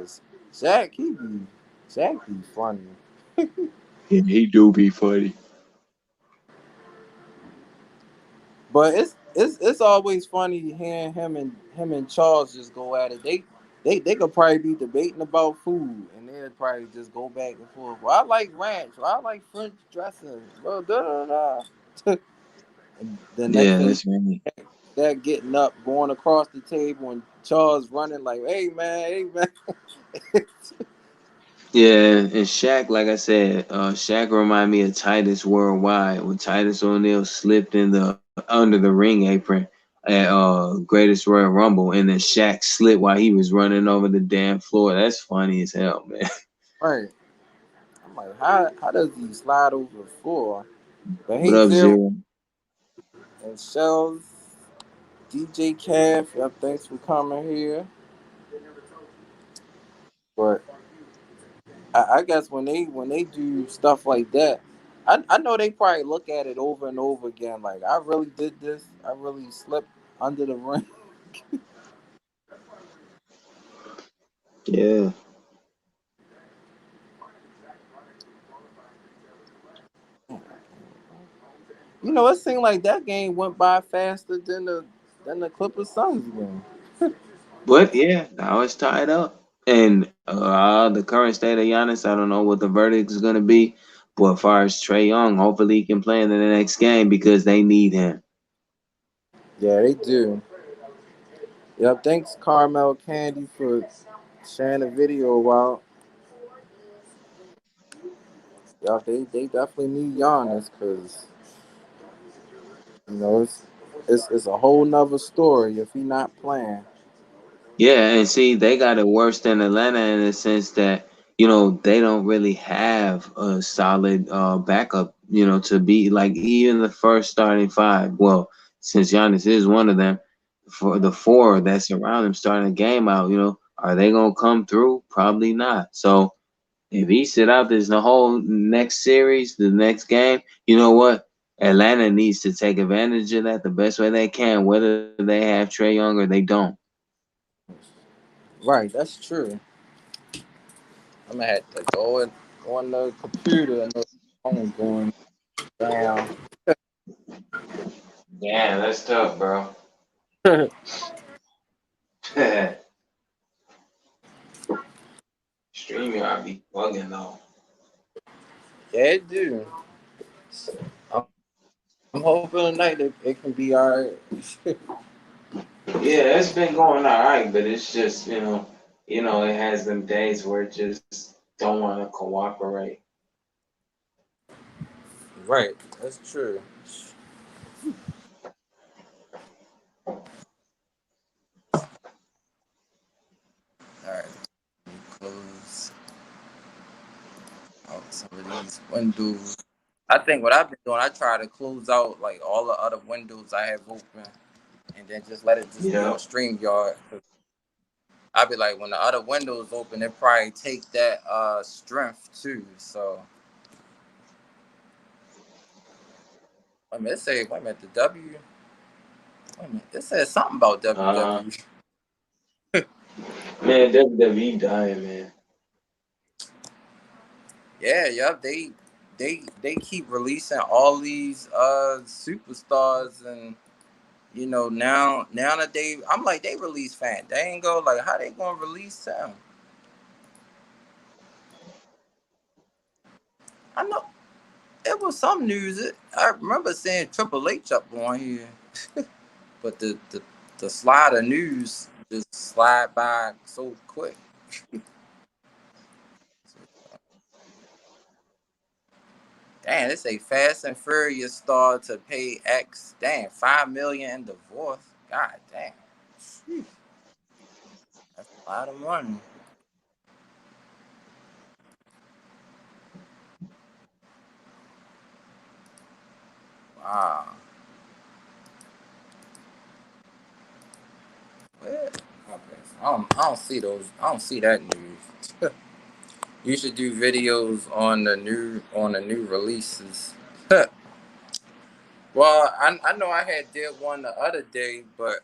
As Shaq, Shaq be funny. he do be funny. But it's always funny hearing him and Charles just go at it. They could probably be debating about food and they'd probably just go back and forth. Well, I like ranch. Well, I like French dressing. Well, da da da. And the next Yeah, thing that's right. they're getting up, going across the table, and Charles running like, "Hey man, hey man." Yeah, and Shaq, like I said, Shaq remind me of Titus Worldwide when Titus O'Neil slipped in the under the ring apron at Greatest Royal Rumble, and then Shaq slipped while he was running over the damn floor. That's funny as hell, man. Right. I'm like, how does he slide over the floor? But What hey, up, Zero Zero? and Shells, DJ Calf, yep, thanks for coming here. But I guess when they do stuff like that, I know they probably look at it over and over again. Like I really did this. I really slipped under the ring. Yeah. It seemed like that game went by faster than the Clippers Suns game. But yeah, now it's tied up. And the current state of Giannis, I don't know what the verdict is going to be. But as far as Trey Young, hopefully he can play in the next game because they need him. Yeah, they do. Yep, thanks Carmel Candy for sharing the video out. Yeah, they definitely need Giannis because it's a whole nother story if he not playing. Yeah, and see, they got it worse than Atlanta in the sense that, they don't really have a solid backup, to be like even the first starting five. Well, since Giannis is one of them, for the four that's around him starting the game out, are they gonna come through? Probably not. So if he sit out this the whole next series, the next game, you know what? Atlanta needs to take advantage of that the best way they can, whether they have Trey Young or they don't. Right, that's true. I'm gonna have to go on the computer and the phone going down. Yeah, that's tough, bro. StreamYard be bugging though. Yeah, it do. I'm hoping tonight that it can be alright. Yeah, it's been going all right, but it's just it has them days where it just don't want to cooperate. Right, that's true. All right, close out some of these windows. I think what I've been doing, I try to close out like all the other windows I have open, and then just let it just be on Yeah. StreamYard. I'd be like, when the other windows open, it probably take that strength too. So wait a minute, the W. Wait a minute, it says something about Uh, WW. man, WWE dying, man. Yeah, yep. They keep releasing all these superstars, and now that I'm like, they release Fandango, like how they gonna release him? I know it was some news. I remember seeing Triple H up on here, but the slide of news just slide by so quick. Damn, it's a Fast and Furious star to pay X. Damn, 5 million in divorce. God damn, Sheesh, that's a lot of money. Wow. Well, okay. I don't see those. I don't see that news. You should do videos on the new releases. Well, I know I had did one the other day, but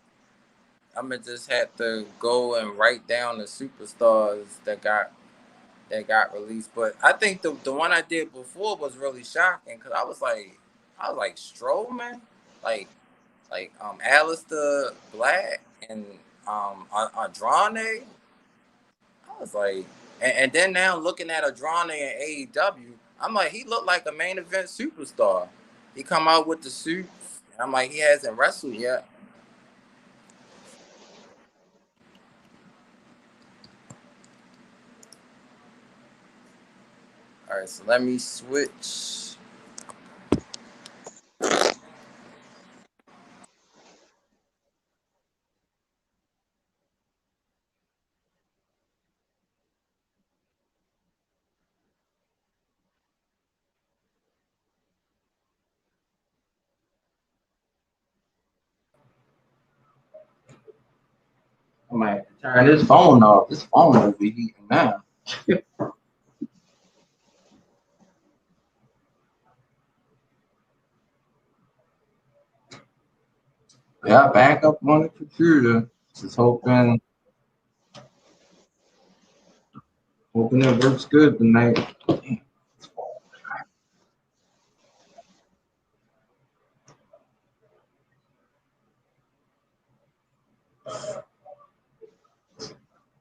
I'm gonna just have to go and write down the superstars that got released. But I think the one I did before was really shocking because I was like Strowman, like Alistair Black and Andrade. I was like, and then now looking at Andrade in AEW, I'm like, he looked like a main event superstar. He come out with the suits, and I'm like, he hasn't wrestled yet. All right, so let me switch. I might turn this phone off. This phone will be heating now. Yeah, back up on the computer. Just hoping it works good tonight.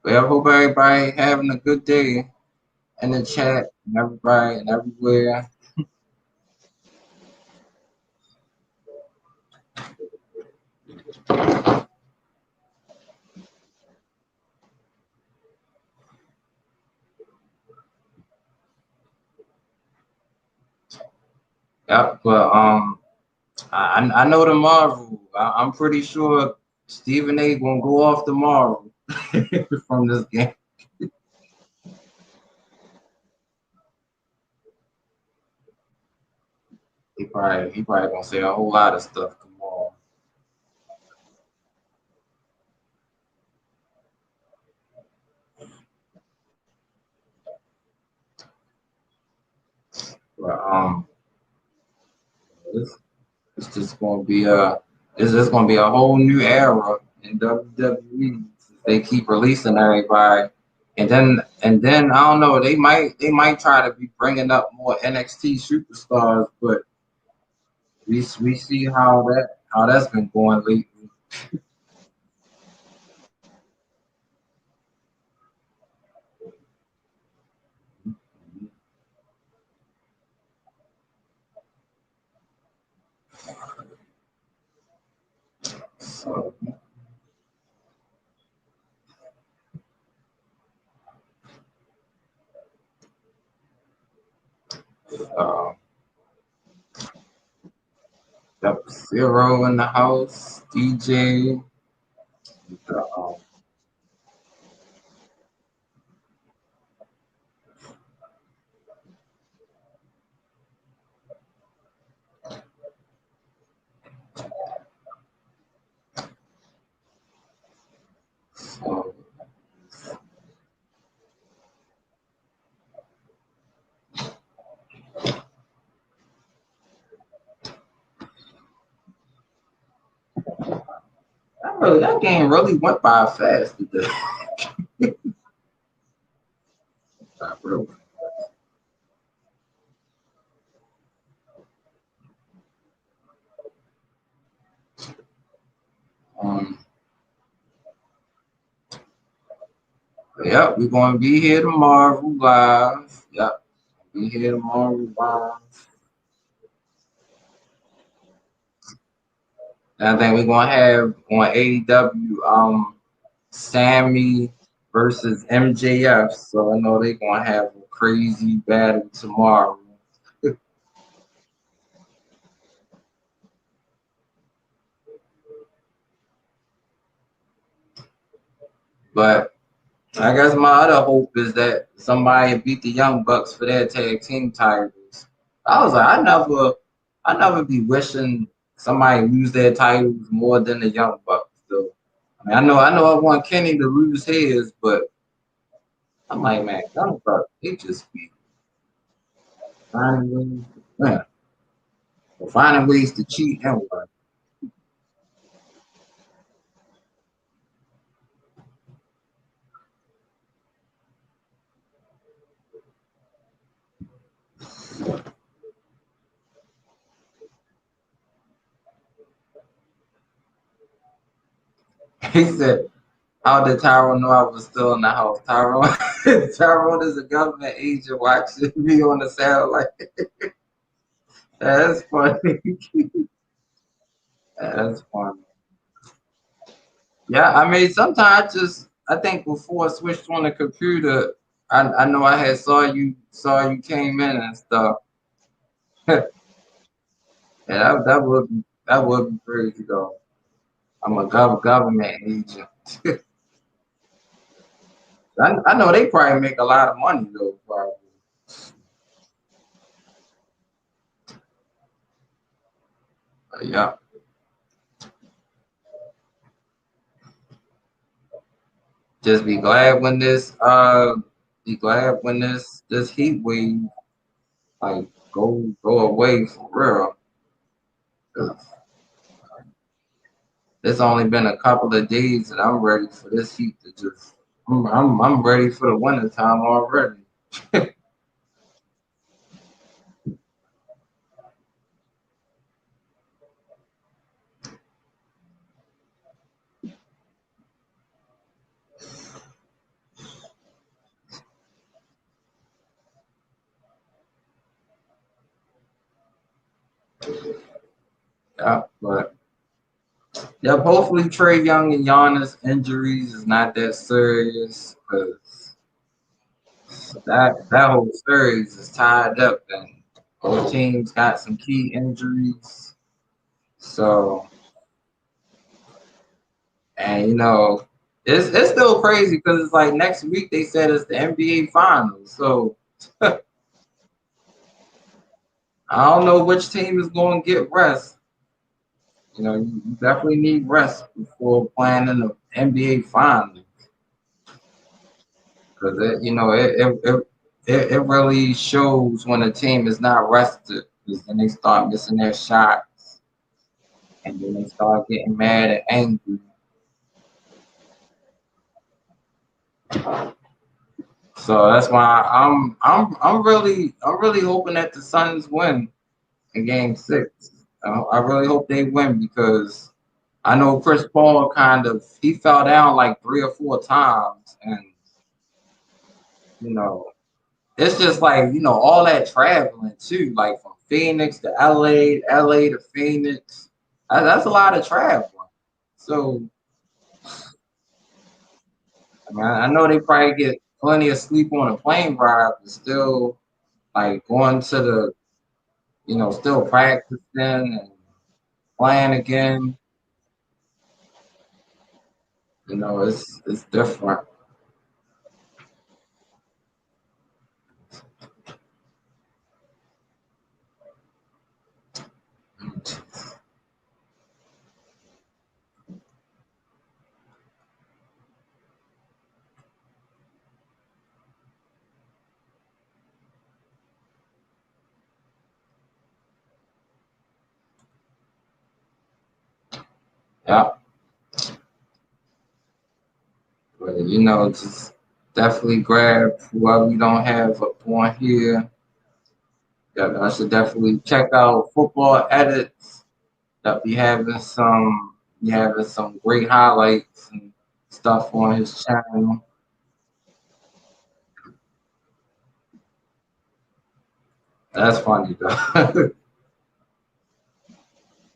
Well, I hope everybody having a good day in the chat and everybody and everywhere. Yep, but I know tomorrow. I'm pretty sure Stephen A. gonna go off tomorrow from this game. He probably gonna say a whole lot of stuff tomorrow. But this it's just gonna be a whole new era in WWE. They keep releasing everybody, and then I don't know. They might try to be bringing up more NXT superstars, but we see how that's been going lately. So, uh, got Zero in the house, DJ. Uh, so, that game really went by fast today. Really. Um, yep, we're gonna be here tomorrow live. Yep, be here tomorrow live. And I think we're gonna have on AEW Sammy versus MJF. So I know they're gonna have a crazy battle tomorrow. But I guess my other hope is that somebody beat the Young Bucks for their tag team titles. I was like, I never be wishing somebody lose their titles more than the Young Bucks. So I mean, I know I want Kenny to lose his, but I'm like, man, Young Bucks, they just be finding ways, man, finding ways to cheat and what. He said, how did Tyrone know I was still in the house? Tyrone is a government agent watching me on the satellite. That's funny. That's funny. Yeah, I mean, sometimes I think before I switched on the computer, I know I had saw you came in and stuff. Yeah, that would be crazy though. I'm a government agent. I know they probably make a lot of money though, probably. Yeah. Just be glad when this heat wave like go away for real. 'Cause it's only been a couple of days and I'm ready for this heat to just I'm ready for the winter time already. Yeah, but yeah, hopefully Trey Young and Giannis injuries is not that serious because that whole series is tied up and both teams got some key injuries. So and it's still crazy because it's like next week they said it's the NBA finals. So I don't know which team is going to get rest. You definitely need rest before playing in the NBA finals because it really shows when a team is not rested because then they start missing their shots and then they start getting mad and angry. So that's why I'm really hoping that the Suns win in Game 6. I really hope they win because I know Chris Paul he fell down like 3 or 4 times, and you know it's just like all that traveling too, like from Phoenix to LA, LA to Phoenix. That's a lot of traveling. So I mean, I know they probably get plenty of sleep on a plane ride, but still like going to still practicing and playing again. It's different. Yeah, but just definitely grab whoever you don't have up on here. Yeah, I should definitely check out football edits. That be having some great highlights and stuff on his channel. That's funny though.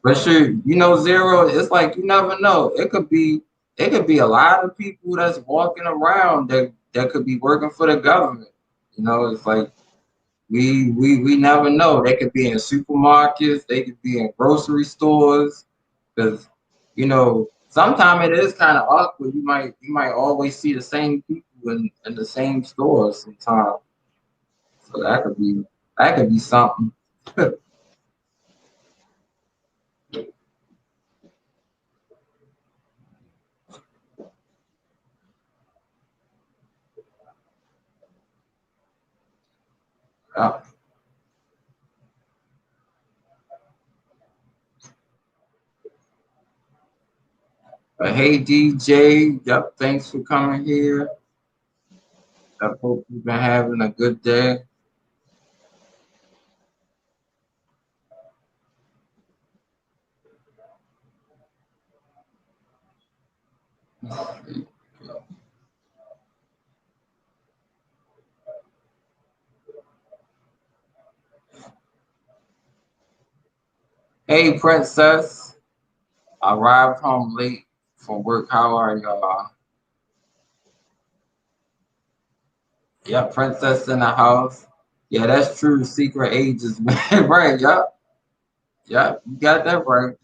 But sure, Zero, it's like you never know. It could be a lot of people that's walking around that could be working for the government. It's like we never know. They could be in supermarkets, they could be in grocery stores, because sometimes it is kind of awkward. You might always see the same people in the same stores sometimes. So that could be something. Yeah. But hey DJ, yep, thanks for coming here. I hope you've been having a good day. Hey Princess, I arrived home late from work. How are y'all? Yeah, Princess in the house. Yeah, that's true. Secret agents, man. Right, yep. Yep, you got that right.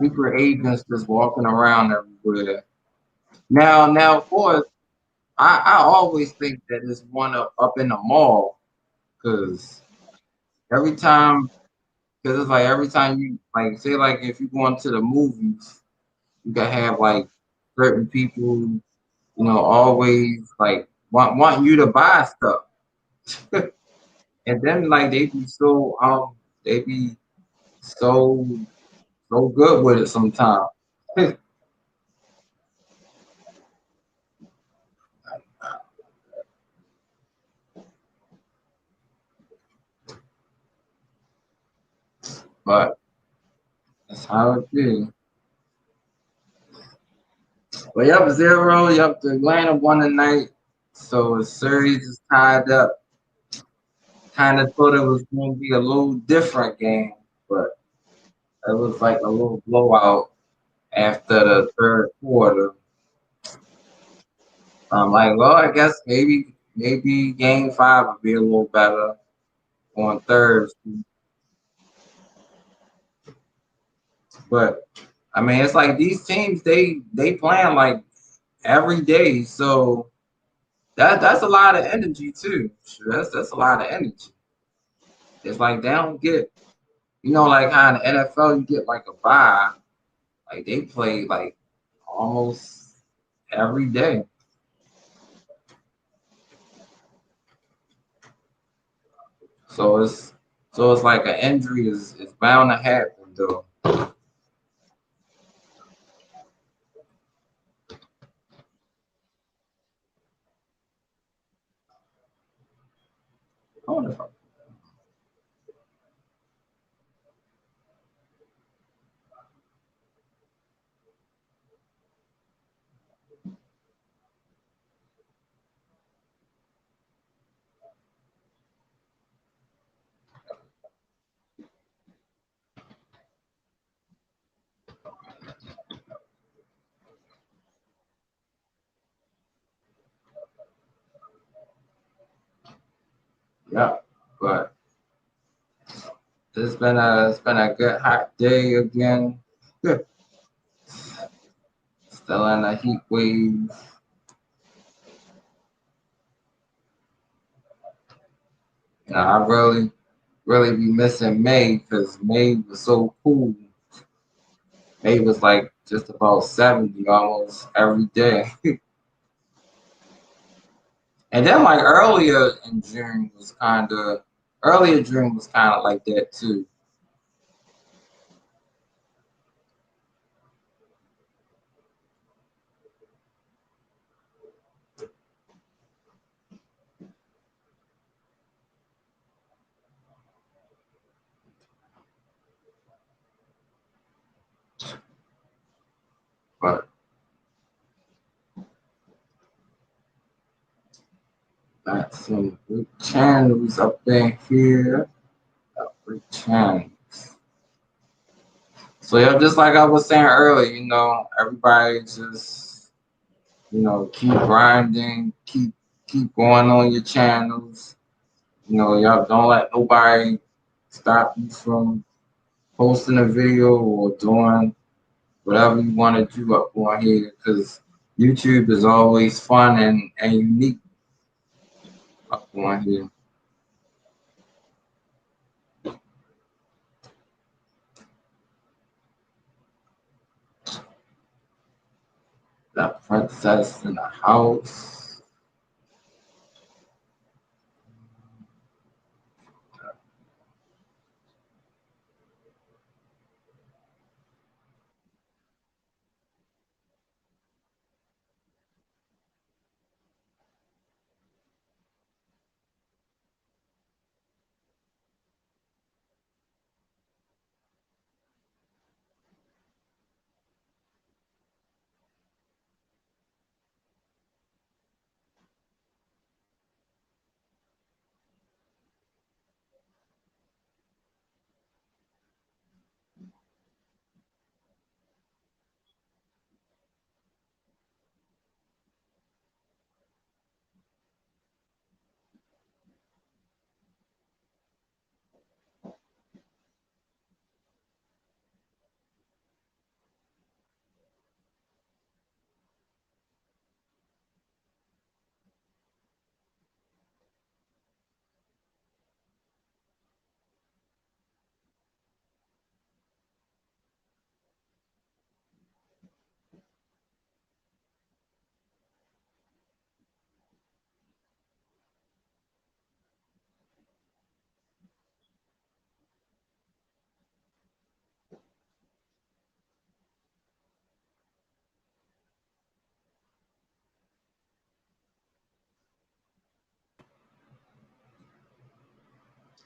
Secret agents just walking around everywhere. Now, of course, I always think that it's one up in the mall, because every time, because it's like every time you like say like if you go into the movies, you can have like certain people, always like want you to buy stuff, and then like they be so so good with it sometimes. But that's how it is. But yep, zero. Yep, the Atlanta won tonight, so the series is tied up. Kind of thought it was going to be a little different game, but it was like a little blowout after the third quarter. I'm like, well, I guess maybe game five would be a little better on Thursday. But I mean, it's like these teams they plan like every day, so that's a lot of energy too. That's a lot of energy. It's like they don't get like how in the NFL you get like a bye. Like they play like almost every day. So it's like an injury is bound to happen though. Yeah, but it's been a good hot day again. Still in a heat wave. I really be missing May because May was so cool. May was like just about 70 almost every day. And then like earlier June was kinda like that too. But got some good channels up in here. Got great channels. So yeah, just like I was saying earlier, everybody just keep grinding, keep going on your channels. Y'all don't let nobody stop you from posting a video or doing whatever you want to do up on here because YouTube is always fun and unique up on here. That princess in the house.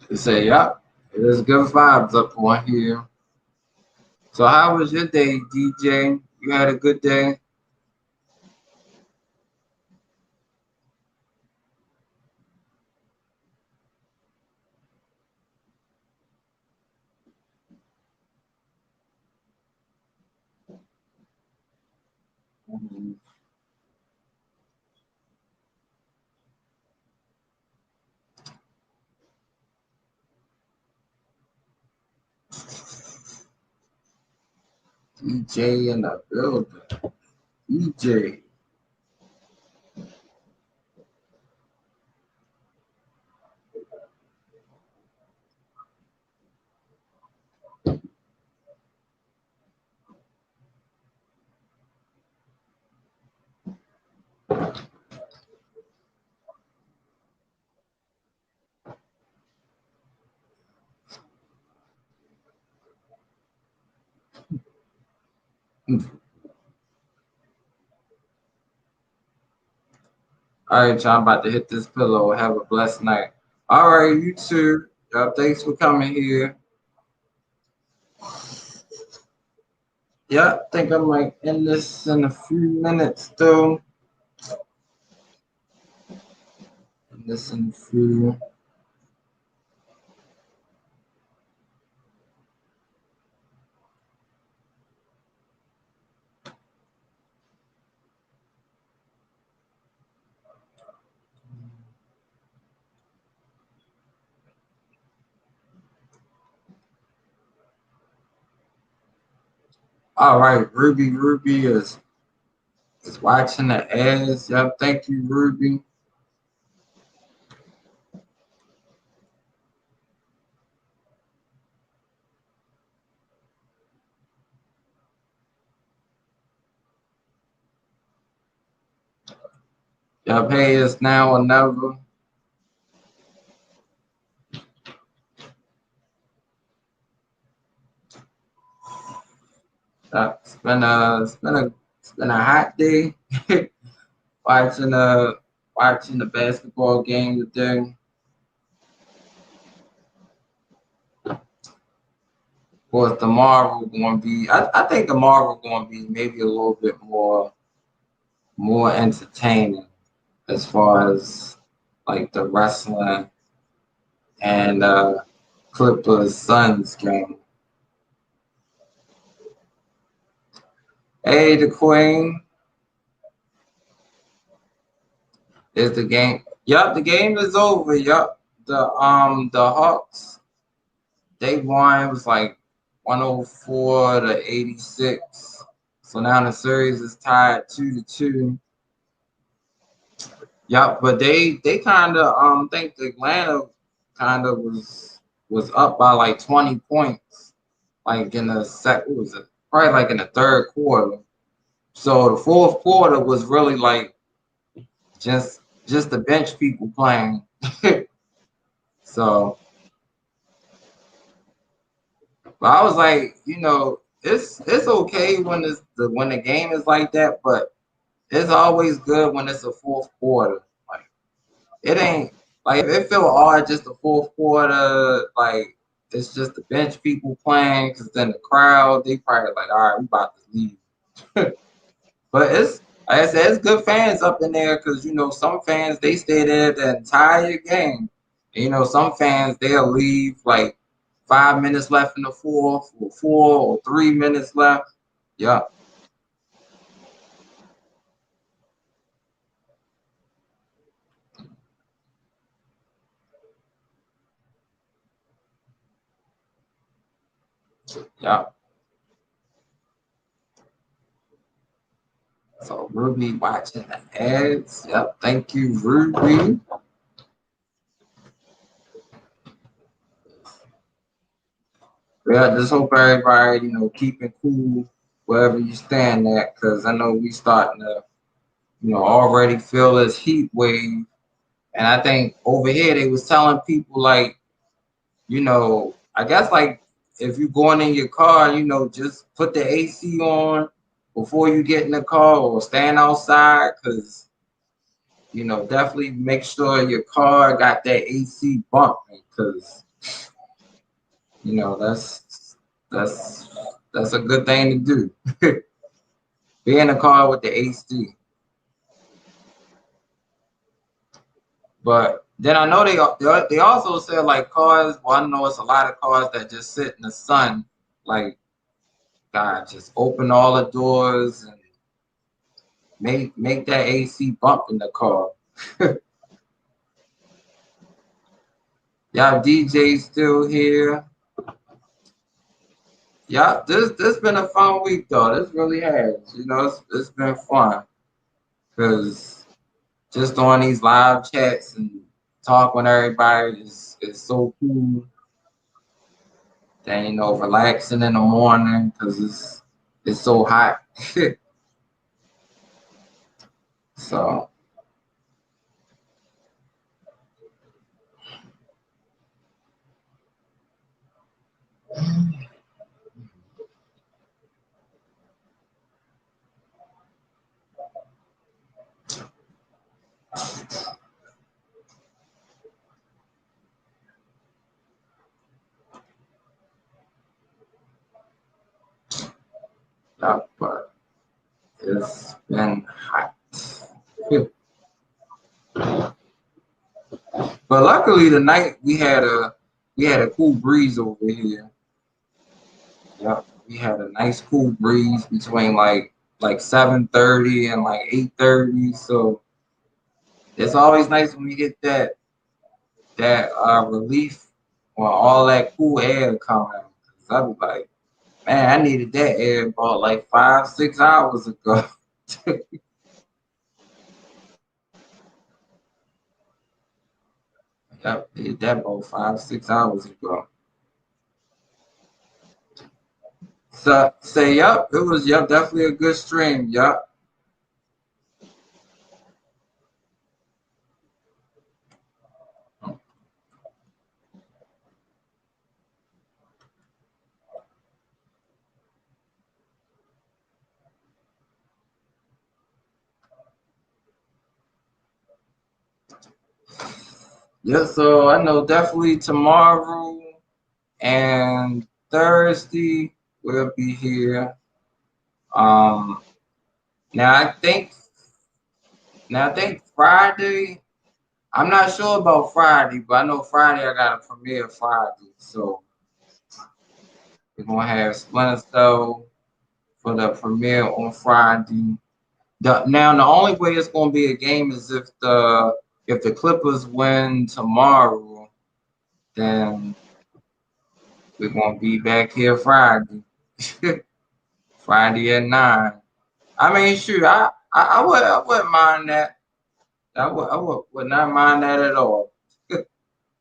They say, yep, it is good vibes up on here. So how was your day, DJ? You had a good day? DJ in the building. DJ. All right, y'all. I'm about to hit this pillow. Have a blessed night. All right, you too. Y'all, thanks for coming here. Yeah, I think I might end this in a few minutes, though. End this in a few. All right, Ruby is watching the ads. Yep, thank you, Ruby. Yep, hey, it's now or never. It's been a hot day. watching uh watching the basketball game today. Of course, tomorrow going to be. I think tomorrow going to be maybe a little bit more entertaining as far as like the wrestling and Clippers Suns game. Hey, the Queen, is the game? Yup, the game is over. Yup, the Hawks, they won. It was like 104-86. So now the series is tied 2-2. Yup, but they kind of think the Atlanta kind of was up by like 20 points, like in the what was it? Probably like in the third quarter. So the fourth quarter was really like just the bench people playing. So, but I was like, it's okay when when the game is like that, but it's always good when it's a fourth quarter. Like it ain't like it feel odd just the fourth quarter. Like it's just the bench people playing, because then the crowd they probably like, all right, we about to leave. But it's like I said, it's good fans up in there, because some fans they stay there the entire game. And, some fans they'll leave like 5 minutes left in the fourth, or 4 or 3 minutes left. Yup, yup. So Ruby watching the ads. Yep, thank you, Ruby. Yeah, just hope everybody, keeping cool wherever you stand at, because I know we starting to, already feel this heat wave. And I think over here they was telling people like, I guess like if you going in your car, just put the AC on before you get in the car, or stand outside, because definitely make sure your car got that AC bumping, because that's that's a good thing to do. Be in a car with the AC. But then I know they also said like cars. Well, I know it's a lot of cars that just sit in the sun. Like God, just open all the doors and make that AC bump in the car. Y'all DJ still here. Yeah, this been a fun week though. This really has. It's been fun, because just on these live chats and talk with everybody is so cool. Then relaxing in the morning, because it's so hot. So yeah, but it's been hot. But luckily tonight we had a cool breeze over here. Yeah, we had a nice cool breeze between like 7:30 and like 8:30. So it's always nice when we get that relief, or all that cool air coming. 'Cause I be like, Man, I needed that air ball like 5, 6 hours ago. Yep, needed that ball 5, 6 hours ago. So say yep, it was definitely a good stream. Yep. Yeah, so I know definitely tomorrow and Thursday we'll be here. Um now I think Friday, I'm not sure about Friday, but I know Friday I got a premiere Friday. So we're gonna have Splinter Cell for the premiere on Friday. Now the only way it's gonna be a game is if the Clippers win tomorrow, then we're gonna be back here Friday. Friday at 9. I mean, shoot, I wouldn't mind that. I would not mind that at all.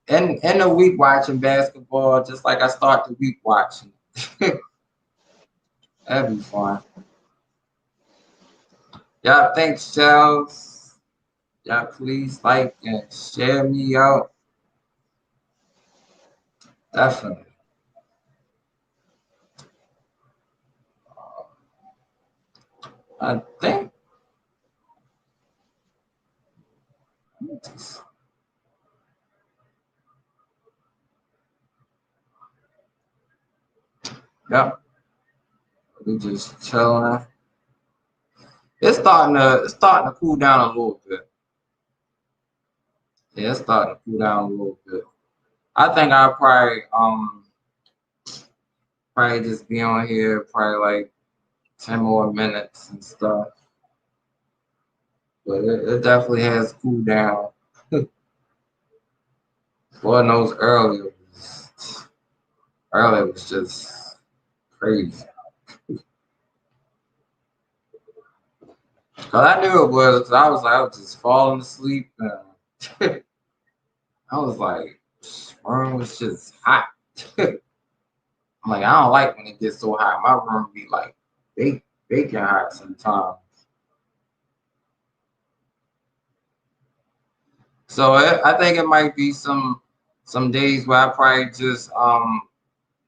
And the week watching basketball, just like I start the week watching. That'd be fun. Y'all thanks, Chels. Y'all please like and share me out. Definitely. I think. Yep. We just chilling. It's starting to cool down a little bit. Yeah, it's starting to cool down a little bit. I think I'll probably just be on here probably like 10 more minutes and stuff. But it definitely has cooled down. Lord knows earlier was just crazy. Cause I knew it was. 'Cause I was just falling asleep. And I was like, room was just hot. I'm like, I don't like when it gets so hot. My room be like baking hot sometimes. So I think it might be some days where I probably just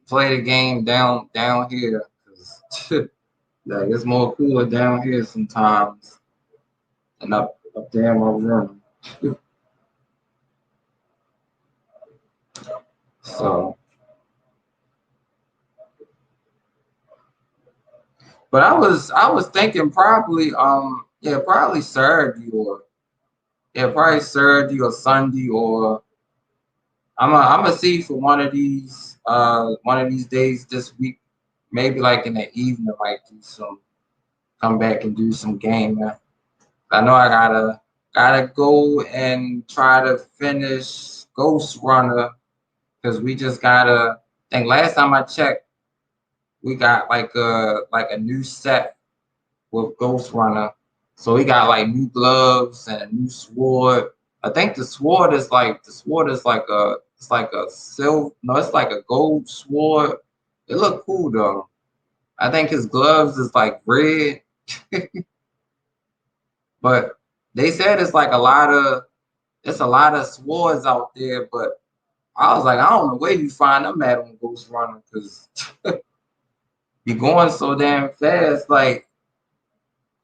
play the game down here. 'Cause like it's more cooler down here sometimes than up there in my room. So, but I was thinking probably probably Saturday or Sunday or I'm gonna see for one of these days this week, maybe like in the evening, I might come back and do some gaming. I know I gotta go and try to finish Ghost Runner because we just gotta. I think last time I checked, we got like a new set with Ghost Runner. So we got like new gloves and a new sword. I think the sword is like a silver. No, it's like a gold sword. It look cool though. I think his gloves is like red, but they said it's a lot of swords out there. But I was like, I don't know where you find them at on Ghost Runner because you're going so damn fast. Like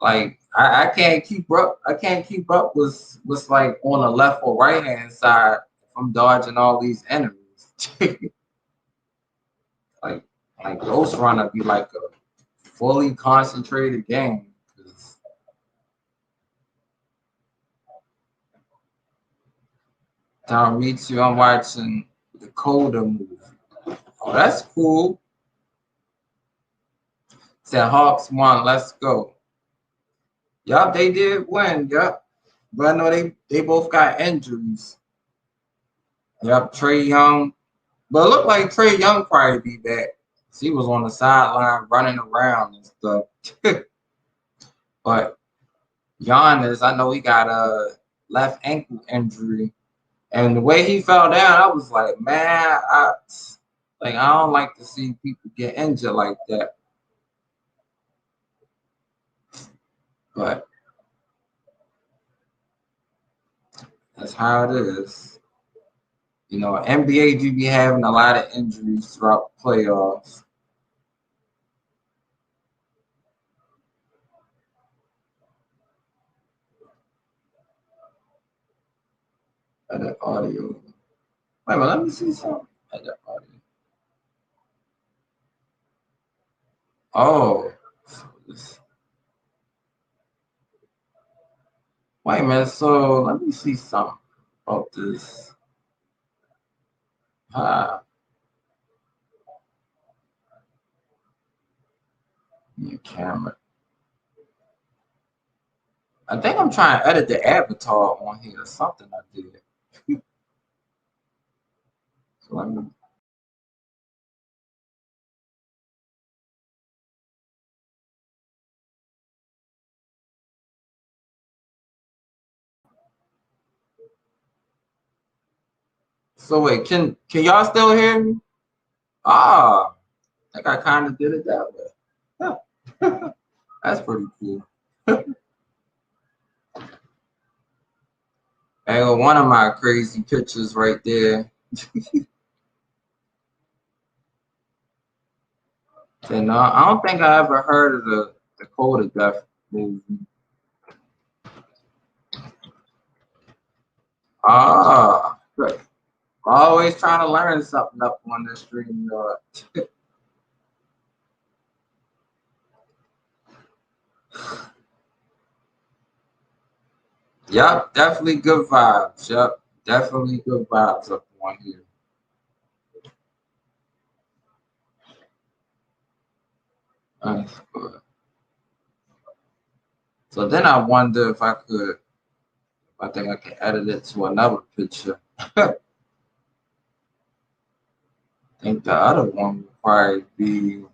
I can't keep up. I can't keep up with what's like on the left or right hand side if I'm dodging all these enemies. like like Ghost Runner be like a fully concentrated game. 'Cause Tom me too. I'm watching the Coda movie. Oh, that's cool. Said Hawks won. Let's go. Yup, they did win. Yup, but I know they both got injuries. Yup, Trey Young. But it looked like Trey Young probably be back. She was on the sideline running around and stuff. But Giannis, I know he got a left ankle injury. And the way he fell down, I was like, man, I don't like to see people get injured like that. But that's how it is. You know, NBA do be having a lot of injuries throughout the playoffs. Edit audio. Wait a minute, let me see something. Edit audio. Oh, wait a minute. So let me see something about this. Your camera. I think I'm trying to edit the avatar on here or something I did. So let me. So wait, can y'all still hear me? Ah, I think I kind of did it that way. Huh. That's pretty cool. Hey, well, one of my crazy pictures right there. And I don't think I ever heard of the Dakota Death movie. Ah, good. Always trying to learn something up on this stream. Yep, definitely good vibes. Yep, definitely good vibes up on here. That's good. So then I wonder if I think I can edit it to another picture. I think the other one would probably be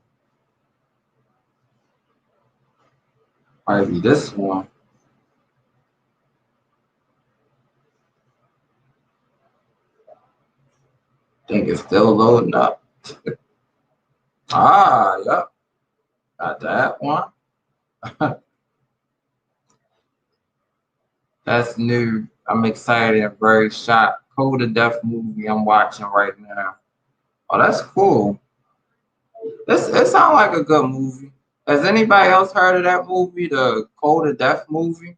this one. I think it's still loading up. Ah, yep. Got that one. That's new. I'm excited and very shocked. Code of Death movie I'm watching right now. Oh, that's cool. It sounds like a good movie. Has anybody else heard of that movie, the Code of Death movie?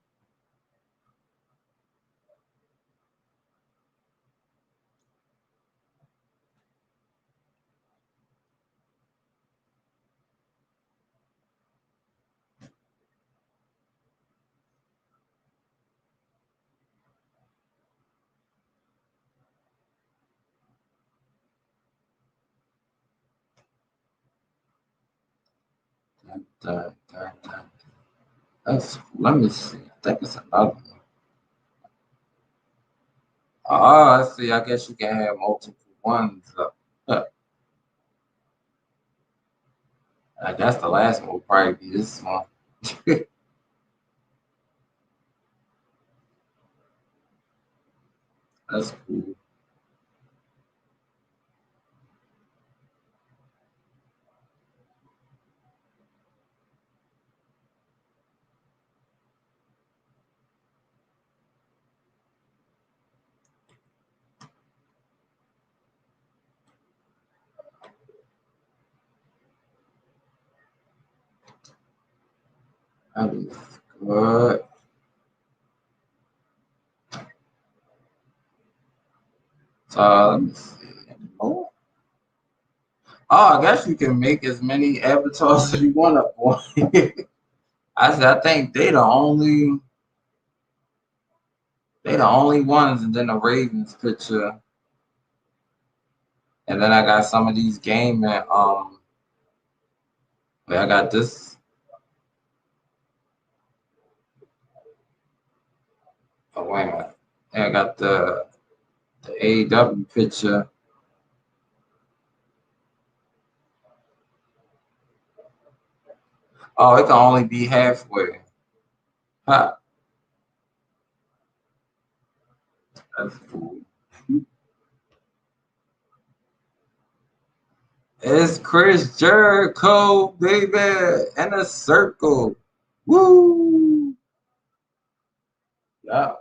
Let me see. I think it's another one. Oh, I see. I guess you can have multiple ones. I guess the last one will probably be this one. That's cool. That is good. Let me see. Oh, I guess you can make as many avatars as you want up on. I think they the only ones, and then the Ravens picture, and then I got some of these gaming. I got this. Oh wait a minute. I got the AEW picture. Oh, it can only be halfway. Huh. That's cool. It's Chris Jericho, baby, in a circle. Woo! Yeah.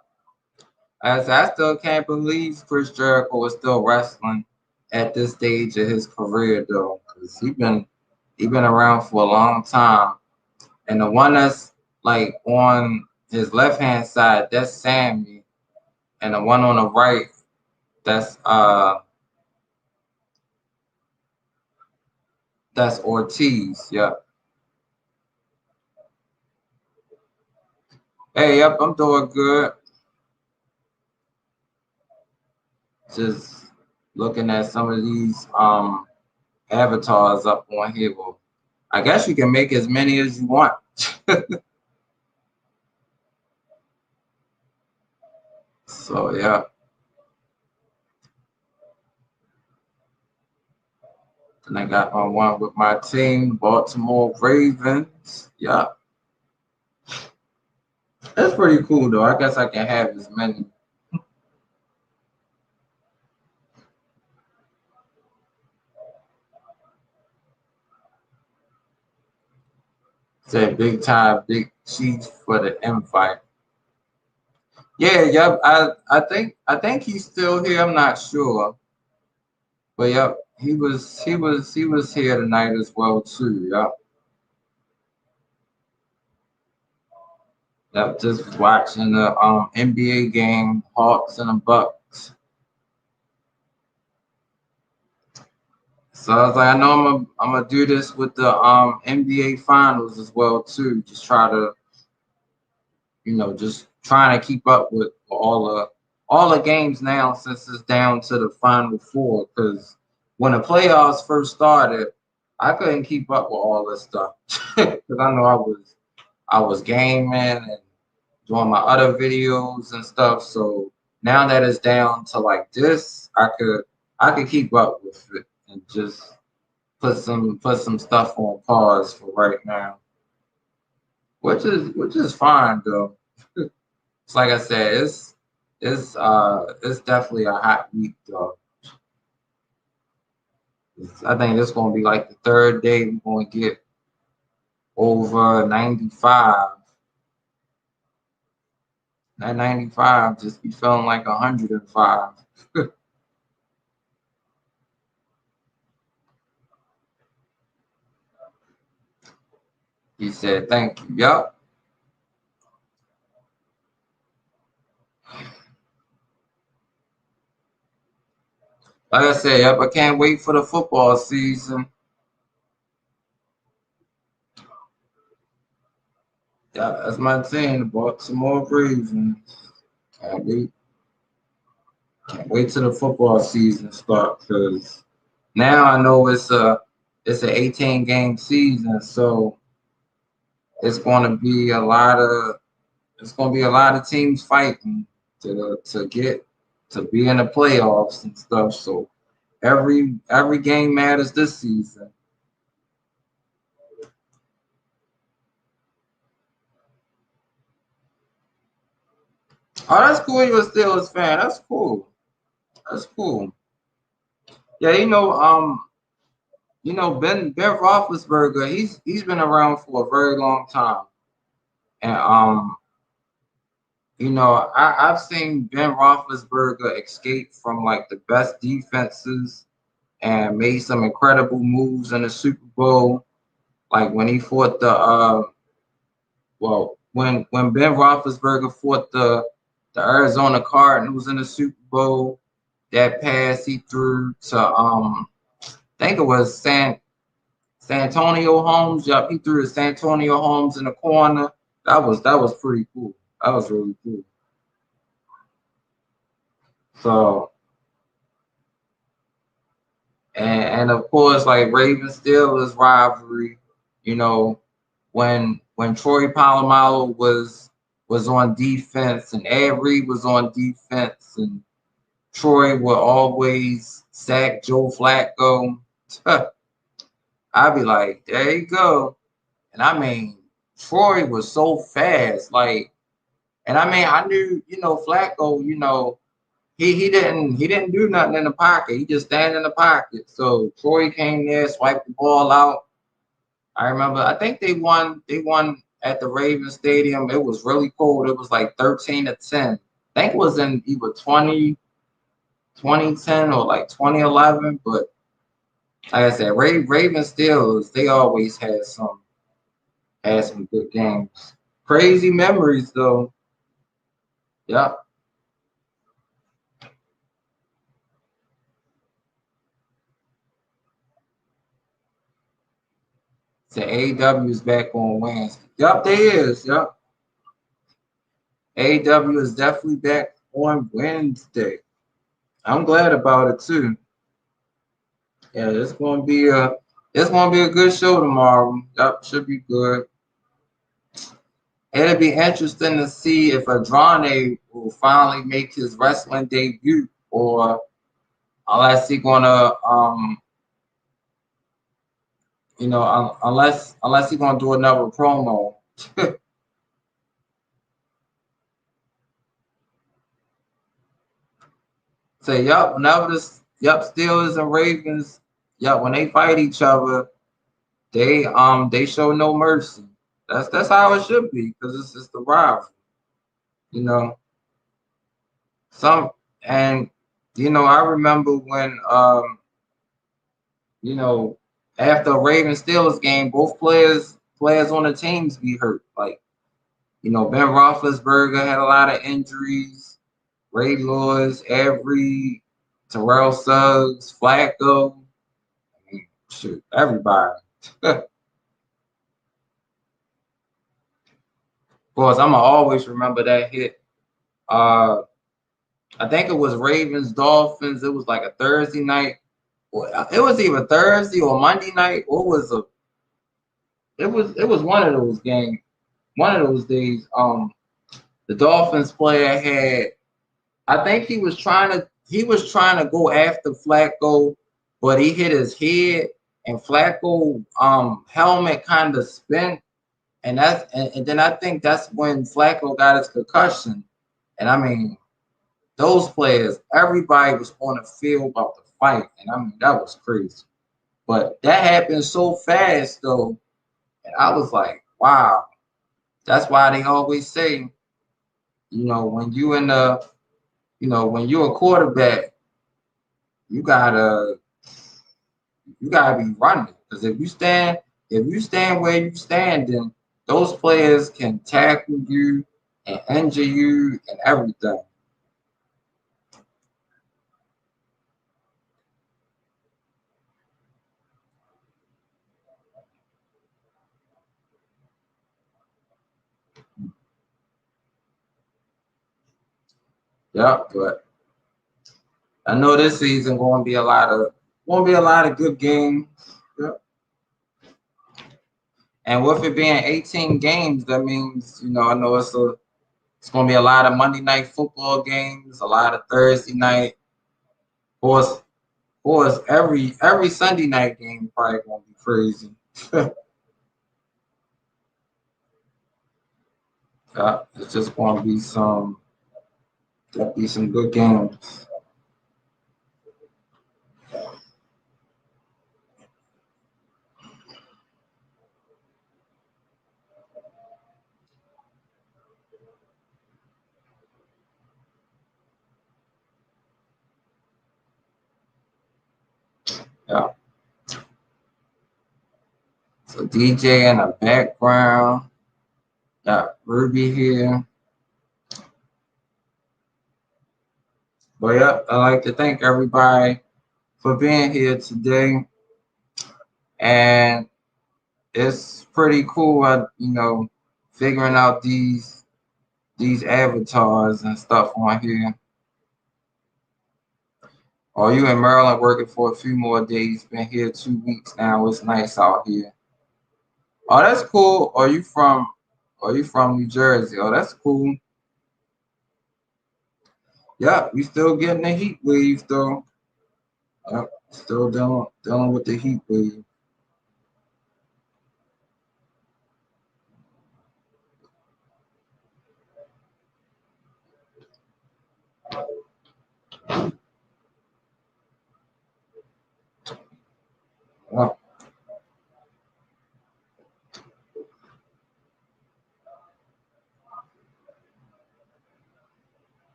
As I still can't believe Chris Jericho is still wrestling at this stage of his career, though, because he been around for a long time. And the one that's like on his left hand side, that's Sammy, and the one on the right, that's Ortiz. Yeah. Hey, yep, I'm doing good. Just looking at some of these avatars up on here. Well, I guess you can make as many as you want. So yeah. And I got my one with my team, Baltimore Ravens. Yeah. That's pretty cool though. I guess I can have as many. Say big time, big chief for the invite. Yeah, yep. I think he's still here. I'm not sure. But yep, he was here tonight as well too. Yep. Yep, just watching the NBA game, Hawks and the Bucks. So I was like, I know I'm gonna do this with the NBA finals as well too. Just try to, just trying to keep up with all the games now since it's down to the final four. Because when the playoffs first started, I couldn't keep up with all this stuff because I know I was gaming and doing my other videos and stuff. So now that it's down to like this, I could keep up with it and just put some stuff on pause for right now, which is fine though. It's like I said, it's definitely a hot week though. I think it's gonna be like the third day we're gonna get over 95. That 95 just be feeling like 105. He said, "Thank you." Yup. Like I said, yep. I can't wait for the football season. Yeah, that's my team, the Baltimore Ravens. Can't wait. Can't wait till the football season starts because now I know it's an 18 game season, so it's going to be a lot of teams fighting to be in the playoffs and stuff. So every game matters this season. Oh, that's cool. You're a Steelers fan. That's cool. That's cool. Yeah, Ben Roethlisberger. He's been around for a very long time, and I've seen Ben Roethlisberger escape from like the best defenses and made some incredible moves in the Super Bowl. Like when he fought when Ben Roethlisberger fought the Arizona Cardinals in the Super Bowl, that pass he threw to I think it was Santonio Holmes. Yep, he threw to Santonio Holmes in the corner. That was pretty cool. That was really cool. So and of course, like Ravens Steelers rivalry, you know, when Troy Polamalu was on defense and Ed Reed was on defense and Troy would always sack Joe Flacco. I'd be like, there you go. And I mean, Troy was so fast. Like, and I mean, I knew, Flacco, he didn't do nothing in the pocket. He just stand in the pocket. So Troy came there, swiped the ball out. I remember, I think they won at the Ravens Stadium. It was really cold. It was like 13-10. I think it was in either 2010 or like 2011. But like I said, Ravens Steelers, they always had some good games. Crazy memories though. Yep. So AEW is back on Wednesday. Yep, they is. Yep. AEW is definitely back on Wednesday. I'm glad about it too. Yeah, it's gonna be a good show tomorrow. Yep, should be good. It'll be interesting to see if Andrade will finally make his wrestling debut, or unless he gonna unless he gonna do another promo. Say, yep, whenever Steelers and Ravens, yep, when they fight each other, they show no mercy. That's how it should be, because it's the rival. You know. Some and I remember when you know, after a Ravens Steelers game, both players on the teams be hurt. Like, Ben Roethlisberger had a lot of injuries. Ray Lewis, Avery, Terrell Suggs, Flacco, shoot, everybody. Of course, I'm gonna always remember that hit. I think it was Ravens Dolphins. It was like a Thursday night. It was either Thursday or Monday night. It was one of those games, one of those days. The Dolphins player had, I think he was trying to go after Flacco, but he hit his head, and Flacco helmet kind of spent, and then I think that's when Flacco got his concussion. And I mean, those players, everybody was on the field about to fight, and I mean, that was crazy. But that happened so fast though, and I was like, wow. That's why they always say, when when you're a quarterback, you gotta be running, because if you stand where you stand, then those players can tackle you and injure you and everything. Yeah, but I know this season going to be a lot of good games. Yeah. And with it being 18 games, that means, I know it's going to be a lot of Monday night football games, a lot of Thursday night. Of course, every Sunday night game probably going to be crazy. Yeah, it's just going to be some good games. Yeah. So DJ in the background. Got Ruby here. But yeah, I'd like to thank everybody for being here today. And it's pretty cool, figuring out these avatars and stuff on here. Are you in Maryland working for a few more days? Been here 2 weeks now. It's nice out here. Oh, that's cool. Are you from New Jersey? Oh, that's cool. Yeah, we still getting the heat wave though. Still dealing with the heat wave.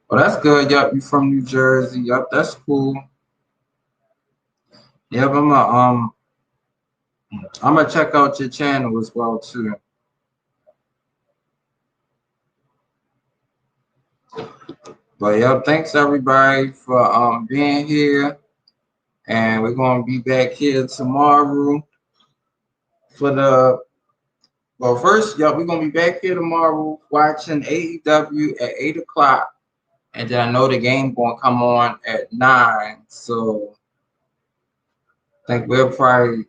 Well, that's good. Yup, you from New Jersey. Yup, that's cool. Yep, I'm gonna check out your channel as well too. But yep, thanks everybody for being here, and we're gonna be back here tomorrow for the. Well, first, yep, we're gonna be back here tomorrow watching AEW at 8 o'clock, and then I know the game gonna come on at 9. So I think we'll probably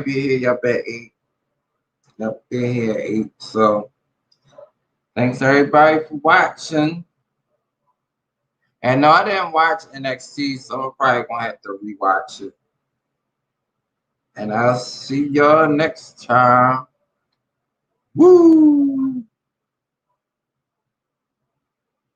be here yep at 8. Yep, be here at 8. So thanks everybody for watching. And no, I didn't watch NXT, so I'm probably gonna have to rewatch it. And I'll see y'all next time. Woo!